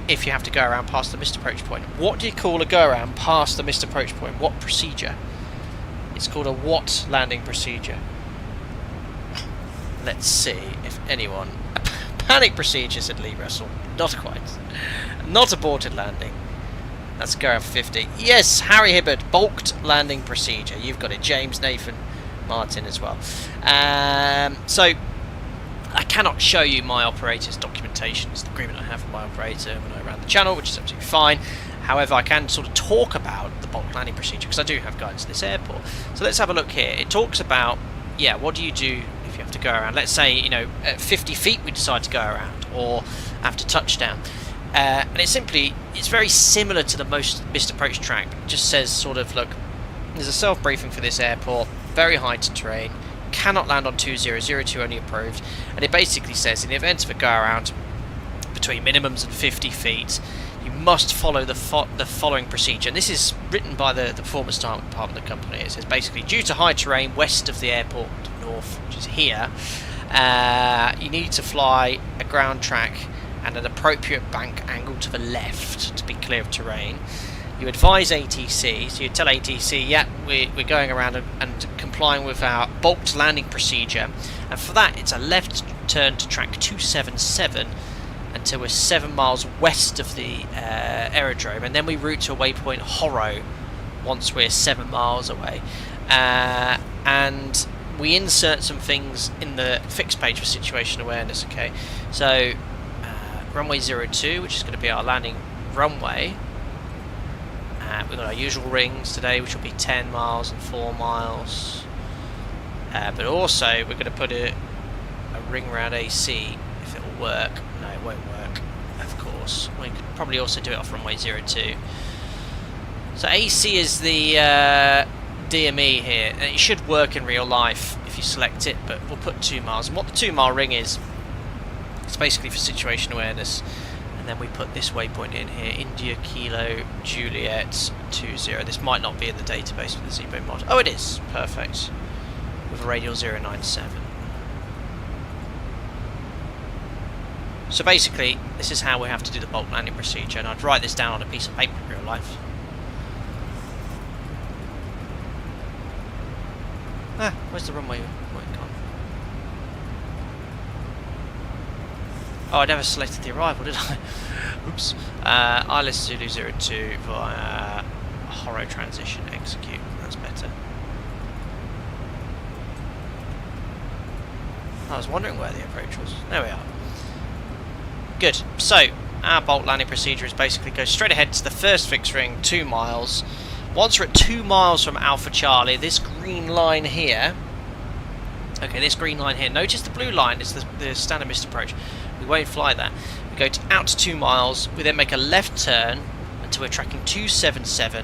A: if you have to go around past the missed approach point. What do you call a go around past the missed approach point? What procedure? It's called a what landing procedure? Let's see if anyone... Panic procedure, said Lee Russell. Not quite. Not aborted landing. That's go around for 50. Yes, Harry Hibbert, balked landing procedure. You've got it. James, Nathan, Martin as well. So I cannot show you my operator's documentation. It's the agreement I have with my operator when I ran the channel, which is absolutely fine. However, I can sort of talk about the bulk landing procedure because I do have guidance to this airport. So let's have a look here. It talks about, yeah, what do you do if you have to go around? Let's say, you know, at 50 feet we decide to go around, or after touchdown. And it's very similar to the most missed approach track. It just says sort of, look, there's a self-briefing for this airport, very high to terrain, cannot land on 2002 only approved, and it basically says in the event of a go around between minimums and 50 feet, you must follow the following procedure. And this is written by the performance department of the company. It says basically, due to high terrain west of the airport north, which is here, you need to fly a ground track and an appropriate bank angle to the left to be clear of terrain. You advise ATC, so you tell ATC, yeah, we're going around and complying with our bulked landing procedure, and for that it's a left turn to track 277 until we're 7 miles west of the aerodrome, and then we route to a waypoint Horo once we're 7 miles away, and we insert some things in the fixed page for situation awareness. Okay, so runway 02, which is going to be our landing runway. We've got our usual rings today, which will be 10 miles and 4 miles. But also, we're going to put a ring around AC, if it will work. No, it won't work, of course. We could probably also do it off runway 02. So AC is the DME here, and it should work in real life if you select it, but we'll put 2 miles. And what the 2 mile ring is, it's basically for situation awareness. And then we put this waypoint in here, India Kilo Juliet 20. This might not be in the database with the ZIBO mod. Oh, it is. Perfect. With a radial 097. So basically, this is how we have to do the bulk landing procedure, and I'd write this down on a piece of paper in real life. Ah, where's the runway gone? Oh, I never selected the arrival, did I? Oops. ILS Zulu 02 via Horo transition, execute. That's better. I was wondering where the approach was. There we are. Good. So, our bolt landing procedure is basically go straight ahead to the first fixed ring, 2 miles. Once we're at 2 miles from Alpha Charlie, this green line here, okay, this green line here, notice the blue line is the standard missed approach. We won't fly that. We go out to 2 miles, we then make a left turn until we're tracking 277,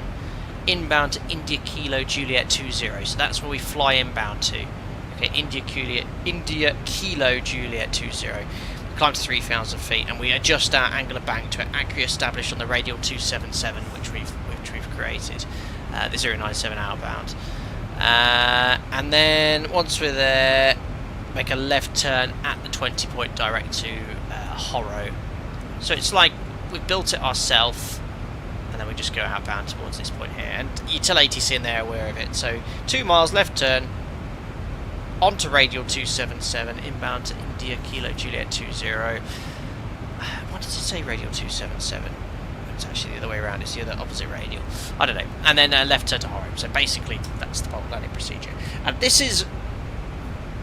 A: inbound to India Kilo Juliet 20. So that's where we fly inbound to. Okay, India Kilo Juliet 20. We climb to 3,000 feet and we adjust our angular bank to accurately establish on the radial 277, which we've created, the 097 outbound. And then once we're there, make a left turn at the 20 point direct to Horo. So it's like we built it ourselves, and then we just go outbound towards this point here. And you tell ATC and they're aware of it. So 2 miles left turn onto radial 277, inbound to India Kilo Juliet 20. What does it say, radial 277? It's actually the other way around, it's the other opposite radial. I don't know. And then left turn to Horo. So basically, that's the bolt landing procedure. And this is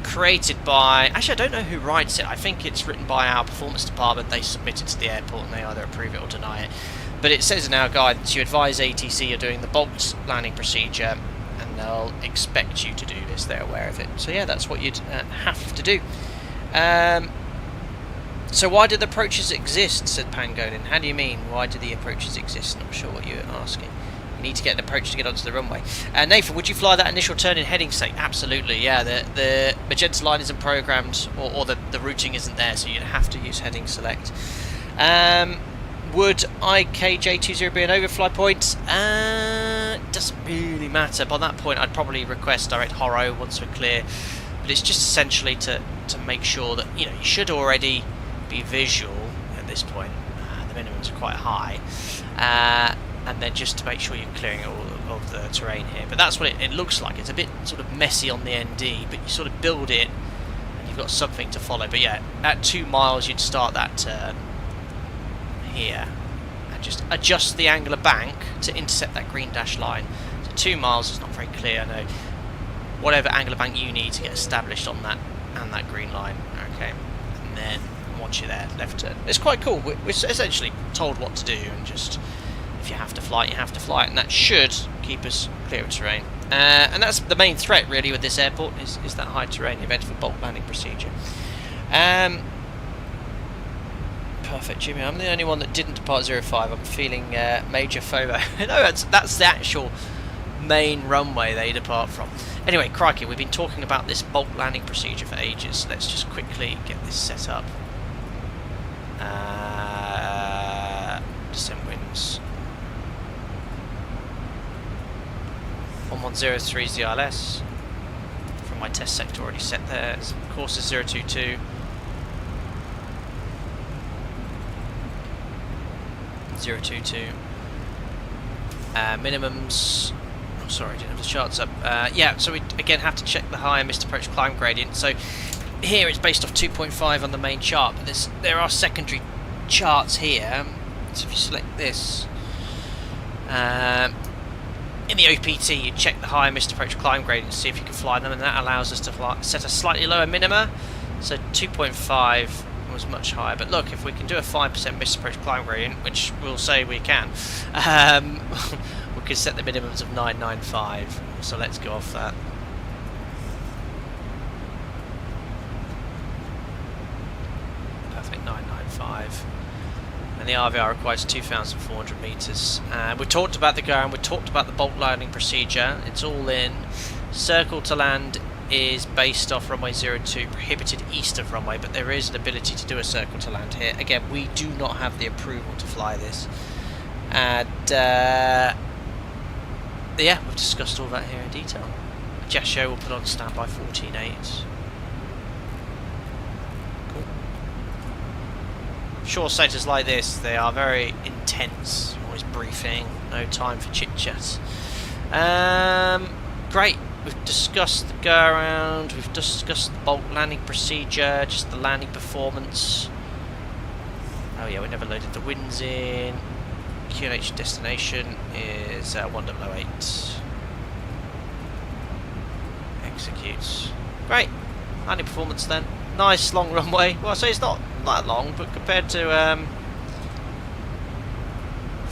A: created by... Actually, I don't know who writes it. I think it's written by our performance department. They submit it to the airport and they either approve it or deny it. But it says in our guidance, you advise ATC you're doing the bolt landing procedure and they'll expect you to do this. They're aware of it. So yeah, that's what you'd have to do. So why do the approaches exist, said Pangolin. How do you mean, why do the approaches exist? Not sure what you're asking. You need to get an approach to get onto the runway. Nathan, would you fly that initial turn in heading state? Absolutely, yeah. The magenta line isn't programmed, or the routing isn't there, so you'd have to use heading select. Would IKJ20 be an overfly point? Doesn't really matter. By that point, I'd probably request direct Horo once we're clear. But it's just essentially to make sure that, you know, you should already be visual at this point. The minimums are quite high. And then just to make sure you're clearing all of the terrain here. But that's what it looks like. It's a bit sort of messy on the ND, but you sort of build it and you've got something to follow. But yeah, at 2 miles you'd start that turn here and just adjust the angular bank to intercept that green dash line. So 2 miles is not very clear, I know. Whatever angular bank you need to get established on that and that green line. Okay, and then once you're there, left turn. It's quite cool. We're essentially told what to do, and just if you have to fly it, you have to fly it, and that should keep us clear of terrain. And that's the main threat really with this airport is that high terrain event for bolt landing procedure. Perfect, Jimmy. I'm the only one that didn't depart 05. I'm feeling major FOMO. No, that's the actual main runway they depart from. Anyway, crikey, we've been talking about this bolt landing procedure for ages. Let's just quickly get this set up. Descent winds. 1103 is the ILS. From my test sector already set there. Course is 022. 022. Minimums. Oh, sorry, I didn't have the charts up. Yeah, so we again have to check the higher missed approach climb gradient. So here it's based off 2.5 on the main chart, but there are secondary charts here. So if you select this, in the OPT you check the higher missed approach climb gradient to see if you can fly them, and that allows us to set a slightly lower minima. So 2.5 was much higher, but look, if we can do a 5% missed approach climb gradient, which we'll say we can, we can set the minimums of 995. So let's go off that. Perfect, 995. And the RVR requires 2,400 meters. We talked about the ground, we talked about the bolt landing procedure. It's all in. Circle to land is based off runway 02, prohibited east of runway, but there is an ability to do a circle to land here. Again, we do not have the approval to fly this. And yeah, we've discussed all that here in detail. Ajaccio will put on standby 14.8. Cool. Short status like this, they are very intense, always briefing, no time for chit chat. Great. We've discussed the go around, we've discussed the bolt landing procedure, just the landing performance. Oh yeah, we never loaded the winds in. QNH destination is 1008. Executes. Great. Landing performance then. Nice long runway. Well, I say it's not that long, but compared to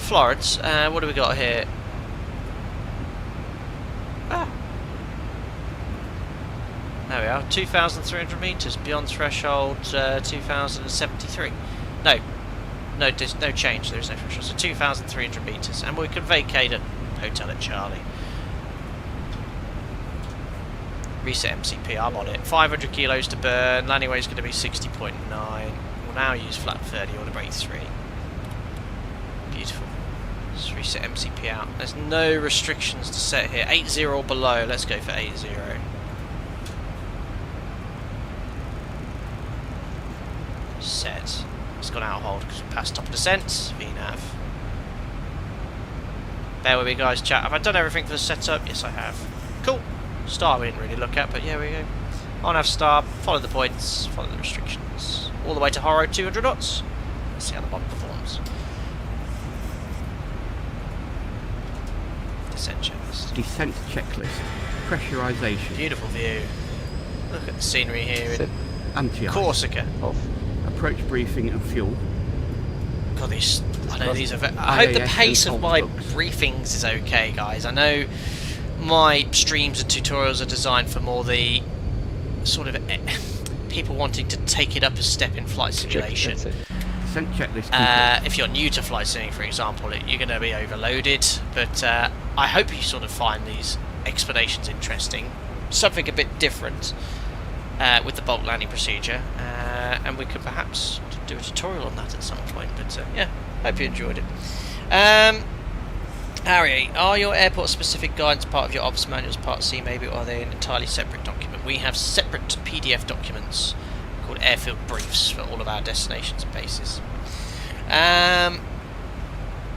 A: Florence. What do we got here? Ah. There we are. 2,300 metres beyond threshold. 2,073. No, there's no change. There is no threshold. So 2,300 metres, and we can vacate at hotel at Charlie. Reset MCP. I'm on it. 500 kilos to burn. Landing weight is going to be 60.9. We'll now use flap 30 or the brake 3. Beautiful. Let's reset MCP out. There's no restrictions to set here. 80 or below. Let's go for 80. Set. It's gone out of hold because we passed top of descent. VNAV. Bear with me, guys. Chat. Have I done everything for the setup? Yes, I have. Cool. Star we didn't really look at, but yeah, we go. On have star. Follow the points. Follow the restrictions. All the way to Haro 200 knots. Let's see how the bomb performs. Descent checklist.
E: Descent checklist. Pressurization.
A: Beautiful view. Look at the scenery here in
E: Anti-ice.
A: Corsica.
F: Off.
E: Approach briefing and fuel.
A: God, these. I know these are. I hope the pace of my briefings is okay, guys. I know my streams and tutorials are designed for more the sort of people wanting to take it up a step in flight simulation.
E: Descent checklist.
A: If you're new to flight simulating, for example, you're going to be overloaded. But I hope you sort of find these explanations interesting. Something a bit different with the bulk landing procedure, and we could perhaps do a tutorial on that at some point. But yeah, hope you enjoyed it. Harry, are your airport-specific guidance part of your ops manuals, part C maybe, or are they an entirely separate document? We have separate PDF documents called airfield briefs for all of our destinations and bases.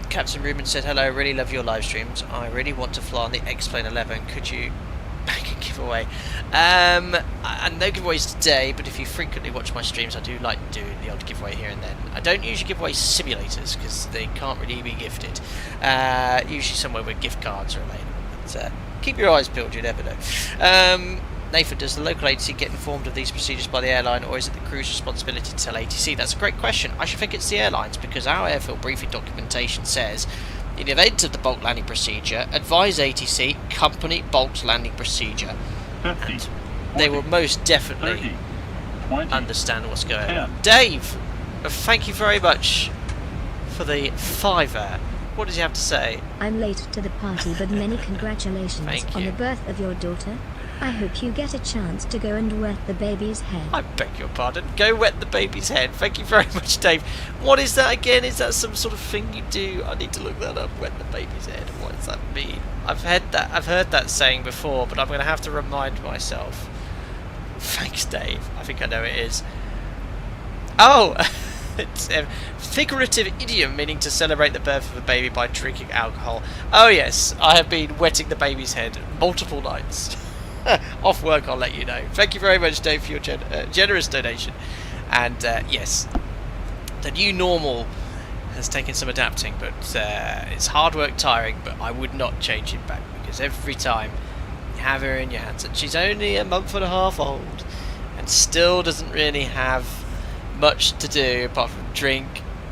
A: Captain Ruben said, hello, really love your live streams. I really want to fly on the X-Plane 11. Could you make a giveaway? And no giveaways today, but if you frequently watch my streams, I do like doing the odd giveaway here and then. I don't usually give away simulators because they can't really be gifted. Usually somewhere where gift cards are available. But keep your eyes peeled, you never know. Nathan, does the local agency get informed of these procedures by the airline, or is it the crew's responsibility to tell ATC? That's a great question. I should think it's the airlines, because our airfield briefing documentation says, in the event of the bulk landing procedure, advise ATC, company bulk landing procedure.
B: 50,
A: and they will most definitely
B: 30, 20,
A: understand what's going
B: 10.
A: on. Dave, thank you very much for the $5. What does he have to say?
L: I'm late to the party, but many congratulations on the birth of your daughter. I hope you get a chance to go and wet the baby's head.
A: I beg your pardon. Go wet the baby's head. Thank you very much, Dave. What is that again? Is that some sort of thing you do? I need to look that up. Wet the baby's head. What does that mean? I've heard that saying before, but I'm going to have to remind myself. Thanks, Dave. I think I know it is. Oh, it's a figurative idiom meaning to celebrate the birth of a baby by drinking alcohol. Oh yes, I have been wetting the baby's head multiple nights. Off work, I'll let you know. Thank you very much, Dave, for your generous donation. And yes, the new normal has taken some adapting, but it's hard work, tiring, but I would not change it back, because every time you have her in your hands, and she's only a month and a half old and still doesn't really have much to do apart from drink,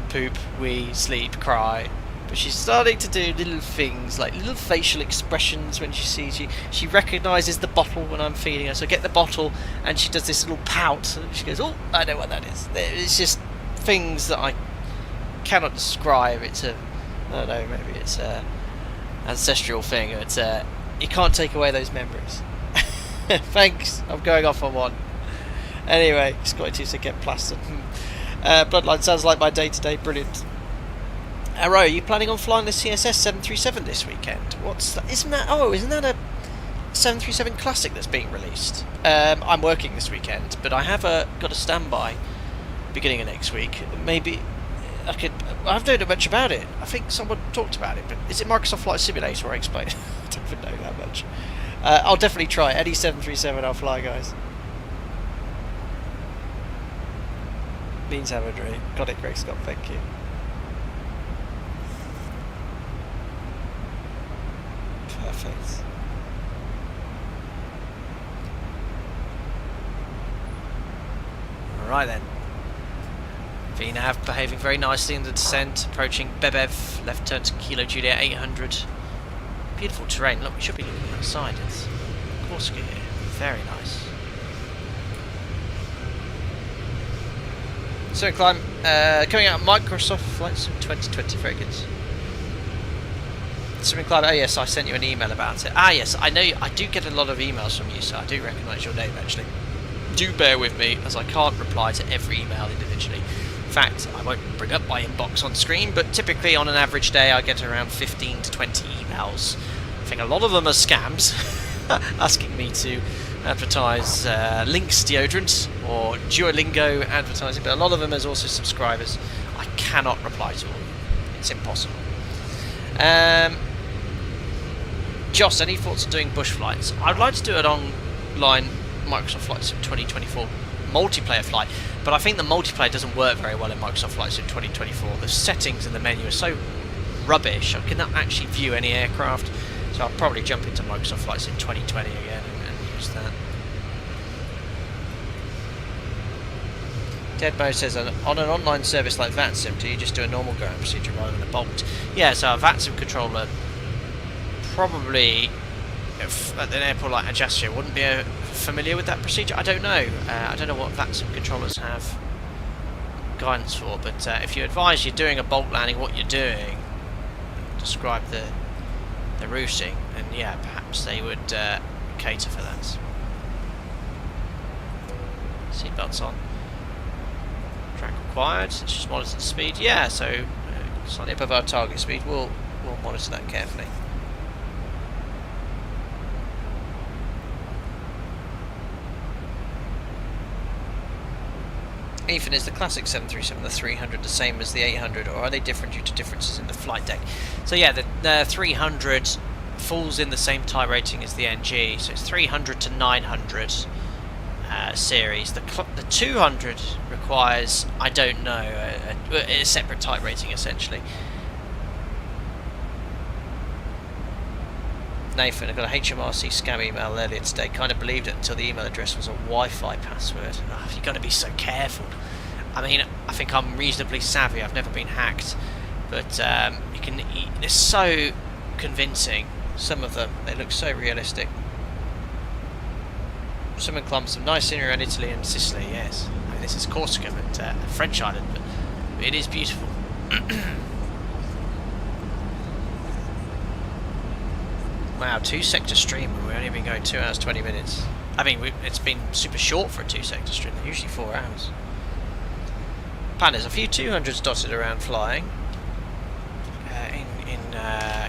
A: poop, wee, sleep, cry. But she's starting to do little things, like little facial expressions when she sees you. She recognises the bottle when I'm feeding her. So I get the bottle and she does this little pout. And she goes, oh, I know what that is. It's just things that I cannot describe. It's I don't know, maybe it's a ancestral thing. It's you can't take away those memories. Thanks, I'm going off on one. Anyway, Scotty 2 said get plastered. Bloodline sounds like my day-to-day. Brilliant. Arrow, are you planning on flying the CSS 737 this weekend? What's that? Isn't that a 737 Classic that's being released? I'm working this weekend, but I have got a standby beginning of next week. Maybe I could. I don't know much about it. I think someone talked about it, but is it Microsoft Flight Simulator? I explain. I don't even know that much. I'll definitely try any 737. I'll fly, guys. Means have a dream. Got it, Greg Scott. Thank you. Perfect. Right then. VNAV behaving very nicely in the descent, approaching Bebev, left turn to Kilo Juliet 800. Beautiful terrain. Look, we should be looking outside. It's Corsica here. Very nice. So climb, coming out of Microsoft Flight Sim 2020, very good. Swimming climb, oh yes, I sent you an email about it. Ah yes, I know, I do get a lot of emails from you, so I do recognise your name actually. Do bear with me, as I can't reply to every email individually. In fact, I won't bring up my inbox on screen, but typically on an average day I get around 15 to 20 emails. I think a lot of them are scams, asking me to advertise Lynx deodorant or Duolingo advertising, but a lot of them is also subscribers. I cannot reply to all. It's impossible. Joss, any thoughts on doing bush flights? I'd like to do an online Microsoft Flight Sim 2024 multiplayer flight, but I think the multiplayer doesn't work very well in Microsoft Flight Sim 2024. The settings in the menu are so rubbish, I cannot actually view any aircraft, so I'll probably jump into Microsoft Flight Sim 2020 again and use that. Dead Mo says, on an online service like VATSIM, do you just do a normal ground procedure rather than a bolt? Yeah, so a VATSIM controller probably at an airport like Ajaccio wouldn't be familiar with that procedure. I don't know. I don't know what VATSIM controllers have guidance for, but if you advise you're doing a bolt landing, what you're doing, describe the routing, and yeah, perhaps they would cater for that. Seatbelts on. Track required. It's just monitor the speed. Yeah, so slightly above our target speed. We'll monitor that carefully. Ethan, is the classic 737, the 300, the same as the 800, or are they different due to differences in the flight deck? So yeah, the 300 falls in the same type rating as the NG, so it's 300 to 900 series. The 200 requires, I don't know, a separate type rating essentially. Nathan, I got a HMRC scam email earlier today. Kind of believed it until the email address was a Wi-Fi password. Oh, you've got to be so careful. I mean, I think I'm reasonably savvy. I've never been hacked, but they're so convincing. Some of them, they look so realistic. Someone climbed some nice scenery around Italy and Sicily. Yes, I mean, this is Corsica, but French Island, but it is beautiful. Wow, 2-sector stream and we've only been going 2 hours 20 minutes. I mean, it's been super short for a 2-sector stream, they're usually 4 hours. There's a few 200s dotted around flying. In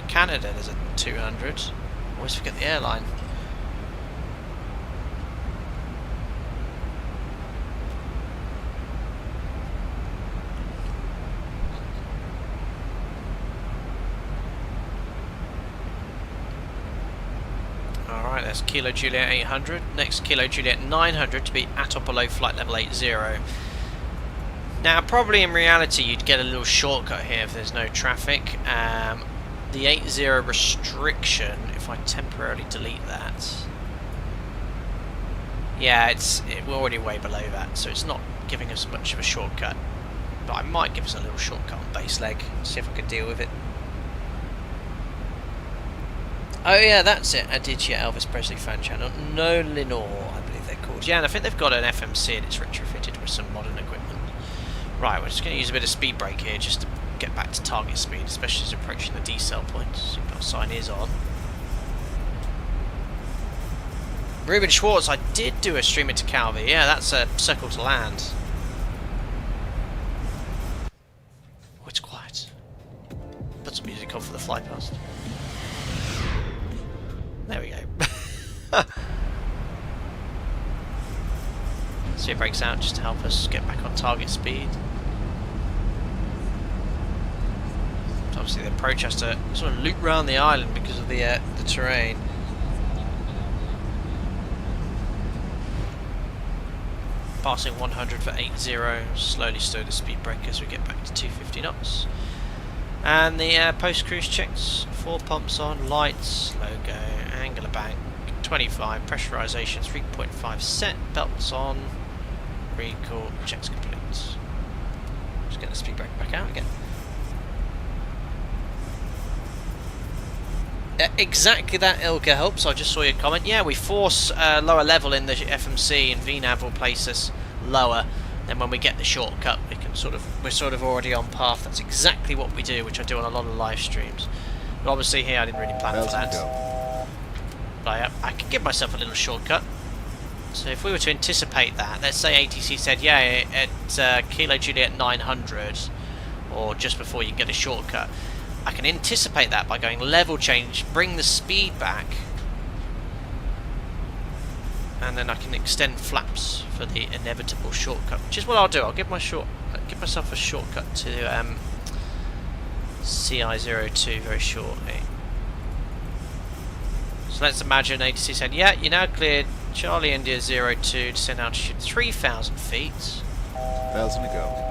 A: Canada there's a 200. Always forget the airline. Alright, that's Kilo Juliet 800. Next Kilo Juliet 900 to be at or below flight level 80. Now, probably in reality you'd get a little shortcut here if there's no traffic. The 80 restriction, if I temporarily delete that, yeah, we're already way below that, so it's not giving us much of a shortcut. But I might give us a little shortcut on base leg, see if I can deal with it. Oh yeah, that's it. Aditya Elvis Presley fan channel. No Lenore, I believe they're called. Yeah, and I think they've got an FMC and it's retrofitted with some modern equipment. Right, we're just going to use a bit of speed brake here just to get back to target speed, especially as approaching the decel points. Seatbelt sign is on. Ruben Schwartz, I did do a stream into Calvi. Yeah, that's a circle to land. Oh, it's quiet. Put some music on for the fly past. There we go. Speed brakes out just to help us get back on target speed. So obviously the approach has to sort of loop round the island because of the terrain. Passing 100 for 80, slowly stow the speed brake as we get back to 250 knots. And the post-cruise checks, 4 pumps on, lights, logo, angular bank, 25, pressurization 3.5 set, belts on, recall, checks complete. get the speed brake back out again. Exactly that, Ilka helps. I just saw your comment. Yeah, we force lower level in the FMC, and VNAV will place us lower. Then when we get the shortcut, we're sort of already on path. That's exactly what we do, which I do on a lot of live streams. But obviously here I didn't really plan for that. But I can give myself a little shortcut. So if we were to anticipate that, let's say ATC said, yeah, at Kilo Juliet 900, or just before you get a shortcut, I can anticipate that by going level change, bring the speed back, and then I can extend flaps for the inevitable shortcut, which is what I'll do. I'll give myself a shortcut to CI02 very shortly. So let's imagine ATC said, yeah, you're now cleared Charlie India 02 descend altitude 3,000 feet.
H: 1,000 to go.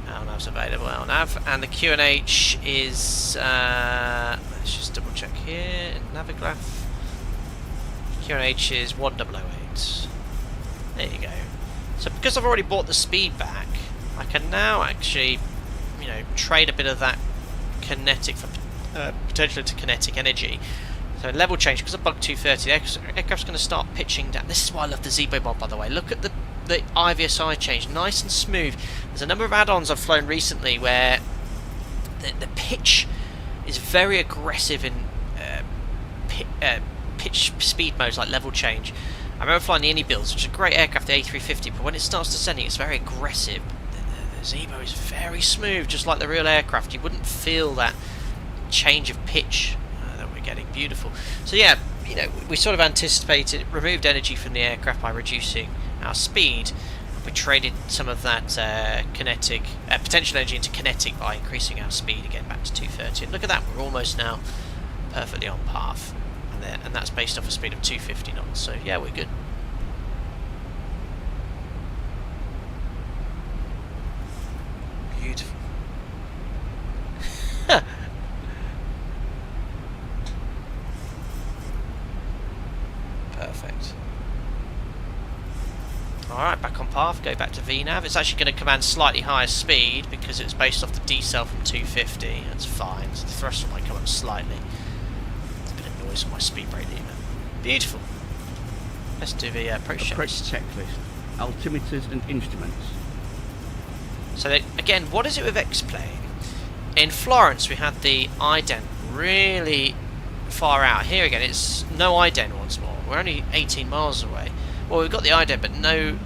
A: LNAV's available, LNAV, and the QNH is, let's just double check here, Navigraph. QNH is 1008. There you go. So because I've already bought the speed back, I can now actually, you know, trade a bit of that kinetic for potentially to kinetic energy. So level change, because of bug 230, the aircraft's going to start pitching down. This is why I love the ZIBO mod, by the way. Look at the IVSI change, nice and smooth. There's a number of add-ons I've flown recently where the pitch is very aggressive in pitch speed modes like level change. I remember flying the Indy builds, which is a great aircraft, the A350, but when it starts descending, it's very aggressive. The ZIBO is very smooth, just like the real aircraft. You wouldn't feel that change of pitch that we're getting. Beautiful. So yeah, you know, we sort of anticipated, removed energy from the aircraft by reducing our speed. We traded some of that kinetic potential energy into kinetic by increasing our speed again back to 230. And look at that, we're almost now perfectly on path, and that's based off a speed of 250 knots. So yeah, we're good. Beautiful. Perfect. Alright, back on path, go back to VNAV. It's actually going to command slightly higher speed because it's based off the decel from 250. That's fine. So the thrust might come up slightly. There's a bit of noise on my speed brake lever. Beautiful. Let's do the approach
E: checklist. Altimeters and instruments.
A: So again, what is it with X-Plane? In Florence we had the ident really far out. Here again it's no ident once more. We're only 18 miles away. Well, we've got the ident but no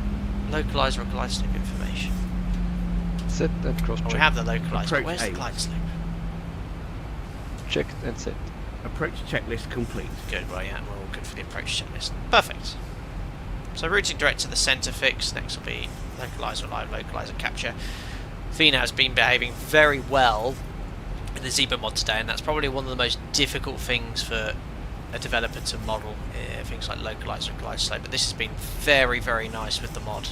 A: localizer or glide slope information.
F: Set and cross check.
A: We have the localizer, but where's the glide slope?
F: Checked and set.
E: Approach checklist complete.
A: Good, well yeah, we're all good for the approach checklist. Perfect. So routing direct to the centre fix. Next will be localizer live, localizer capture. VNAV has been behaving very well in the ZIBO mod today, and that's probably one of the most difficult things for a developer to model, things like localizer and glide slope, but this has been very, very nice with the mod.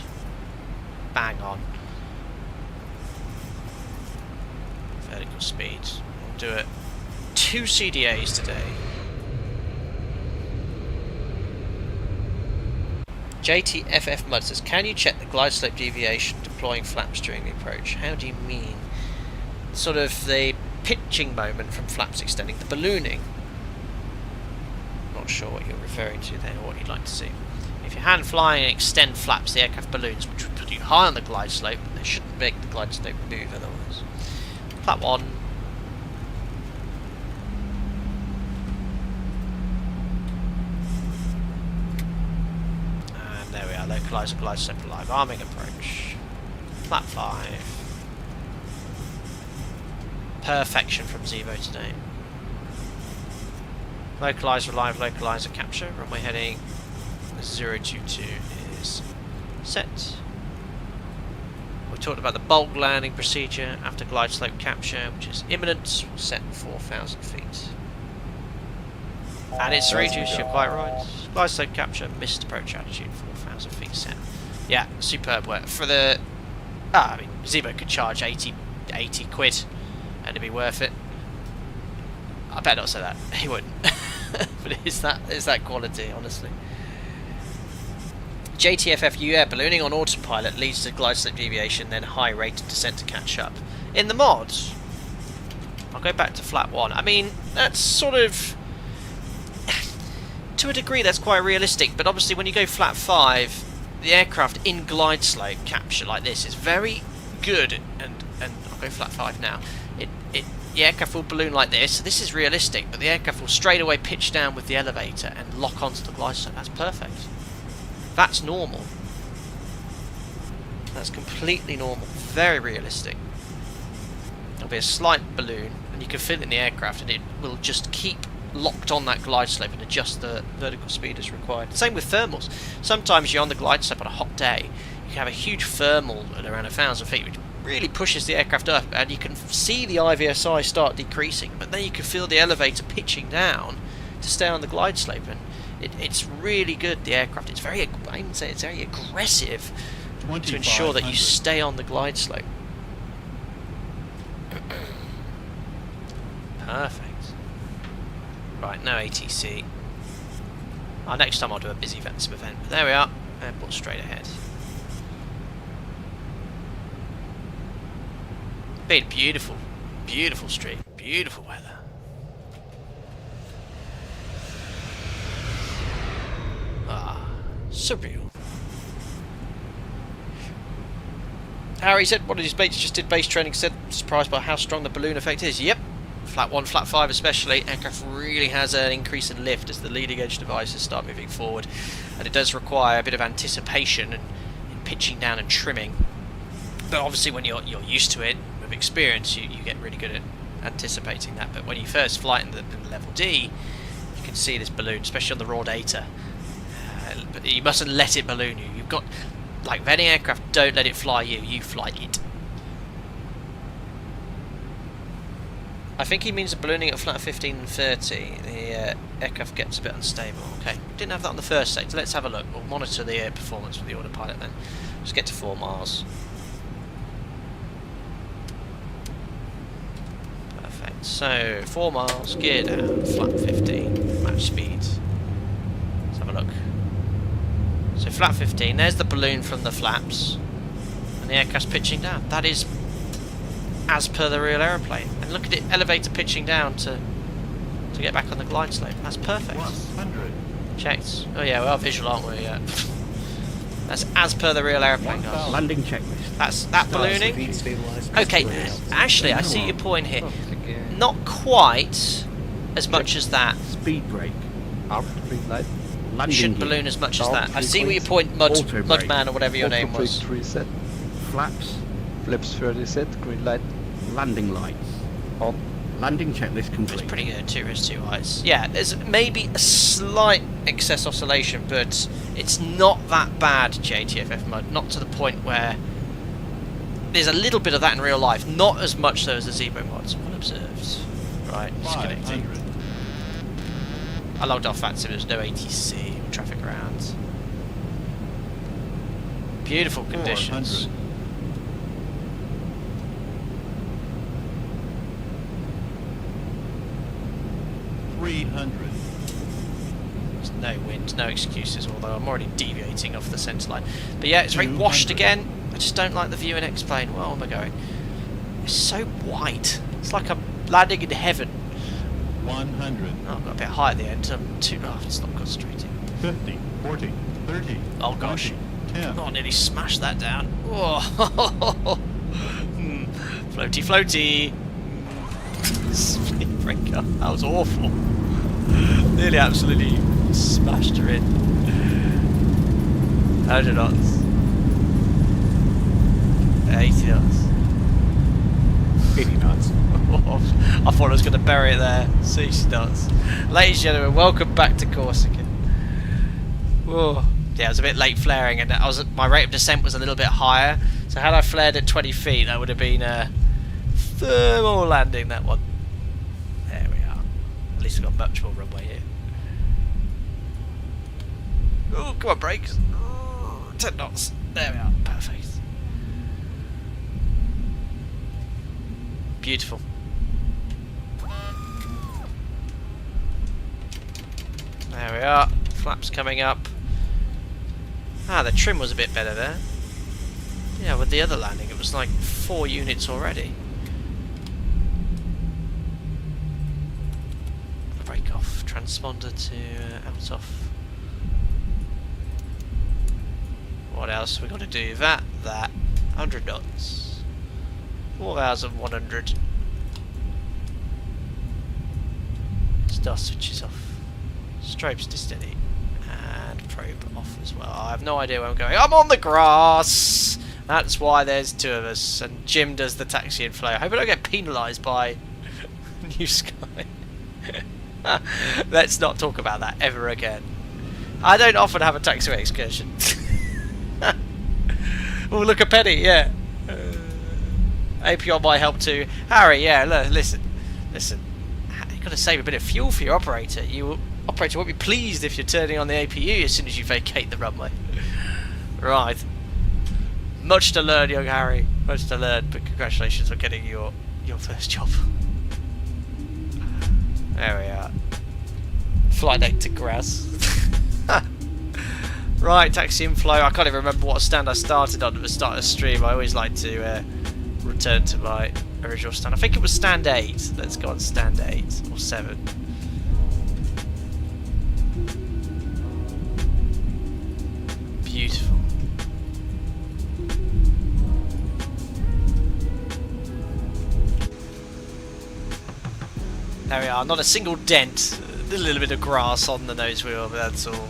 A: Bang on. Vertical speed. We'll do it 2 CDAs today. JTFF Mud says, can you check the glide slope deviation deploying flaps during the approach? How do you mean? Sort of the pitching moment from flaps extending, the ballooning. Not sure what you're referring to there or what you'd like to see. If you're hand flying and extend flaps, the aircraft balloons, which would put you high on the glide slope, they shouldn't make the glide slope move otherwise. Flap 1. And there we are, localizer, glide slope alive, arming approach. Flap 5. Perfection from ZIBO today. Localizer live, localizer capture. Runway heading 022 is set. We talked about the bulk landing procedure after glide slope capture, which is imminent. We'll set 4,000 feet. And it's reduced, you're quite right. Glide slope capture, missed approach altitude, 4,000 feet set. Yeah, superb work. For the... I mean, ZIBO could charge 80 quid and it'd be worth it. I better not say that. He wouldn't. But it's that quality, honestly. JTFFU, yeah, ballooning on autopilot leads to glide slope deviation, then high rate of descent to catch up. In the mods, I'll go back to flat 1. I mean, that's sort of... to a degree, that's quite realistic, but obviously when you go flat 5, the aircraft in glide slope capture like this is very good, and I'll go flat 5 now. The aircraft will balloon like this, so this is realistic, but the aircraft will straight away pitch down with the elevator and lock onto the glide slope. That's perfect. That's normal. That's completely normal. Very realistic. There'll be a slight balloon, and you can fit it in the aircraft, and it will just keep locked on that glide slope and adjust the vertical speed as required. Same with thermals. Sometimes you're on the glide slope on a hot day, you can have a huge thermal at around 1,000 feet, which really pushes the aircraft up, and you can see the IVSI start decreasing, but then you can feel the elevator pitching down to stay on the glide slope, and it's really good, the aircraft. It's very, I would say it's very aggressive to ensure that you stay on the glide slope. Perfect. Right, no ATC. Next time I'll do a busy event, but there we are. Airport straight ahead. Been beautiful, beautiful street, beautiful weather. Surreal. Harry said one of his mates just did base training, said surprised by how strong the balloon effect is. Yep. Flat 1, flat 5 especially, aircraft really has an increase in lift as the leading edge devices start moving forward, and it does require a bit of anticipation and in pitching down and trimming. But obviously when you're used to it, with experience, you get really good at anticipating that. But when you first fly in the level D, you can see this balloon, especially on the raw data. But you mustn't let it balloon you. You've got, like with any aircraft, don't let it fly you, you fly it. I think he means the ballooning at flat 15 and 30, the aircraft gets a bit unstable. Okay, didn't have that on the first sector. Let's have a look. We'll monitor the performance with the autopilot then. Let's get to 4 miles. Perfect. So, 4 miles, gear down, flat 15, match speed. Let's have a look. So flat 15, there's the balloon from the flaps, and the aircraft's pitching down. That is as per the real aeroplane. And look at it, elevator pitching down to get back on the glide slope. That's perfect.
B: 100.
A: Checked. Oh yeah, we are visual, aren't we? Yeah. That's as per the real aeroplane, guys.
E: Landing checklist.
A: That's that ballooning. Okay, actually, I see your point here. Not quite as much as that.
E: Speed brake.
F: Green light.
E: Landing
A: Shouldn't
E: gear.
A: balloon as much as that. I see where your point, Mudman or whatever your name was.
F: Reset.
E: Flaps.
F: Flaps 30 set. Green light.
E: Landing lights.
F: On.
E: Landing checklist complete.
A: It's pretty good, 2 is 2 heights. Yeah, there's maybe a slight excess oscillation, but it's not that bad, JTFF mode. Not to the point where there's a little bit of that in real life. Not as much though as the ZIBO mods. Well observed. Right, disconnecting.
B: 500.
A: I logged off that so there's no ATC or traffic around. Beautiful conditions.
B: 400.
A: There's no wind, no excuses, although I'm already deviating off the centre line. But yeah, it's very washed again. I just don't like the view in X-Plane. Where am I going? It's so white. It's like I'm landing in heaven.
B: 100.
A: Oh, I've got a bit high at the end. I'm too... Oh, it's not concentrating.
B: 50. 40. 30.
A: Oh gosh.
B: 20, 10.
A: Oh, I nearly smashed that down. Oh. Floaty, floaty. Speed breaker. That was awful. Nearly absolutely smashed her in. 100 knots. 80 knots.
E: 80 knots.
A: I thought I was going to bury it there. 60 knots. Ladies and gentlemen, welcome back to Corsica. Whoa. Yeah, I was a bit late flaring, and my rate of descent was a little bit higher. So had I flared at 20 feet, that would have been a thermal landing, that one. There we are. At least we've got much more runway here. Oh, come on, brakes. Oh, 10 knots. There we are. Perfect. Beautiful. There we are. Flaps coming up. Ah, the trim was a bit better there. Yeah, with the other landing it was like 4 units already. Break off. Transponder to out off. What else we got to do? That. 100 knots. 4,100. Star switches off. Strobes to steady. And probe off as well. I have no idea where I'm going. I'm on the grass! That's why there's 2 of us. And Jim does the taxi and flow. I hope I don't get penalised by New Sky. Let's not talk about that ever again. I don't often have a taxiway excursion. Oh, look, a penny, yeah. APR might help too. Harry, yeah, look, listen. You've got to save a bit of fuel for your operator. Your operator won't be pleased if you're turning on the APU as soon as you vacate the runway. Right. Much to learn, young Harry. Much to learn, but congratulations on getting your first job. There we are. Flight deck to grass. Right, taxi and flow. I can't even remember what stand I started on at the start of the stream. I always like to return to my original stand. I think it was stand 8. Let's go on stand 8 or 7. Beautiful. There we are. Not a single dent. A little bit of grass on the nose wheel, but that's all.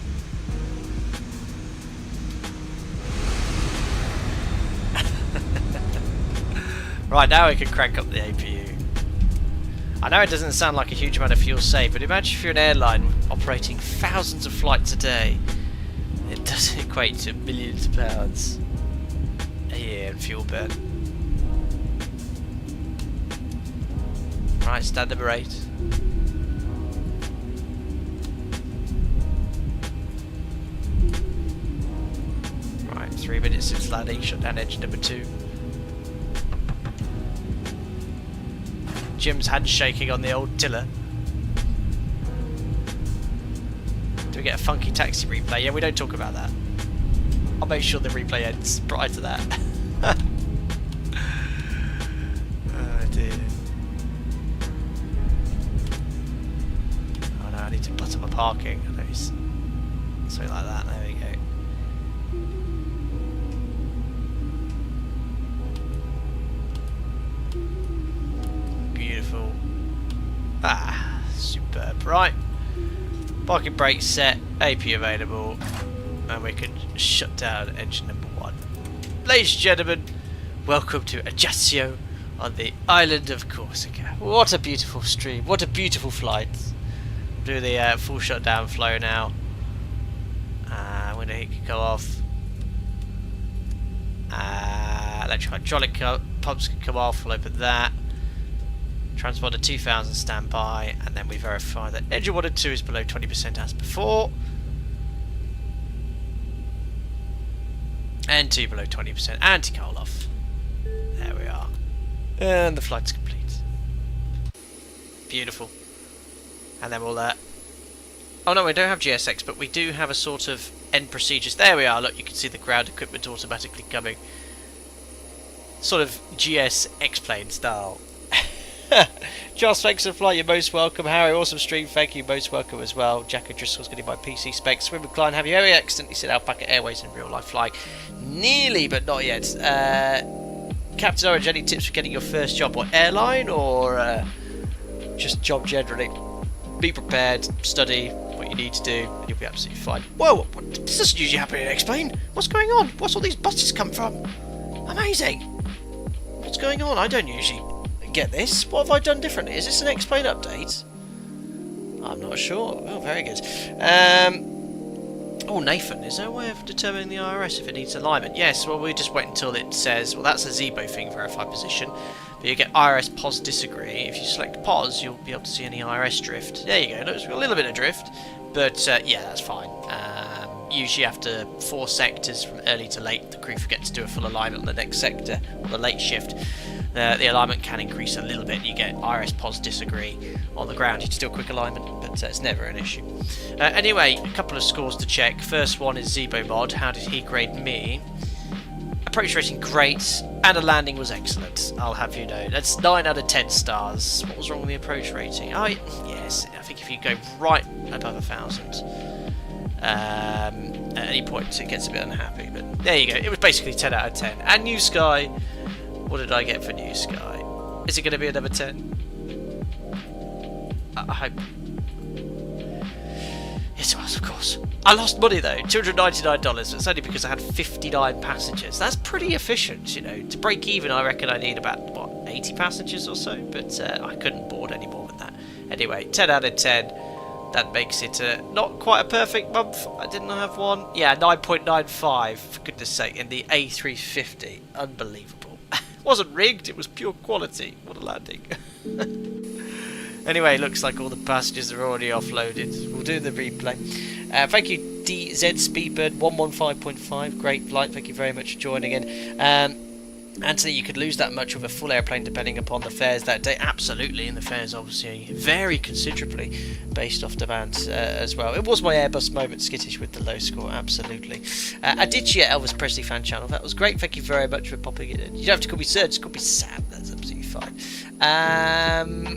A: Right, now we can crank up the APU. I know it doesn't sound like a huge amount of fuel saved, but imagine if you're an airline operating thousands of flights a day. It does equate to millions of pounds a year in fuel burn. Right, stand number 8. Right, 3 minutes since landing, shut down engine number 2. Jim's handshaking on the old tiller. Do we get a funky taxi replay? Yeah, we don't talk about that. I'll make sure the replay ends prior to that. Oh dear. Oh no, I need to put up a parking. I know something like that. There we go. Beautiful. Ah, superb. Right. Parking brake set, AP available, and we can shut down engine number 1. Ladies and gentlemen, welcome to Ajaccio on the island of Corsica. What a beautiful stream. What a beautiful flight. Do the full shutdown flow now. Window heat can go off. Electric hydraulic pumps can come off. We'll open that. Transponder 2000 standby, and then we verify that engine 1 and 2 is below 20% as before. And 2 below 20%. Anti-coal off. There we are. And the flight's complete. Beautiful. And then we'll oh no, we don't have GSX, but we do have a sort of end procedures. There we are. Look, you can see the ground equipment automatically coming. Sort of GS X-plane style. Joss, thanks for the flight, you're most welcome. Harry, awesome stream, thank you, most welcome as well. Jack O'Driscoll's getting my PC specs. Swim and Klein, have you ever accidentally said Alpaca Airways in real life flying? Nearly, but not yet. Captain Orange, any tips for getting your first job? What, airline or just job generally? Be prepared, study what you need to do, and you'll be absolutely fine. Whoa, this doesn't usually happen in X-Plane. What's going on? What's all these buses come from? Amazing. What's going on? I don't usually get this. What have I done differently? Is this an X-Plane update? I'm not sure. Oh, very good. Oh, Nathan, is there a way of determining the IRS if it needs alignment? Yes, well, we just wait until it says, well, that's a ZIBO thing, verify position. But you get IRS pos disagree. If you select pos, you'll be able to see any IRS drift. There you go. There's a little bit of drift, but yeah, that's fine. Usually after 4 sectors from early to late, the crew forget to do a full alignment on the next sector on the late shift. The alignment can increase a little bit. You get IRS pods disagree. On the ground, it's still quick alignment, but it's never an issue. Anyway, a couple of scores to check. First one is ZIBO MOD. How did he grade me? Approach rating great, and a landing was excellent. I'll have you know. That's 9 out of 10 stars. What was wrong with the approach rating? Oh, yes. I think if you go right above 1,000, at any point it gets a bit unhappy. But there you go. It was basically 10 out of 10. And New Sky. What did I get for New Sky? Is it going to be another 10? I hope. Yes, it was, of course. I lost money though, $299. It's only because I had 59 passengers. That's pretty efficient, you know. To break even, I reckon I need about, what, 80 passengers or so? But I couldn't board any more with that. Anyway, 10 out of 10. That makes it not quite a perfect month. I didn't have one. Yeah, 9.95, for goodness sake, in the A350. Unbelievable. Wasn't rigged, it was pure quality. What a landing. Anyway, looks like all the passengers are already offloaded. We'll do the replay. Thank you, DZ Speedbird 115.5. Great flight. Thank you very much for joining in. Anthony, you could lose that much with a full airplane depending upon the fares that day. Absolutely, and the fares obviously vary considerably based off demand as well. It was my Airbus moment, skittish with the low score, absolutely. Ajaccio, Elvis Presley fan channel, that was great. Thank you very much for popping it in. You don't have to call me Sir, just call me Sam, that's absolutely fine.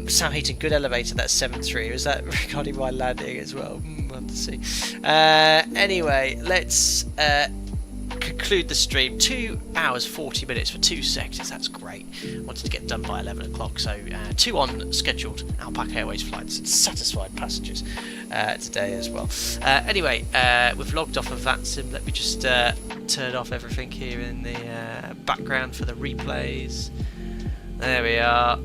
A: Sam Heaton, good elevator, that's 7.3. Was that regarding my landing as well? We'll have to see. Anyway, let's conclude the stream. 2 hours 40 minutes for 2 sectors. That's great. Wanted to get done by 11 o'clock, so 2 on scheduled Alpaca Airways flights and satisfied passengers today as well. Anyway, we've logged off of that sim. Let me just turn off everything here in the background for the replays. There we are,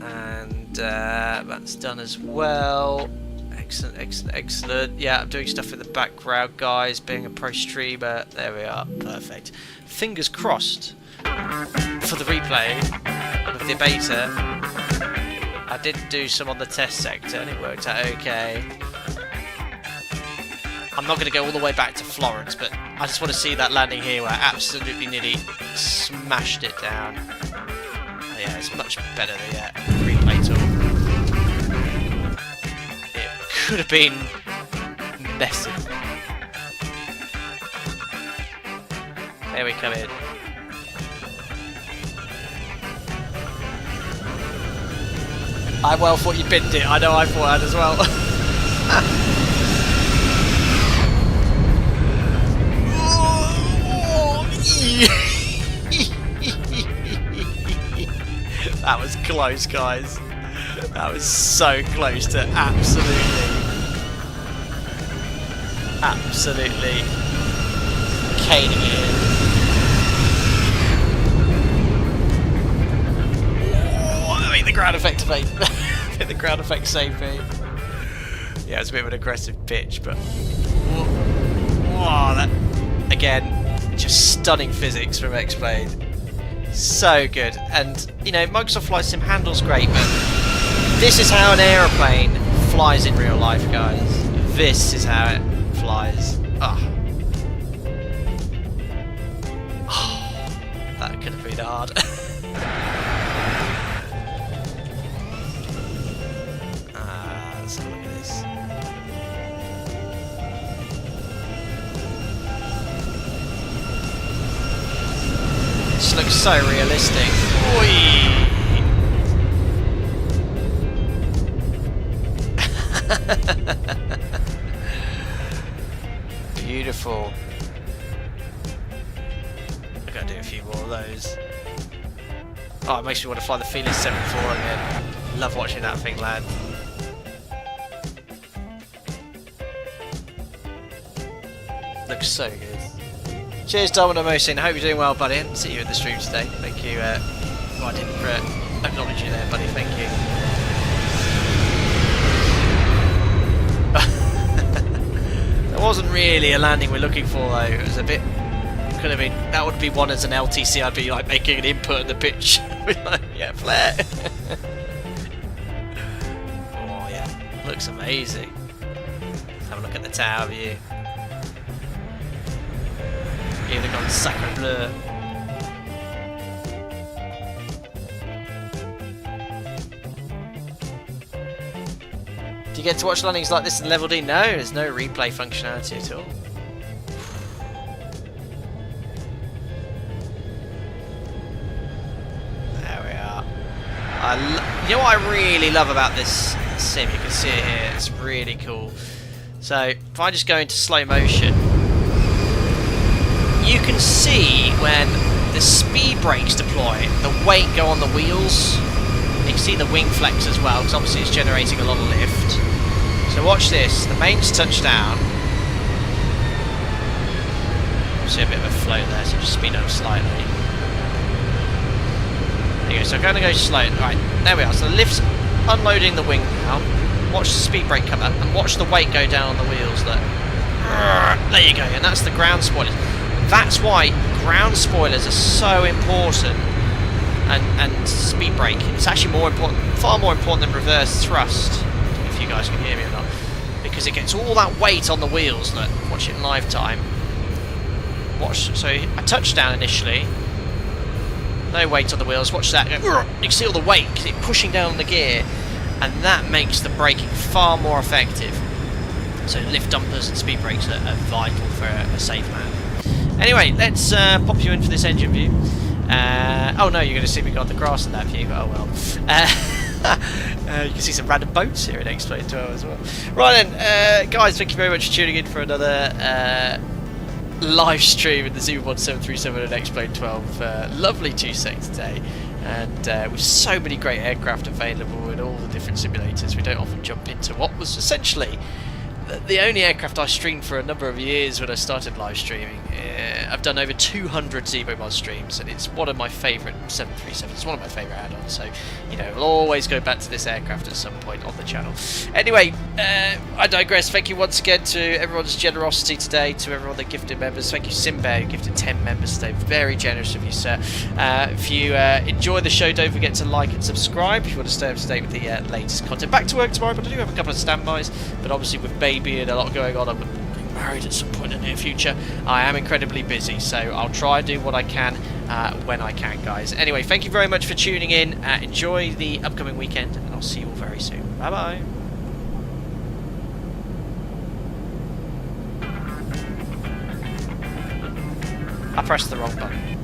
A: and that's done as well. Excellent, excellent, excellent. Yeah, I'm doing stuff in the background, guys, being a pro streamer. There we are, perfect. Fingers crossed for the replay of the beta. I did do some on the test sector and it worked out okay. I'm not going to go all the way back to Florence, but I just want to see that landing here where I absolutely nearly smashed it down. Oh, yeah, it's much better than replay tool. Could have been messy. There we come in. I well thought you binned it. I know I thought that as well. That was close, guys. That was so close to absolutely caning it in. Oh, I think the ground effect saved. I think the ground effect saved me. Yeah, it's a bit of an aggressive pitch, but oh, that again, just stunning physics from X-Plane. So good, and you know, Microsoft Flight Sim handles great, but this is how an aeroplane flies in real life, guys. This is how it flies. Oh, that could have been hard. Let's have a look at this. This looks so realistic. Oi! Beautiful. I've got to do a few more of those. Oh, it makes me want to fly the Phoenix 7.4 again. Love watching that thing land. Looks so good. Cheers, Domino Mosin. I hope you're doing well, buddy. I didn't see you in the stream today. Thank you. Well, I didn't acknowledge you there, buddy. Thank you. It wasn't really a landing we're looking for though. It was a bit, could have been, that would be one as an LTC. I'd be like making an input in the pitch. Like, yeah, flare. Oh yeah, looks amazing. Let's have a look at the tower view. Here they've gone Sacre Bleu. Do you get to watch landings like this in Level D? No, there's no replay functionality at all. There we are. You know what I really love about this sim? You can see it here. It's really cool. So if I just go into slow motion, you can see when the speed brakes deploy, the weight go on the wheels. You can see the wing flex as well, because obviously it's generating a lot of lift. So watch this, the main's touched down. See a bit of a float there, so just speed up slightly. There you go, so I'm going to go slow. Right, there we are, so the lift's unloading the wing now. Watch the speed brake come up, and watch the weight go down on the wheels. Look. There you go, and that's the ground spoilers. That's why ground spoilers are so important. And speed brake. It's actually more important, far more important than reverse thrust. If you guys can hear me or not, because it gets all that weight on the wheels. Look, watch it in live time. Watch. So I touched down initially. No weight on the wheels. Watch that. Go, you can see all the weight because it's pushing down the gear, and that makes the braking far more effective. So lift dumpers and speed brakes are vital for a safe man. Anyway, let's pop you in for this engine view. Oh no, you're going to see me got the grass in that view. Oh well. You can see some random boats here in X-Plane 12 as well. Right then, guys, thank you very much for tuning in for another live stream in the ZIBO MOD 737 and X-Plane 12. Lovely Tuesday today, and with so many great aircraft available in all the different simulators, we don't often jump into what was essentially the only aircraft I streamed for a number of years when I started live streaming. I've done over 200 ZIBO mod streams, and it's one of my favourite 737s. It's one of my favourite add-ons, so you know, we'll always go back to this aircraft at some point on the channel. Anyway, I digress. Thank you once again to everyone's generosity today, to everyone that gifted members. Thank you, Simbear, who gifted 10 members today. Very generous of you, sir. If you enjoy the show, don't forget to like and subscribe if you want to stay up to date with the latest content. Back to work tomorrow, but I do have a couple of standbys. But obviously, with baby and a lot going on, I'm married at some point in the near future. I am incredibly busy, so I'll try and do what I can when I can, guys. Anyway, thank you very much for tuning in. Enjoy the upcoming weekend, and I'll see you all very soon. Bye bye. I pressed the wrong button.